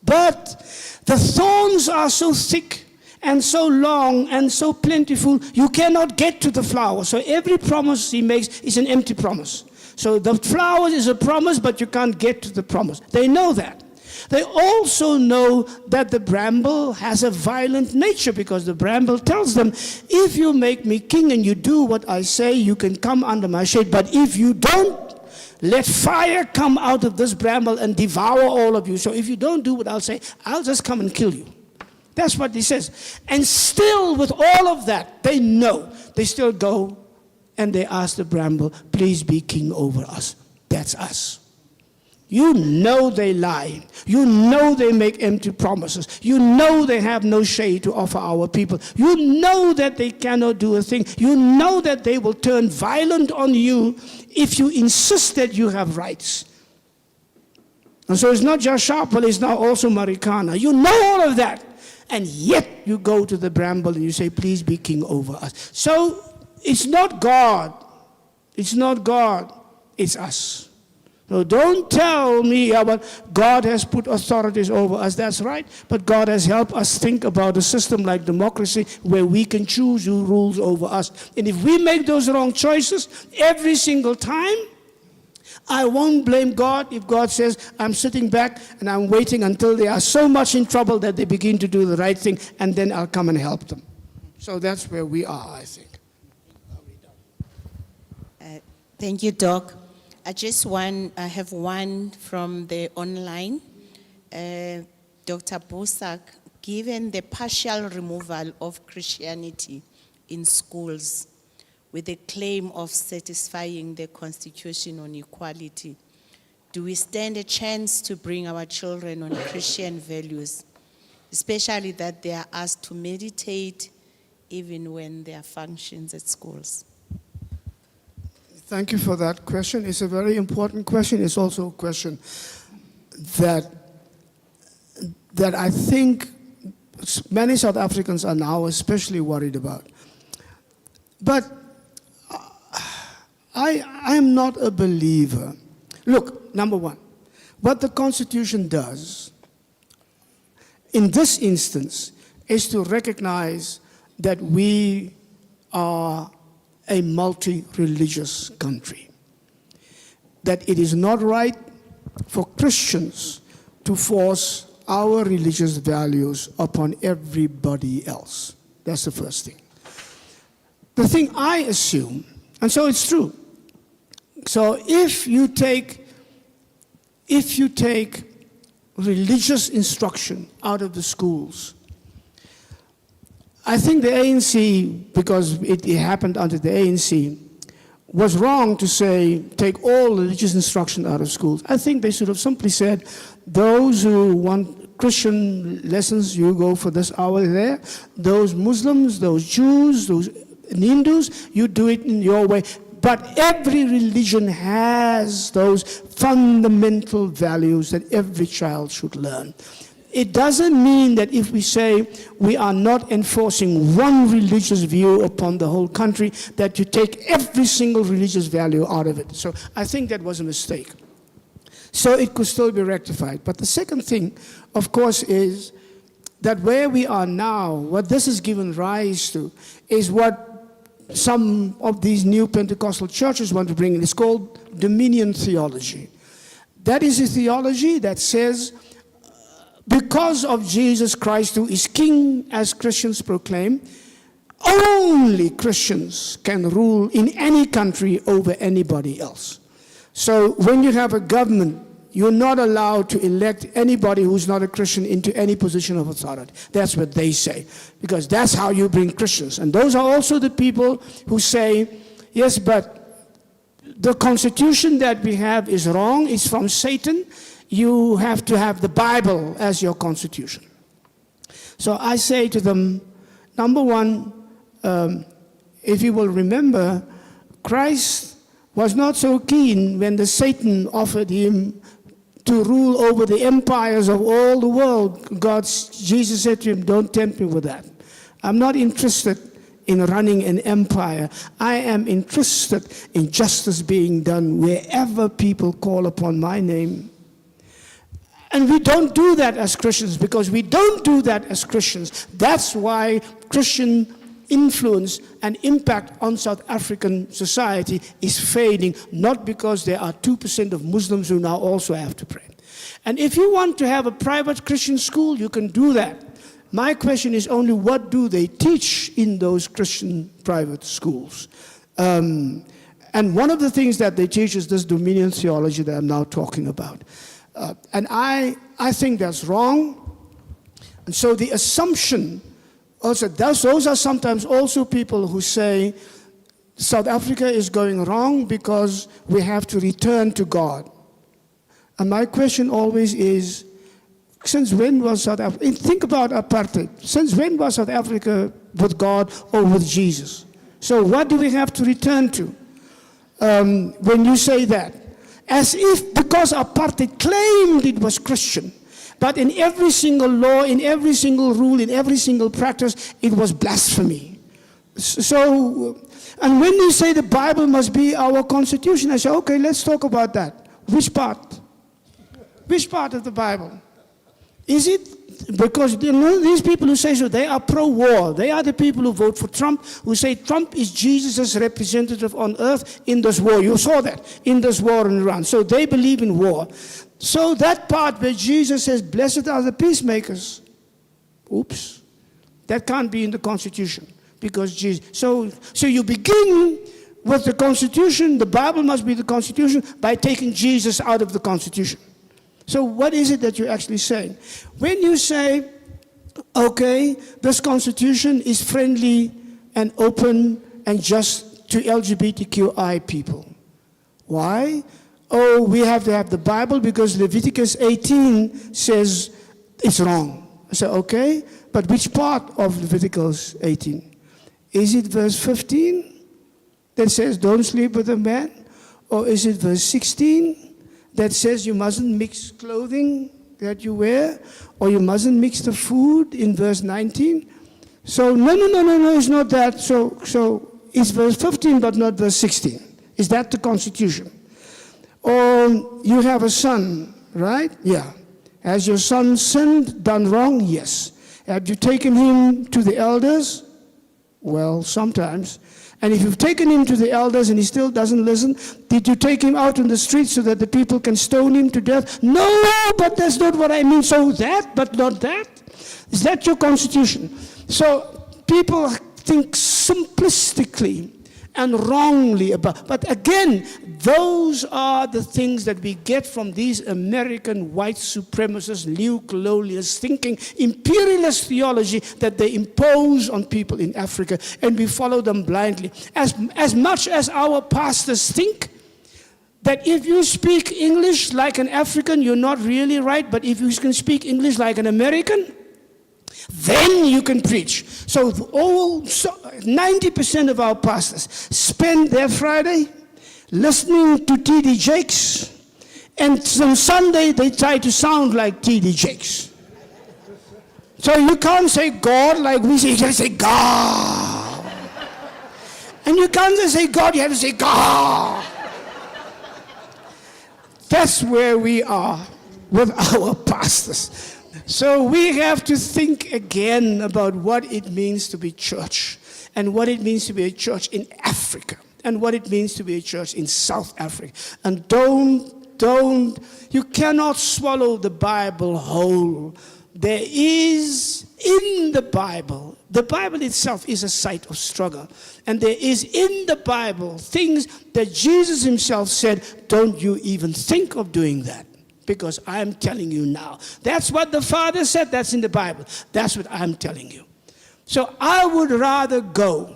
But the thorns are so thick and so long and so plentiful, you cannot get to the flower. So every promise he makes is an empty promise. So the flower is a promise, but you can't get to the promise. They know that. They also know that the bramble has a violent nature, because the bramble tells them, if you make me king and you do what I say, you can come under my shade. But if you don't, let fire come out of this bramble and devour all of you. So if you don't do what I'll say, I'll just come and kill you. That's what he says. And still, with all of that, they know. They still go and they ask the bramble, please be king over us. That's us. You know they lie. You know they make empty promises. You know they have no shade to offer our people. You know that they cannot do a thing. You know that they will turn violent on you if you insist that you have rights. And so it's not just Sharpeville, it's now also Marikana. You know all of that. And yet you go to the bramble and you say, please be king over us. So it's not God. It's not God. It's us. So don't tell me about God has put authorities over us. That's right. But God has helped us think about a system like democracy where we can choose who rules over us. And if we make those wrong choices every single time, I won't blame God if God says, I'm sitting back and I'm waiting until they are so much in trouble that they begin to do the right thing, and then I'll come and help them. So that's where we are, I think. Thank you, Doc. I have one from the online. Dr. Boesak, given the partial removal of Christianity in schools with the claim of satisfying the Constitution on equality, do we stand a chance to bring our children on Christian values, especially that they are asked to meditate even when there are functions at schools? Thank you for that question. It's a very important question. It's also a question that I think many South Africans are now especially worried about. But I am not a believer. Look, number one, what the Constitution does in this instance is to recognize that we are a multi-religious country. That it is not right for Christians to force our religious values upon everybody else. That's the first thing. The thing I assume, and so it's true, so if you take religious instruction out of the schools, I think the ANC, because it happened under the ANC, was wrong to say, take all religious instruction out of schools. I think they should have simply said, those who want Christian lessons, you go for this hour there. Those Muslims, those Jews, those Hindus, you do it in your way. But every religion has those fundamental values that every child should learn. It doesn't mean that if we say we are not enforcing one religious view upon the whole country, that you take every single religious value out of it. So I think that was a mistake. So it could still be rectified. But the second thing, of course, is that where we are now, what this has given rise to, is what some of these new Pentecostal churches want to bring in. It's called dominion theology. That is a theology that says, because of Jesus Christ, who is King, as Christians proclaim, only Christians can rule in any country over anybody else. So when you have a government, you're not allowed to elect anybody who's not a Christian into any position of authority. That's what they say, because that's how you bring Christians. And those are also the people who say, yes, but the constitution that we have is wrong, it's from Satan. You have to have the Bible as your constitution. So I say to them, number one, if you will remember, Christ was not so keen when the Satan offered him to rule over the empires of all the world. Jesus said to him, don't tempt me with that. I'm not interested in running an empire. I am interested in justice being done wherever people call upon my name. And we don't do that as Christians, because we don't do that as Christians. That's why Christian influence and impact on South African society is fading, not because there are 2% of Muslims who now also have to pray. And if you want to have a private Christian school, you can do that. My question is only, what do they teach in those Christian private schools? And one of the things that they teach is this dominion theology that I'm now talking about. And I think that's wrong. And so the assumption, also, those are sometimes also people who say South Africa is going wrong because we have to return to God. And my question always is, since when was South Africa, think about apartheid, since when was South Africa with God or with Jesus? So what do we have to return to when you say that? As if because apartheid claimed it was Christian, but in every single law, in every single rule, in every single practice, it was blasphemy. So, and when you say the Bible must be our constitution, I say, okay, let's talk about that. Which part? Which part of the Bible? Is it, because these people who say so, they are pro-war. They are the people who vote for Trump, who say Trump is Jesus' representative on earth in this war. You saw that, in this war in Iran. So they believe in war. So that part where Jesus says, blessed are the peacemakers, oops, that can't be in the Constitution. Because Jesus, so you begin with the Constitution, the Bible must be the Constitution, by taking Jesus out of the Constitution. So what is it that you're actually saying? When you say, okay, this Constitution is friendly and open and just to LGBTQI people. Why? Oh, we have to have the Bible because Leviticus 18 says it's wrong. I say, okay, but which part of Leviticus 18? Is it verse 15 that says don't sleep with a man? Or is it verse 16 that says you mustn't mix clothing that you wear? Or you mustn't mix the food in verse 19? So no, it's not that. So it's verse 15 but not verse 16. Is that the Constitution? Or you have a son, right? Yeah. Has your son sinned, done wrong? Yes. Have you taken him to the elders? Well, sometimes. And if you've taken him to the elders and he still doesn't listen, did you take him out on the street so that the people can stone him to death? No, but that's not what I mean. So that, but not that? Is that your Constitution? So people think simplistically and wrongly about, but again, those are the things that we get from these American white supremacist, neo-colonialist thinking, imperialist theology that they impose on people in Africa, and we follow them blindly. As much as our pastors think that if you speak English like an African, you're not really right, but if you can speak English like an American, then you can preach. So 90% of our pastors spend their Friday listening to T.D. Jakes, and on Sunday they try to sound like T.D. Jakes. So you can't say God like we say, you have to say God. And you can't just say God, you have to say God. That's where we are with our pastors. So we have to think again about what it means to be church, and what it means to be a church in Africa, and what it means to be a church in South Africa. And you cannot swallow the Bible whole. There is in the Bible itself is a site of struggle. And there is in the Bible things that Jesus himself said, don't you even think of doing that. Because I'm telling you now. That's what the Father said, that's in the Bible. That's what I'm telling you. So I would rather go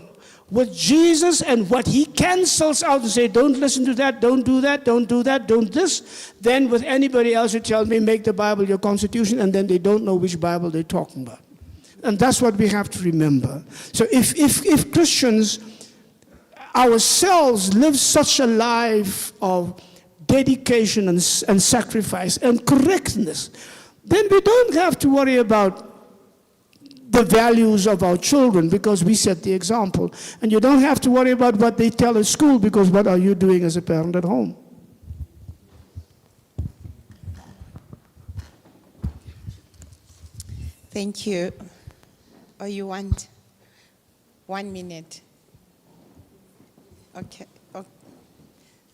with Jesus and what he cancels out and say, don't listen to that, don't do that, don't do that, don't this, than with anybody else who tells me, make the Bible your constitution, and then they don't know which Bible they're talking about. And that's what we have to remember. So if Christians ourselves live such a life of dedication and sacrifice and correctness, then we don't have to worry about the values of our children because we set the example. And you don't have to worry about what they tell at school because what are you doing as a parent at home? Thank you. Oh, you want 1 minute? Okay.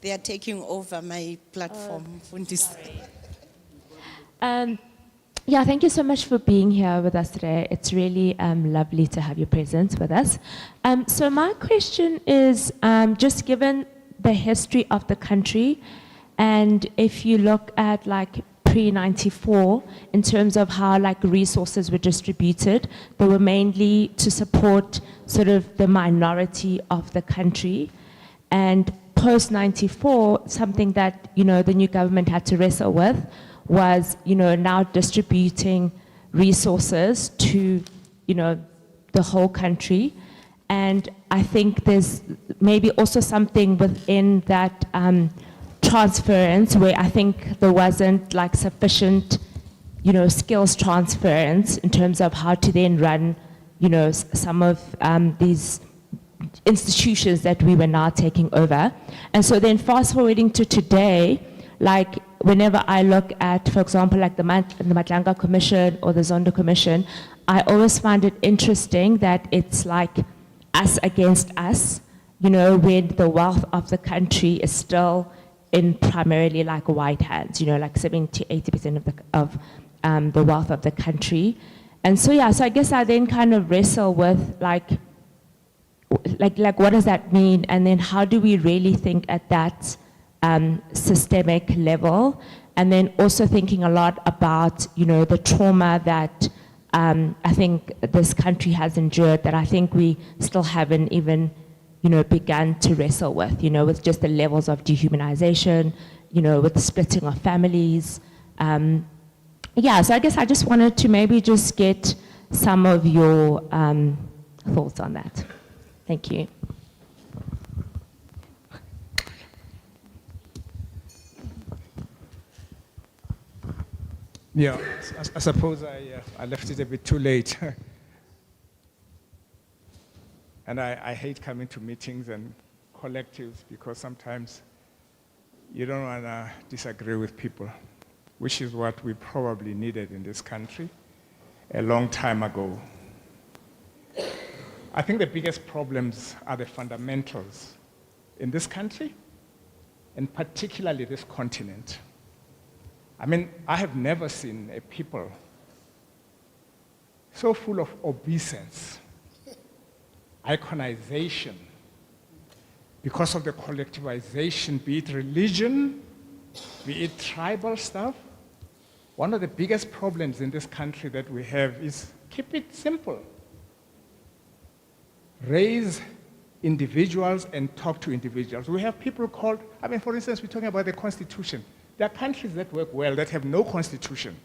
They are taking over my platform. Yeah, thank you so much for being here with us today. It's really lovely to have your presence with us. So my question is, just given the history of the country, and if you look at like pre-94, in terms of how like resources were distributed, they were mainly to support sort of the minority of the country. And post-94, something that, you know, the new government had to wrestle with was, you know, now distributing resources to, you know, the whole country. And I think there's maybe also something within that transference where I think there wasn't like sufficient, you know, skills transference in terms of how to then run, you know, some of these institutions that we were now taking over. And so then fast forwarding to today, like whenever I look at, for example, like the Matlanga Commission or the Zondo Commission, I always find it interesting that it's like us against us, you know, when the wealth of the country is still in primarily like white hands, you know, like 70, 80% of the wealth of the country. And so, yeah, so I guess I then kind of wrestle with like what does that mean? And then how do we really think at that systemic level? And then also thinking a lot about, you know, the trauma that I think this country has endured that I think we still haven't even, you know, begun to wrestle with, you know, with just the levels of dehumanization, you know, with the splitting of families. Yeah, so I guess I just wanted to maybe just get some of your thoughts on that. Thank you. Yeah, I suppose I left it a bit too late. And I hate coming to meetings and collectives because sometimes you don't want to disagree with people, which is what we probably needed in this country a long time ago. I think the biggest problems are the fundamentals in this country, and particularly this continent. I mean, I have never seen a people so full of obeisance, iconization, because of the collectivization, be it religion, be it tribal stuff. One of the biggest problems in this country that we have is keep it simple. Raise individuals and talk to individuals. We have people called, I mean, for instance, we're talking about the Constitution. There are countries that work well that have no constitution.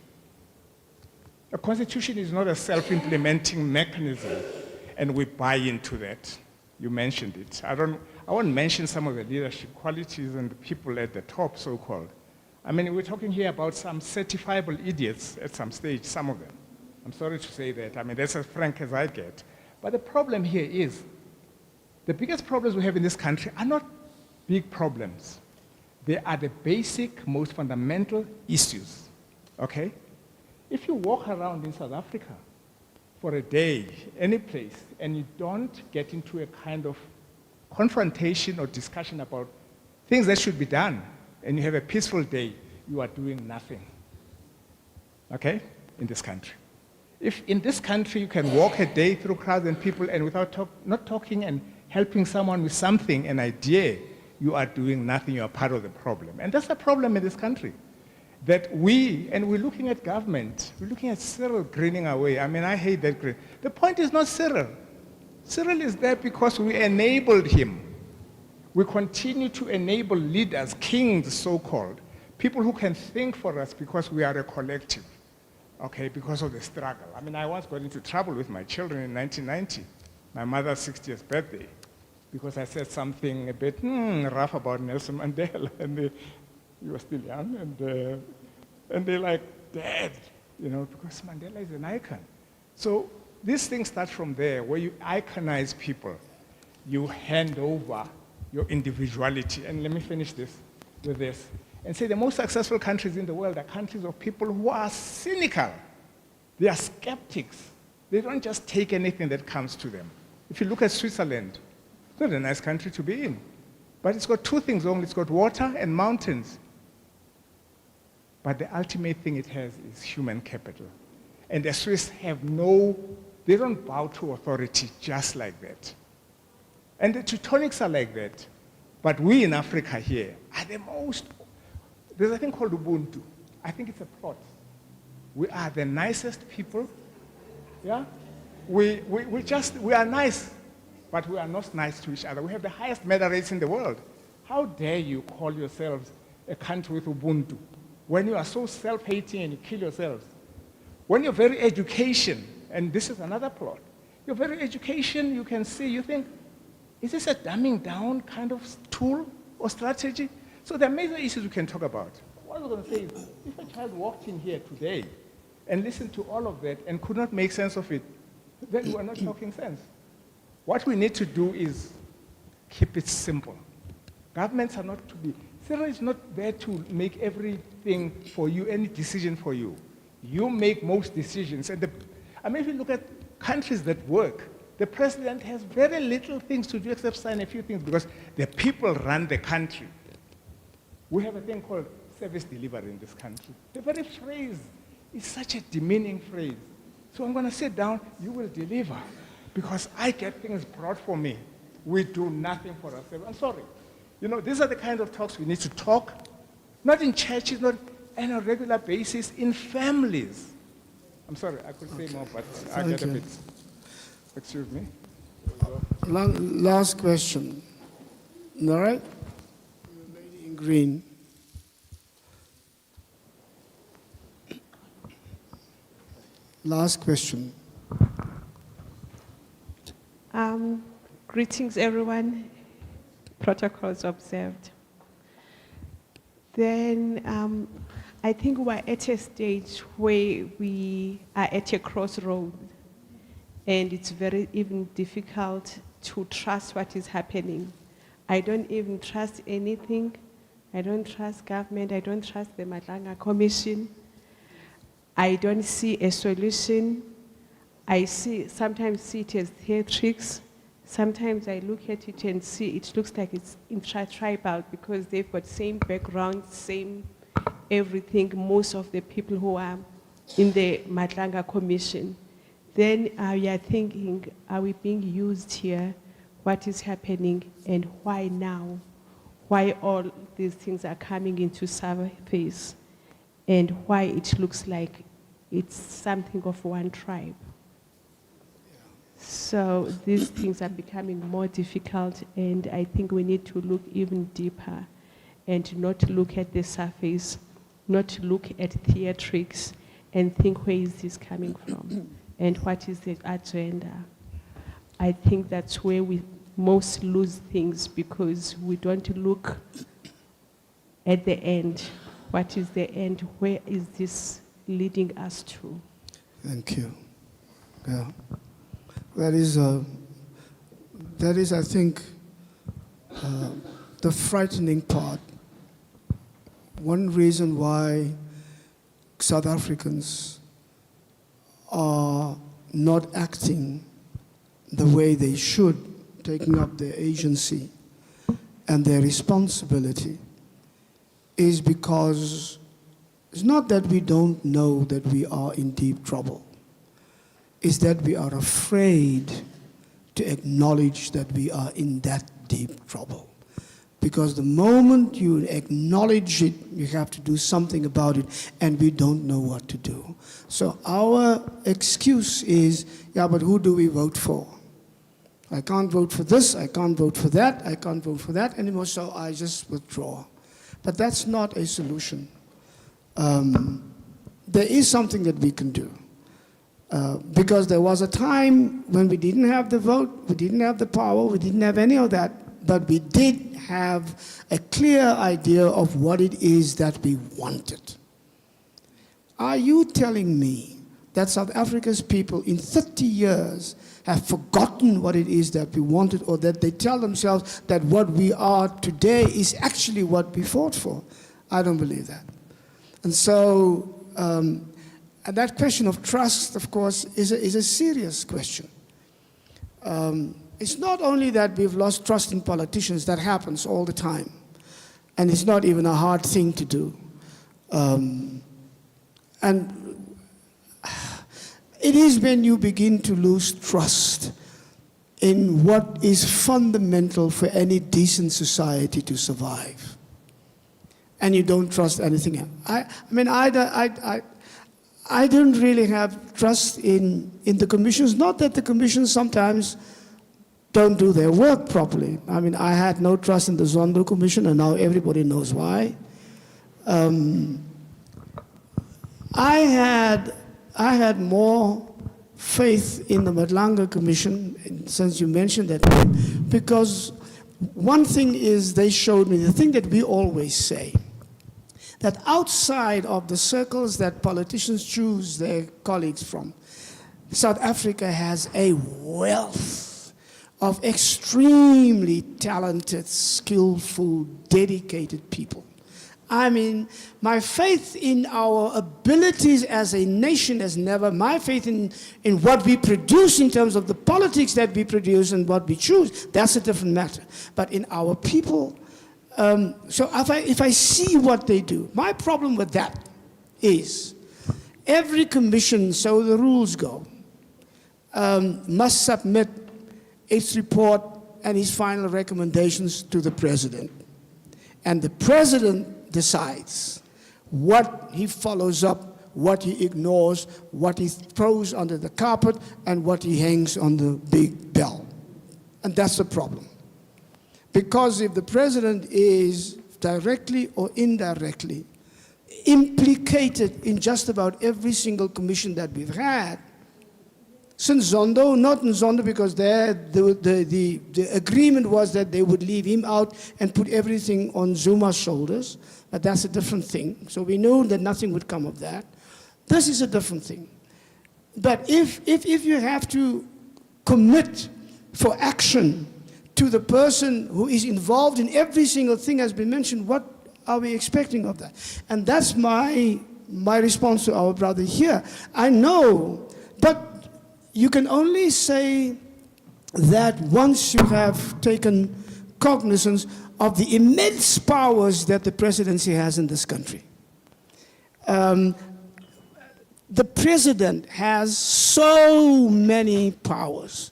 A constitution is not a self-implementing mechanism, and we buy into that. You mentioned it. I won't mention some of the leadership qualities and the people at the top, so-called. I mean, we're talking here about some certifiable idiots at some stage, some of them. I'm sorry to say that. I mean, that's as frank as I get. But the problem here is, the biggest problems we have in this country are not big problems. They are the basic, most fundamental issues, okay? If you walk around in South Africa for a day, any place, and you don't get into a kind of confrontation or discussion about things that should be done, and you have a peaceful day, you are doing nothing, okay, in this country. If in this country you can walk a day through crowds and people and without not talking and helping someone with something, an idea, you are doing nothing, you are part of the problem. And that's the problem in this country. That we're looking at government, we're looking at Cyril grinning away. I mean, I hate that grin. The point is not Cyril. Cyril is there because we enabled him. We continue to enable leaders, kings so-called, people who can think for us because we are a collective. Okay, because of the struggle. I mean, I once got into trouble with my children in 1990, my mother's 60th birthday, because I said something a bit rough about Nelson Mandela, and he was still young, and they're like, Dad, you know, because Mandela is an icon. So this thing starts from there, where you iconize people, you hand over your individuality. And let me finish this with this. And say the most successful countries in the world are countries of people who are cynical. They are skeptics. They don't just take anything that comes to them. If you look at Switzerland, it's not a nice country to be in. But it's got two things only. It's got water and mountains. but the ultimate thing it has is human capital. And the Swiss they don't bow to authority just like that. And the Teutonics are like that. But we in Africa here are there's a thing called Ubuntu. I think it's a plot. We are the nicest people, yeah? We are nice, but we are not nice to each other. We have the highest murder rates in the world. How dare you call yourselves a country with Ubuntu when you are so self-hating and you kill yourselves? When your very education, and this is another plot, your very education, you can see, you think, is this a dumbing down kind of tool or strategy? So there are major issues we can talk about. What I was going to say is, if a child walked in here today and listened to all of that and could not make sense of it, then we're not talking sense. What we need to do is keep it simple. Governments are not to be, Cyril is not there to make everything for you, any decision for you. You make most decisions. And if you look at countries that work, the president has very little things to do except sign a few things because the people run the country. We have a thing called service delivery in this country. The very phrase is such a demeaning phrase. So I'm going to sit down, you will deliver, because I get things brought for me. We do nothing for ourselves. I'm sorry. You know, these are the kind of talks we need to talk, not in churches, not on a regular basis, in families. I'm sorry, I could say more, but I get a bit. Excuse me. Last question. All right? Lady in green. Last question. Greetings, everyone. Protocols observed. Then I think we're at a stage where we are at a crossroad, and it's very even difficult to trust what is happening. I don't even trust anything. I don't trust government. I don't trust the Madlanga Commission. I don't see a solution. I sometimes see it as theatrics. Sometimes I look at it and see it looks like it's intra-tribal because they've got same background, same everything, most of the people who are in the Madlanga Commission. Then we are thinking, are we being used here? What is happening and why now? Why all these things are coming into surface and why it looks like it's something of one tribe. So these things are becoming more difficult, and I think we need to look even deeper and not look at the surface, not look at theatrics and think, where is this coming from and what is the agenda? I think that's where we most lose things because we don't look at the end. What is the end? Where is this leading us to? Thank you. Yeah. That is, I think, the frightening part. One reason why South Africans are not acting the way they should, taking up their agency and their responsibility, is because it's not that we don't know that we are in deep trouble. Is that we are afraid to acknowledge that we are in that deep trouble. Because the moment you acknowledge it, you have to do something about it, and we don't know what to do. So our excuse is, yeah, but who do we vote for? I can't vote for this, I can't vote for that, I can't vote for that anymore, so I just withdraw. But that's not a solution. There is something that we can do. Because there was a time when we didn't have the vote, we didn't have the power, we didn't have any of that, but we did have a clear idea of what it is that we wanted. Are you telling me that South Africa's people in 30 years have forgotten what it is that we wanted, or that they tell themselves that what we are today is actually what we fought for? I don't believe that. And so, and that question of trust, of course, is a serious question. It's not only that we've lost trust in politicians, that happens all the time. And it's not even a hard thing to do. And it is when you begin to lose trust in what is fundamental for any decent society to survive. And you don't trust anything else. I don't really have trust in the commissions. Not that the commissions sometimes don't do their work properly. I mean, I had no trust in the Zondo Commission, and now everybody knows why. I had more faith in the Madlanga Commission, since you mentioned that, because one thing is they showed me, the thing that we always say, that outside of the circles that politicians choose their colleagues from, South Africa has a wealth of extremely talented, skillful, dedicated people. I mean, my faith in our abilities as a nation has never, my faith in what we produce in terms of the politics that we produce and what we choose, that's a different matter. But in our people, so if I see what they do, my problem with that is every commission, so the rules go, must submit its report and its final recommendations to the president. And the president decides what he follows up, what he ignores, what he throws under the carpet, and what he hangs on the big bell. And that's the problem. Because if the president is directly or indirectly implicated in just about every single commission that we've had, since Zondo, not in Zondo because the agreement was that they would leave him out and put everything on Zuma's shoulders, but that's a different thing. So we knew that nothing would come of that. This is a different thing. But if you have to commit for action to the person who is involved in every single thing has been mentioned, what are we expecting of that? And that's my response to our brother here. I know, but you can only say that once you have taken cognizance of the immense powers that the presidency has in this country. The president has so many powers.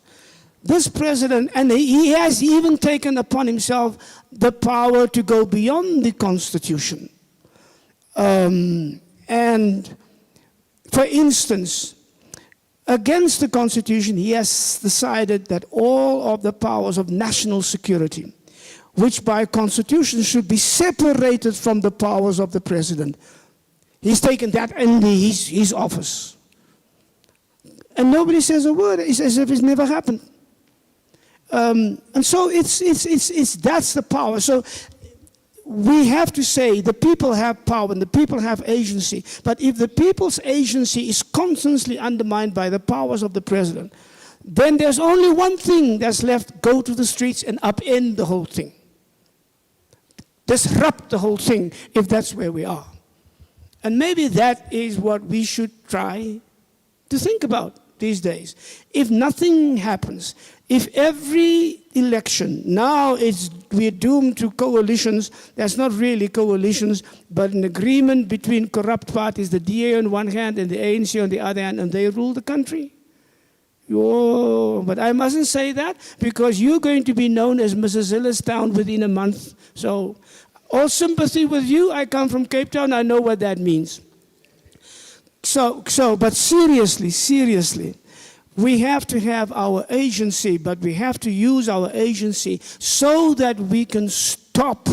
This president, and he has even taken upon himself the power to go beyond the Constitution. And for instance, against the Constitution, he has decided that all of the powers of national security, which by Constitution should be separated from the powers of the president, he's taken that in his office. And nobody says a word. It's as if it's never happened. And so that's the power. So we have to say the people have power and the people have agency. But if the people's agency is constantly undermined by the powers of the president, then there's only one thing that's left: go to the streets and upend the whole thing. Disrupt the whole thing, if that's where we are. And maybe that is what we should try to think about these days. If nothing happens, if every election, now we're doomed to coalitions, that's not really coalitions, but an agreement between corrupt parties, the DA on one hand and the ANC on the other hand, and they rule the country. Oh, but I mustn't say that because you're going to be known as Mrs. Illistown within a month. So all sympathy with you. I come from Cape Town. I know what that means. But seriously, we have to have our agency, but we have to use our agency so that we can stop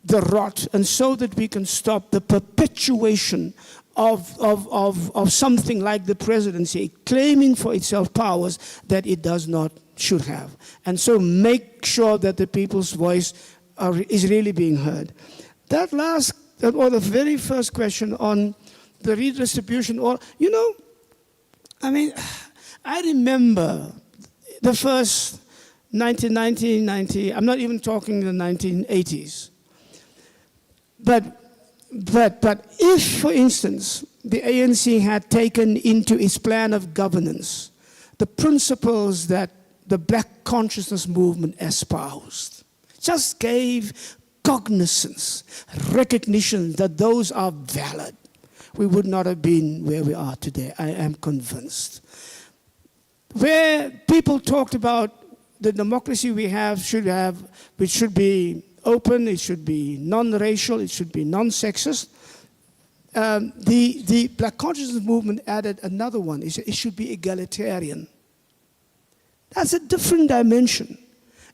the rot and so that we can stop the perpetuation of something like the presidency claiming for itself powers that it should have. And so make sure that the people's voice is really being heard. Or the very first question on the redistribution, I remember the first 1990, I'm not even talking the 1980s. But if, for instance, the ANC had taken into its plan of governance the principles that the Black consciousness movement espoused, just gave cognizance, recognition that those are valid, we would not have been where we are today. I am convinced. Where people talked about the democracy we have, which should be open, it should be non-racial, it should be non-sexist. The Black Consciousness Movement added another one. It should be egalitarian. That's a different dimension.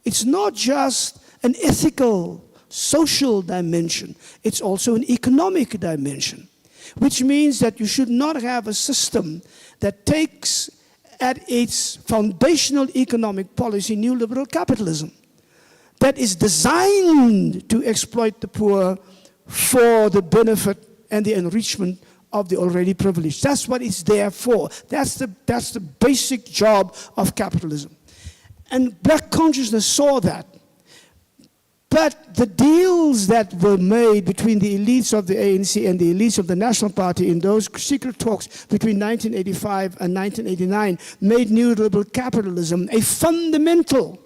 It's not just an ethical, social dimension. It's also an economic dimension, which means that you should not have a system that takes at its foundational economic policy neoliberal capitalism that is designed to exploit the poor for the benefit and the enrichment of the already privileged. That's what it's there for. That's the basic job of capitalism. And Black consciousness saw that. But the deals that were made between the elites of the ANC and the elites of the National Party in those secret talks between 1985 and 1989 made neoliberal capitalism a fundamental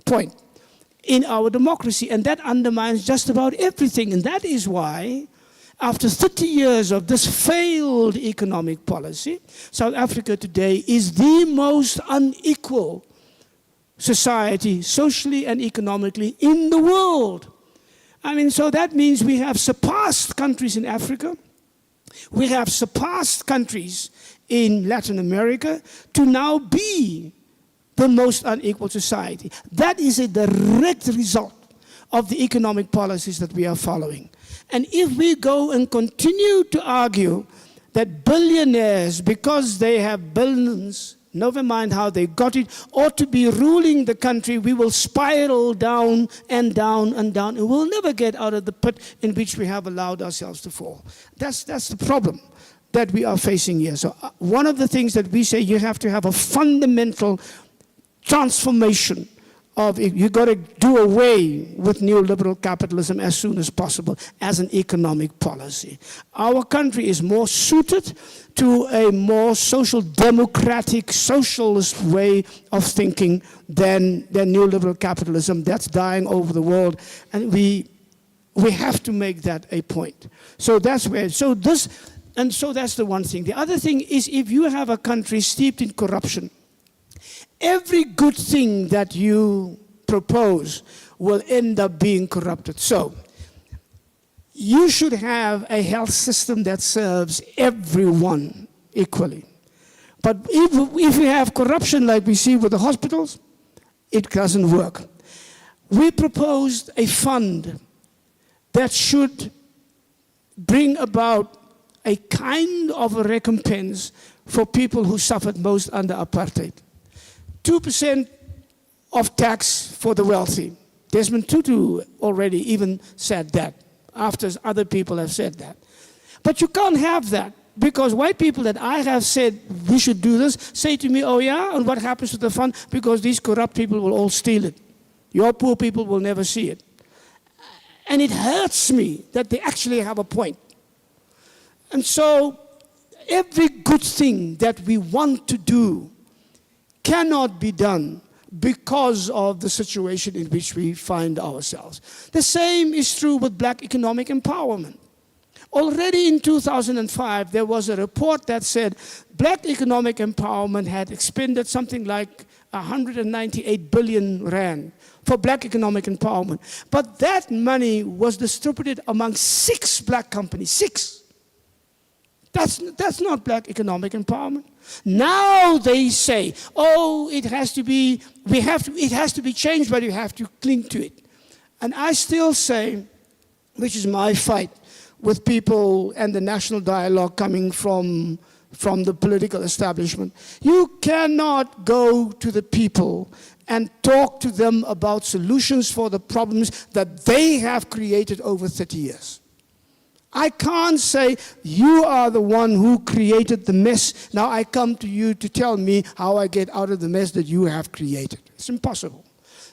point in our democracy, and that undermines just about everything. And that is why, after 30 years of this failed economic policy, South Africa today is the most unequal society, socially and economically, in the world. I mean, so that means we have surpassed countries in Africa, we have surpassed countries in Latin America to now be the most unequal society. That is a direct result of the economic policies that we are following. And if we go and continue to argue that billionaires, because they have billions, never mind how they got it, ought to be ruling the country, we will spiral down and down and down, and we'll never get out of the pit in which we have allowed ourselves to fall. That's the problem that we are facing here. So one of the things that we say, you have to have a fundamental transformation of it. You've got to do away with neoliberal capitalism as soon as possible as an economic policy. Our country is more suited to a more social democratic, socialist way of thinking than neoliberal capitalism that's dying over the world. And we have to make that a point. So that's where, so that's the one thing. The other thing is, if you have a country steeped in corruption, every good thing that you propose will end up being corrupted. So, you should have a health system that serves everyone equally. But if you have corruption like we see with the hospitals, it doesn't work. We proposed a fund that should bring about a kind of a recompense for people who suffered most under apartheid. 2% of tax for the wealthy. Desmond Tutu already even said that, after other people have said that. But you can't have that, because white people that I have said we should do this say to me, oh yeah, and what happens to the fund? Because these corrupt people will all steal it. Your poor people will never see it. And it hurts me that they actually have a point. And so, every good thing that we want to do cannot be done because of the situation in which we find ourselves. The same is true with black economic empowerment. Already in 2005, there was a report that said black economic empowerment had expended something like 198 billion rand for black economic empowerment. But that money was distributed among 6 black companies, 6. That's not black economic empowerment. Now they say, oh, it has to be changed, but you have to cling to it. And I still say, which is my fight with people and the national dialogue coming from the political establishment, you cannot go to the people and talk to them about solutions for the problems that they have created over 30 years. I can't say, you are the one who created the mess. Now I come to you to tell me how I get out of the mess that you have created. It's impossible.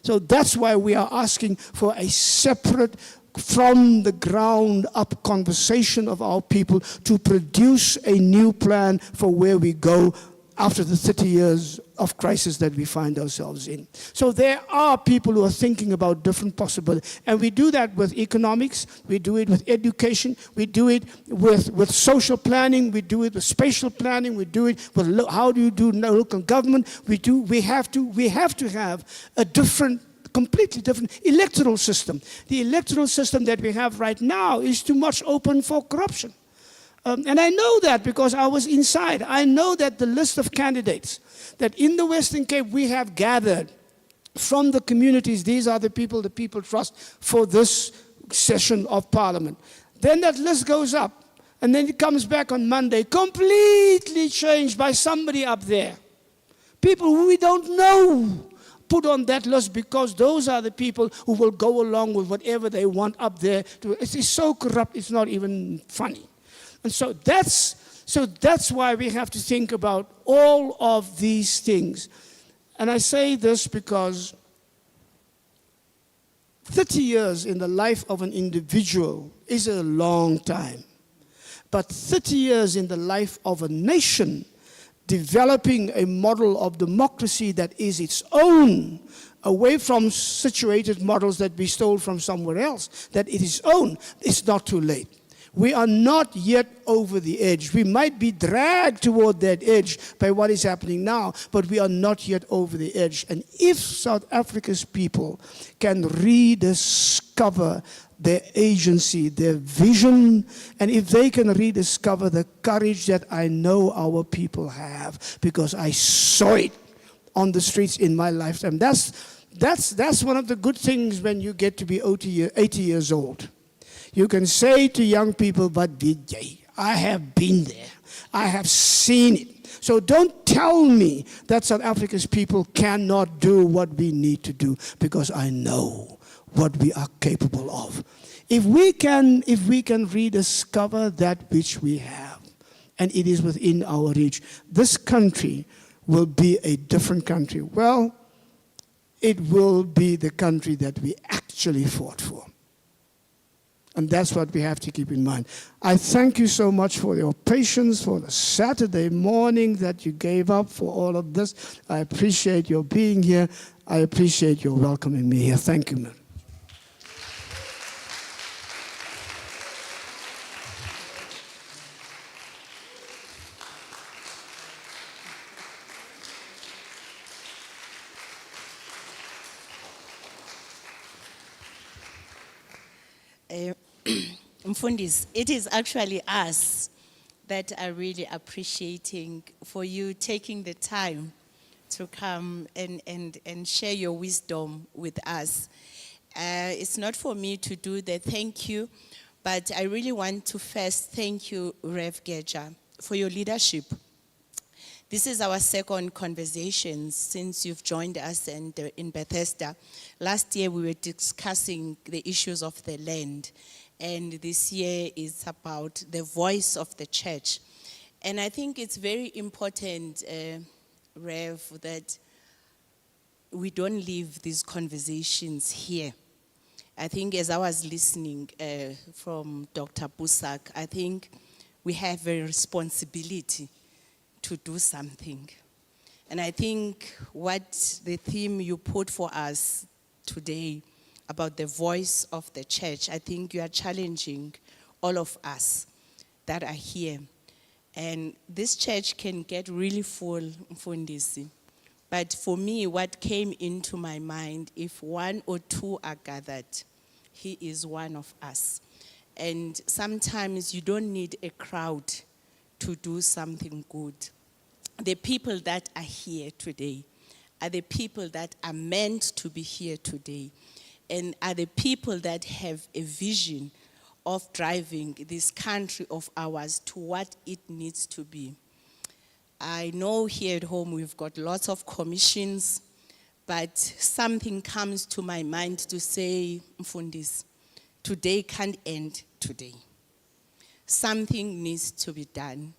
So that's why we are asking for a separate, from the ground up conversation of our people to produce a new plan for where we go after the 30 years of crisis that we find ourselves in. So there are people who are thinking about different possibilities. And we do that with economics, we do it with education, we do it with social planning, we do it with spatial planning, we do it with how do you do local government. We have to have a completely different electoral system. The electoral system that we have right now is too much open for corruption. And I know that because I was inside. I know that the list of candidates that in the Western Cape we have gathered from the communities, these are the people trust for this session of Parliament. Then that list goes up, and then it comes back on Monday, completely changed by somebody up there. People who we don't know put on that list because those are the people who will go along with whatever they want up there. It's so corrupt, it's not even funny. And so that's why we have to think about all of these things. And I say this because 30 years in the life of an individual is a long time. But 30 years in the life of a nation, developing a model of democracy that is its own, away from situated models that we stole from somewhere else, that it is own, it's not too late. We are not yet over the edge. We might be dragged toward that edge by what is happening now, but we are not yet over the edge. And if South Africa's people can rediscover their agency, their vision, and if they can rediscover the courage that I know our people have, because I saw it on the streets in my lifetime. That's one of the good things when you get to be 80 years old. You can say to young people, but DJ, I have been there. I have seen it. So don't tell me that South Africa's people cannot do what we need to do, because I know what we are capable of. If we can rediscover that which we have, and it is within our reach, this country will be a different country. Well, it will be the country that we actually fought for. And that's what we have to keep in mind. I thank you so much for your patience, for the Saturday morning that you gave up for all of this. I appreciate your being here. I appreciate your welcoming me here. Thank you, man. Mfundis, it is actually us that are really appreciating for you taking the time to come and share your wisdom with us. It's not for me to do the thank you, but I really want to first thank you, Rev Geja, for your leadership. This is our second conversation since you've joined us in Bethesda. Last year we were discussing the issues of the land, and this year is about the voice of the church. And I think it's very important, Rev, that we don't leave these conversations here. I think as I was listening from Dr. Boesak, I think we have a responsibility to do something. And I think what the theme you put for us today about the voice of the church, I think you are challenging all of us that are here. And this church can get really full, Mfundisi. But for me, what came into my mind, if one or two are gathered, he is one of us. And sometimes you don't need a crowd to do something good. The people that are here today are the people that are meant to be here today, and are the people that have a vision of driving this country of ours to what it needs to be. I know here at home we've got lots of commissions, but something comes to my mind to say, Mfundis, today can't end today. Something needs to be done.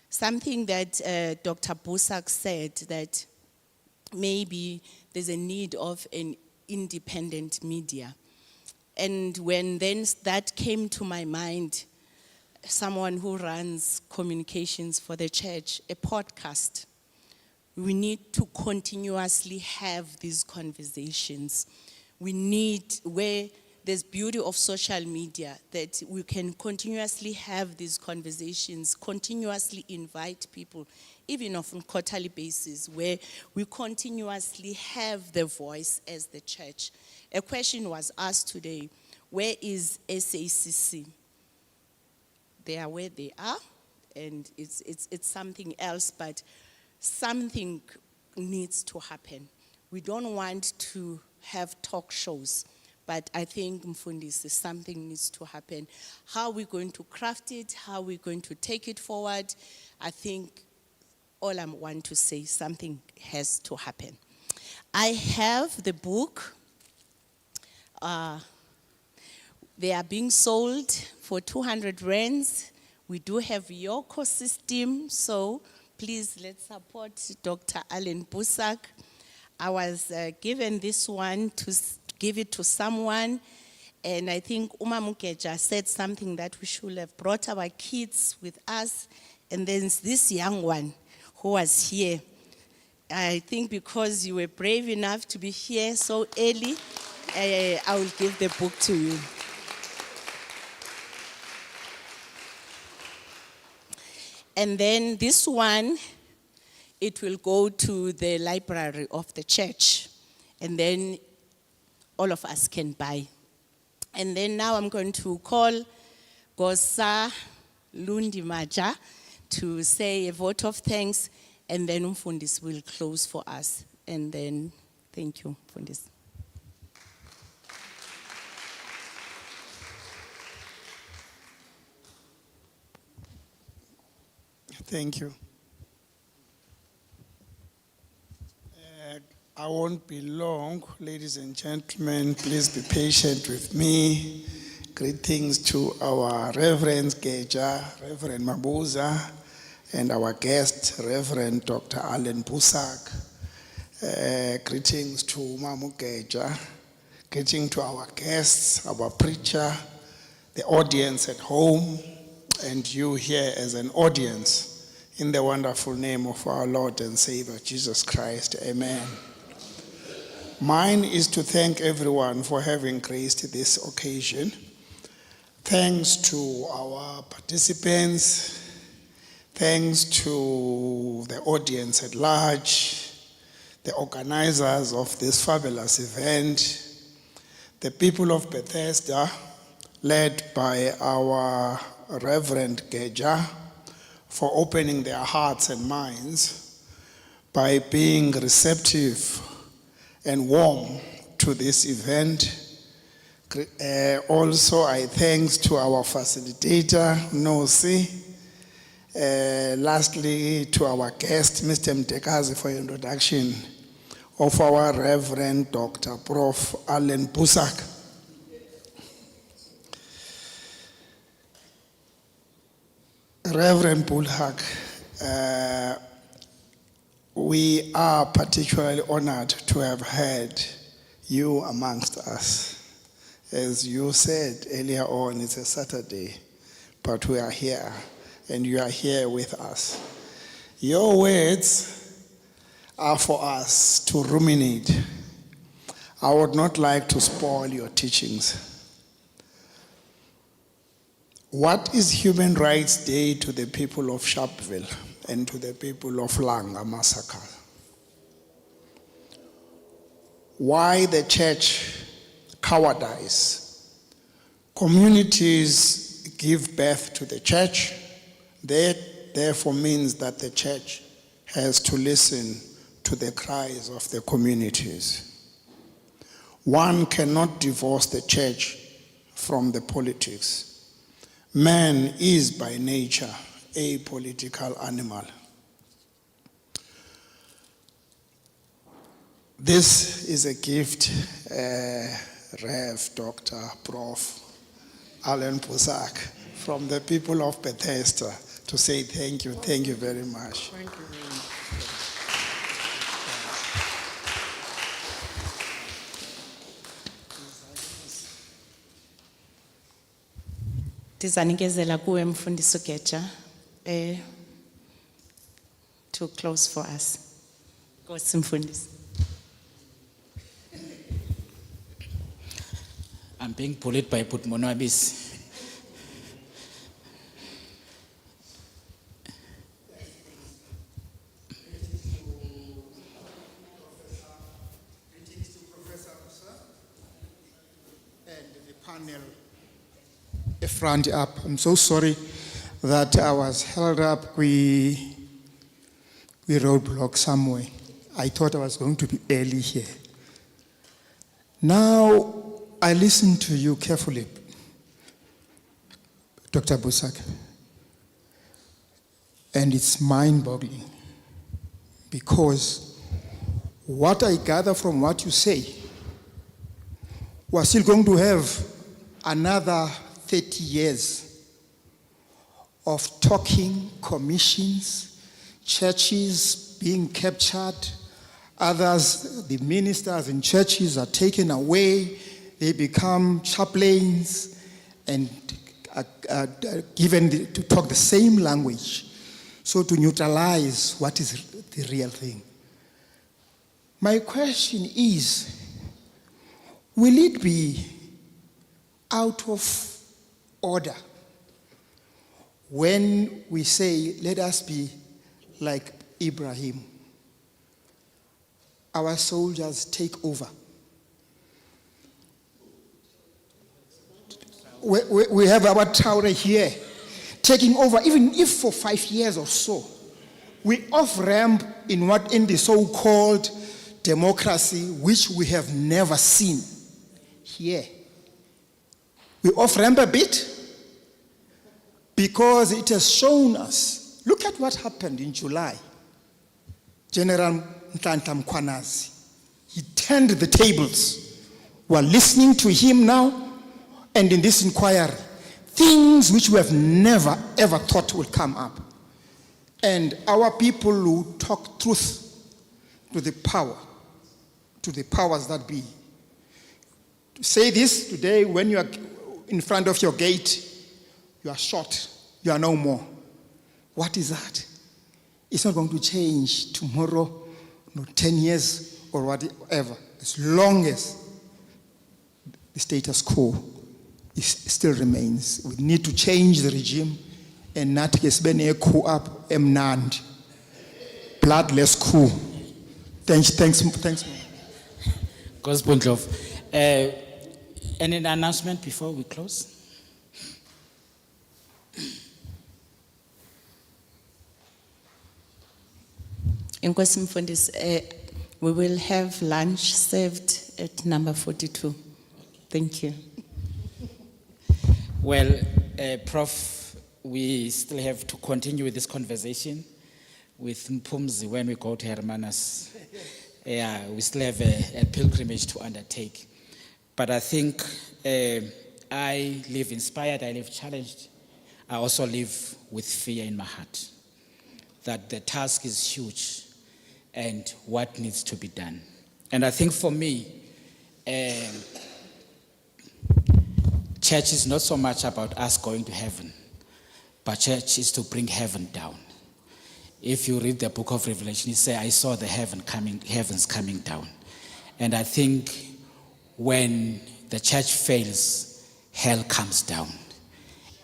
Something that Dr. Boesak said, that maybe there's a need of an independent media. And when then that came to my mind, someone who runs communications for the church, a podcast, We need to continuously have these conversations. We need, where there's beauty of social media, that we can continuously have these conversations, continuously invite people, even on a quarterly basis, where we continuously have the voice as the church. A question was asked today, where is SACC? They are where they are, and it's something else, but something needs to happen. We don't want to have talk shows, but I think, Mfundisi, something needs to happen. How are we going to craft it? How are we going to take it forward? I think all I want to say, something has to happen. I have the book. They are being sold for 200 rands. We do have Yoko system, so please let's support Dr. Alan Boesak. I was given this one to give it to someone, and I think Uma Mukeja said something that we should have brought our kids with us, and then this young one who was here. I think because you were brave enough to be here so early, I will give the book to you. And then this one, it will go to the library of the church. And then all of us can buy. And then now I'm going to call Gosa Lundimaja to say a vote of thanks. And then Umfundis will close for us. And then, thank you, Umfundis. Thank you. I won't be long, ladies and gentlemen. Please be patient with me. Greetings to our Reverend Geja, Reverend Mabuza, and our guest, Reverend Dr. Alan Boesak. Greetings to Mamu Geja. Greetings to our guests, our preacher, the audience at home, and you here as an audience. In the wonderful name of our Lord and Savior, Jesus Christ, amen. Mine is to thank everyone for having graced this occasion. Thanks to our participants, thanks to the audience at large, the organizers of this fabulous event, the people of Bethesda, led by our Reverend Geja, for opening their hearts and minds by being receptive and warm to this event. Also, I thanks to our facilitator, Nosi. Lastly, to our guest, Mr. Mtekazi, for introduction of our Reverend Dr. Prof. Alan Boesak. Reverend Boesak, we are particularly honored to have had you amongst us. As you said earlier on, it's a Saturday, but we are here, and you are here with us. Your words are for us to ruminate. I would not like to spoil your teachings. What is Human Rights Day to the people of Sharpeville and to the people of Langa Massacre? Why the church cowardice? Communities give birth to the church. That therefore means that the church has to listen to the cries of the communities. One cannot divorce the church from the politics. Man is by nature a political animal. This is a gift, Rev. Dr. Prof. Alan Boesak, from the people of Bethesda, to say thank you very much. Thank you very much. Ndizanikezela kuwe Mfundisi Geja to close for us. Nkosi Mfundisi. I'm being bullied by Putmonwabis. Panel, a front up. I'm so sorry that I was held up. We roadblock somewhere. I thought I was going to be early here. Now, I listened to you carefully, Dr. Boesak, and it's mind-boggling because what I gather from what you say, we're still going to have another 30 years of talking commissions, churches being captured, others, the ministers in churches are taken away, they become chaplains and given to talk the same language, so to neutralize what is the real thing. My question is, will it be out of order when we say, let us be like Ibrahim? Our soldiers take over. We have our Traore here taking over, even if for 5 years or so. We off-ramp in the so-called democracy, which we have never seen here. We off-ramp a bit because it has shown us. Look at what happened in July. General Ntanta Mkwanazi, he turned the tables. We're listening to him now, and in this inquiry, things which we have never ever thought will come up. And our people who talk truth to the power, to the powers that be. To say this today, when you are in front of your gate, you are shot, you are no more. What is that? It's not going to change tomorrow, no 10 years or whatever, as long as the status quo still remains. We need to change the regime and not get a coup up emnand. Bloodless coup. Thanks. Gospel any announcement before we close? Nkosi Mfundisi, we will have lunch served at number 42. Thank you. Well, Prof, we still have to continue with this conversation with Mpumzi when we go to Hermanas. Yeah, we still have a pilgrimage to undertake. But I think I live inspired, I live challenged. I also live with fear in my heart that the task is huge and what needs to be done. And I think for me, church is not so much about us going to heaven, but church is to bring heaven down. If you read the book of Revelation, it says, I saw the heavens coming down. And I think when the church fails, hell comes down.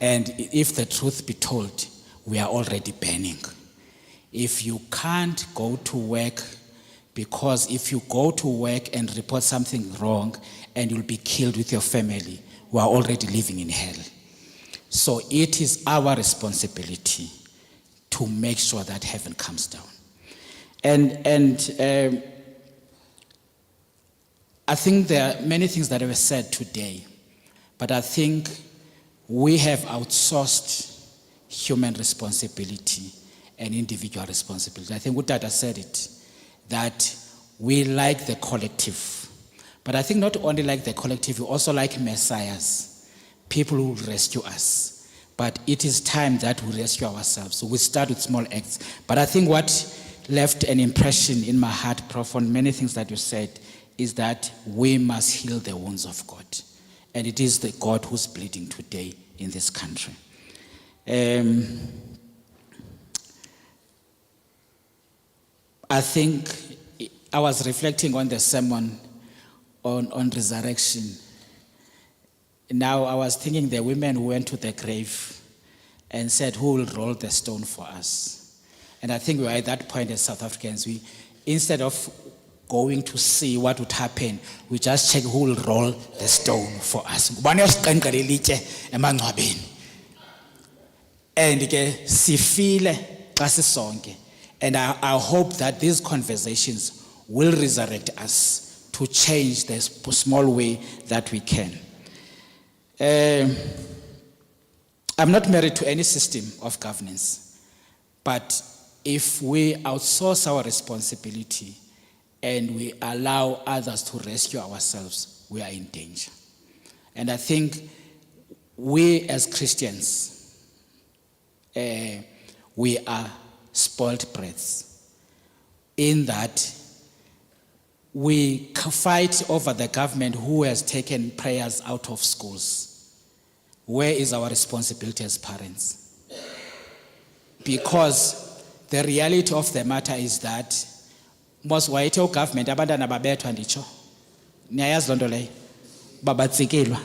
And if the truth be told, we are already burning. If you can't go to work, because if you go to work and report something wrong and you'll be killed with your family, we are already living in hell. So it is our responsibility to make sure that heaven comes down. And I think there are many things that were said today, but I think we have outsourced human responsibility and individual responsibility. I think Utata said it, that we like the collective. But I think not only like the collective, we also like messiahs, people who rescue us. But it is time that we rescue ourselves. So we start with small acts. But I think what left an impression in my heart, Prof, on many things that you said, is that we must heal the wounds of God. And it is the God who's bleeding today in this country. I think I was reflecting on the sermon on resurrection. Now I was thinking the women who went to the grave and said, who will roll the stone for us? And I think we were at that point as South Africans, instead of going to see what would happen, we just check who will roll the stone for us. And sifile xa sisonke. And I hope that these conversations will resurrect us to change the small way that we can. I'm not married to any system of governance, but if we outsource our responsibility and we allow others to rescue ourselves, we are in danger. And I think we as Christians, we are spoiled brats in that we fight over the government who has taken prayers out of schools. Where is our responsibility as parents? Because the reality of the matter is that most white government abantwana babethwa nditsho niyayazi lonto leyo babatsikilwa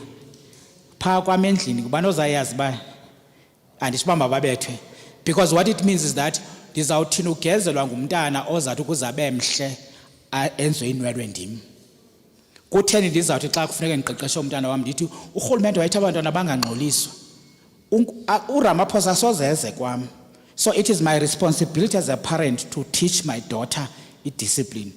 pha kwam endlini kubani ozayazi ba anditsho uba mababethwe, because what it means is that ndizawuthini ugezelwa ngumntana ozathi ukuze abe mhle enziwe inwelwe ndim. Kutheni ndizawuthi xa kufuneka ndiqeqeshe umntana wam ndithi urhulumente wayethi abantwana bangangxoliswa, uRamaphosa sozeze kwam. So it is my responsibility as a parent to teach my daughter i-discipline.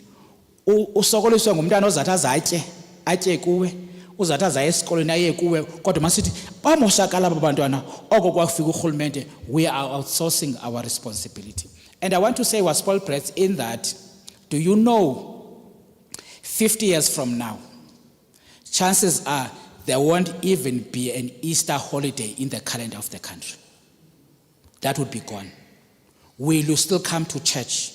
Usokoliswe ngumntana ozathi azatye atye kuwe, uzathi azaye esikolweni aye kuwe, kodwa masithi bamoshakala aba bantwana oko kwafika urhulumente. We are outsourcing our responsibility. And I want to say we're spoiled brats in that, do you know 50 years from now, chances are there won't even be an Easter holiday in the calendar of the country. That would be gone. Will you still come to church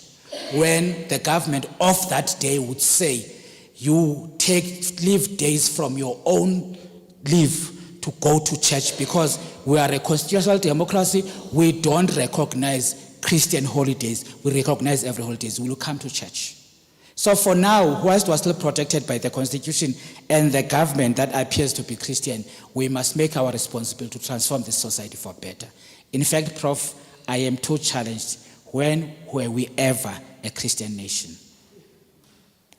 when the government of that day would say, you take leave days from your own leave to go to church? Because we are a constitutional democracy, we don't recognize Christian holidays, we recognize every holiday. Will you come to church? So for now, whilst we're still protected by the Constitution and the government that appears to be Christian, we must make our responsibility to transform this society for better. In fact, Prof, I am too challenged. When were we ever a Christian nation?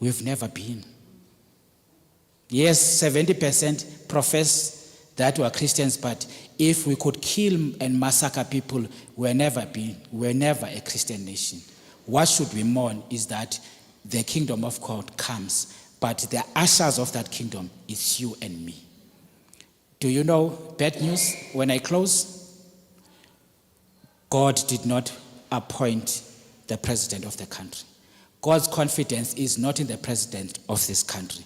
We've never been. Yes, 70% profess that we are Christians, but if we could kill and massacre people, we're never a Christian nation. What should we mourn is that the kingdom of God comes, but the ushers of that kingdom is you and me. Do you know bad news when I close? God did not appoint the president of the country. God's confidence is not in the president of this country.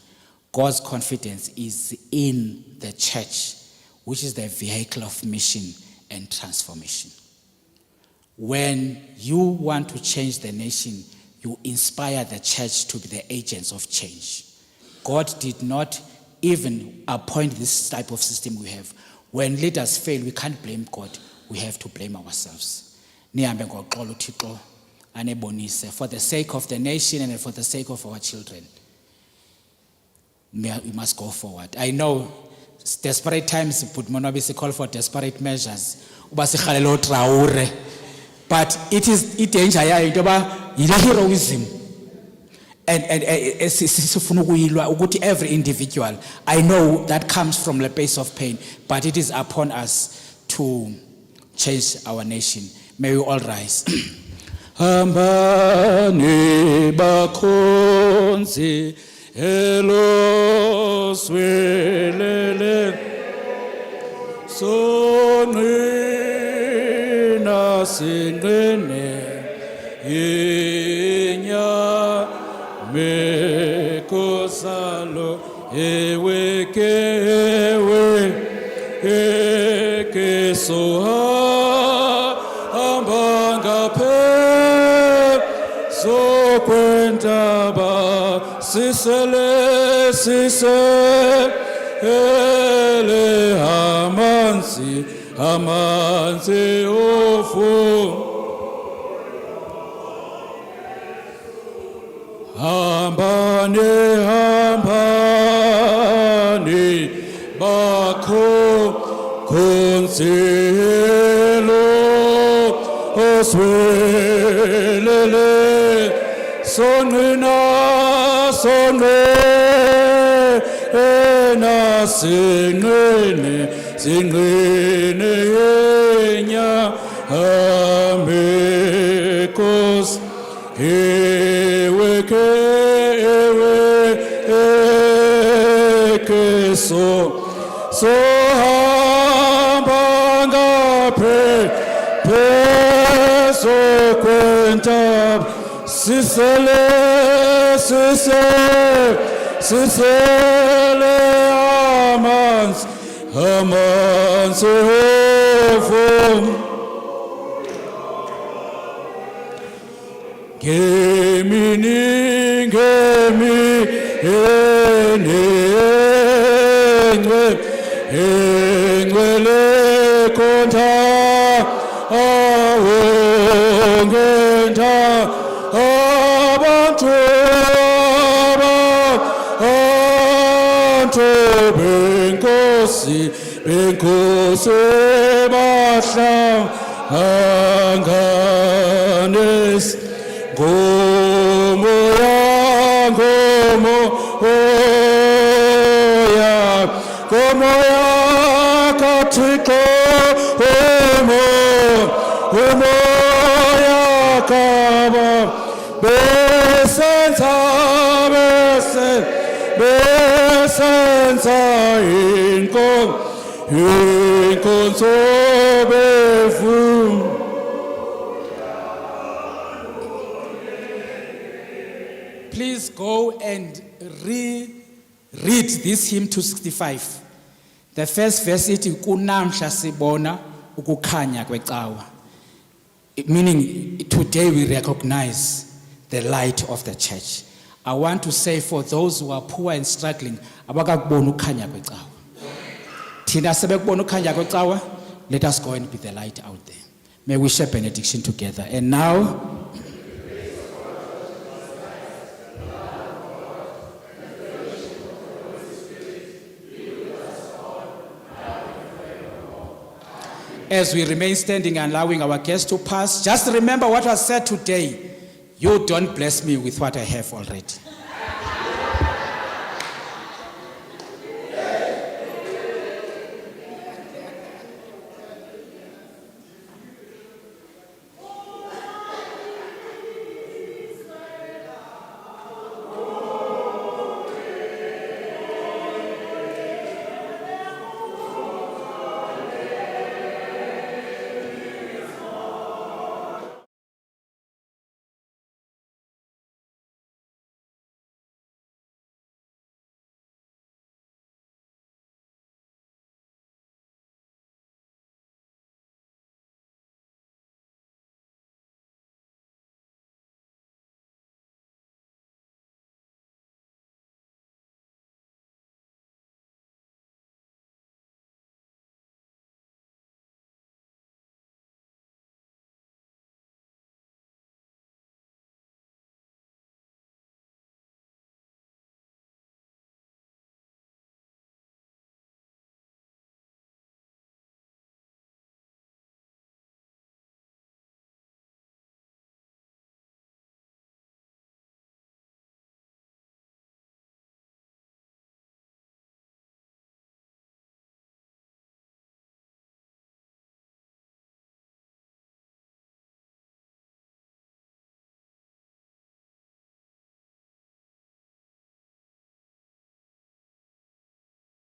God's confidence is in the church, which is the vehicle of mission and transformation. When you want to change the nation, you inspire the church to be the agents of change. God did not even appoint this type of system we have. When leaders fail, we can't blame God. We have to blame ourselves. Nihambe ngoxolo uThixo anebonise for the sake of the nation and for the sake of our children. We must go forward. I know desperate times put Monobisi call for desperate measures. Uba sikhalelo traure. But it is danger yayo into yoba yile heroism. And every individual, I know that comes from the place of pain, but it is upon us to change our nation. May we all rise. Hambani bakhonzi eloswelele sonqina sinqine Inya mekosalo ewe eke soha ambanga pe so kwentaba sisele ele amanzi ofu hambane hambane bakho konselo oswelele sonqina sonqena sinqene sinqene yenya amekos ewe so hamba ngaphe phezu kwentaba sisele amanzi ovumo Gemini engwele konta awongenta abantu benkosi bahlanganes Gomoya kathixo umoya kaba besenza inkonzo bevumo Please go and read this hymn 265. The first verse iti kunamhla sibona ukukhanya kwecawa. Meaning today we recognize the light of the church. I want to say for those who are poor and struggling, abakakubona ukukhanya kwecawa. Thina sebekubona ukukhanya kwecawa, let us go and be the light out there. May we share benediction together. And now as we remain standing and allowing our guests to pass, just remember what was said today. You don't bless me with what I have already.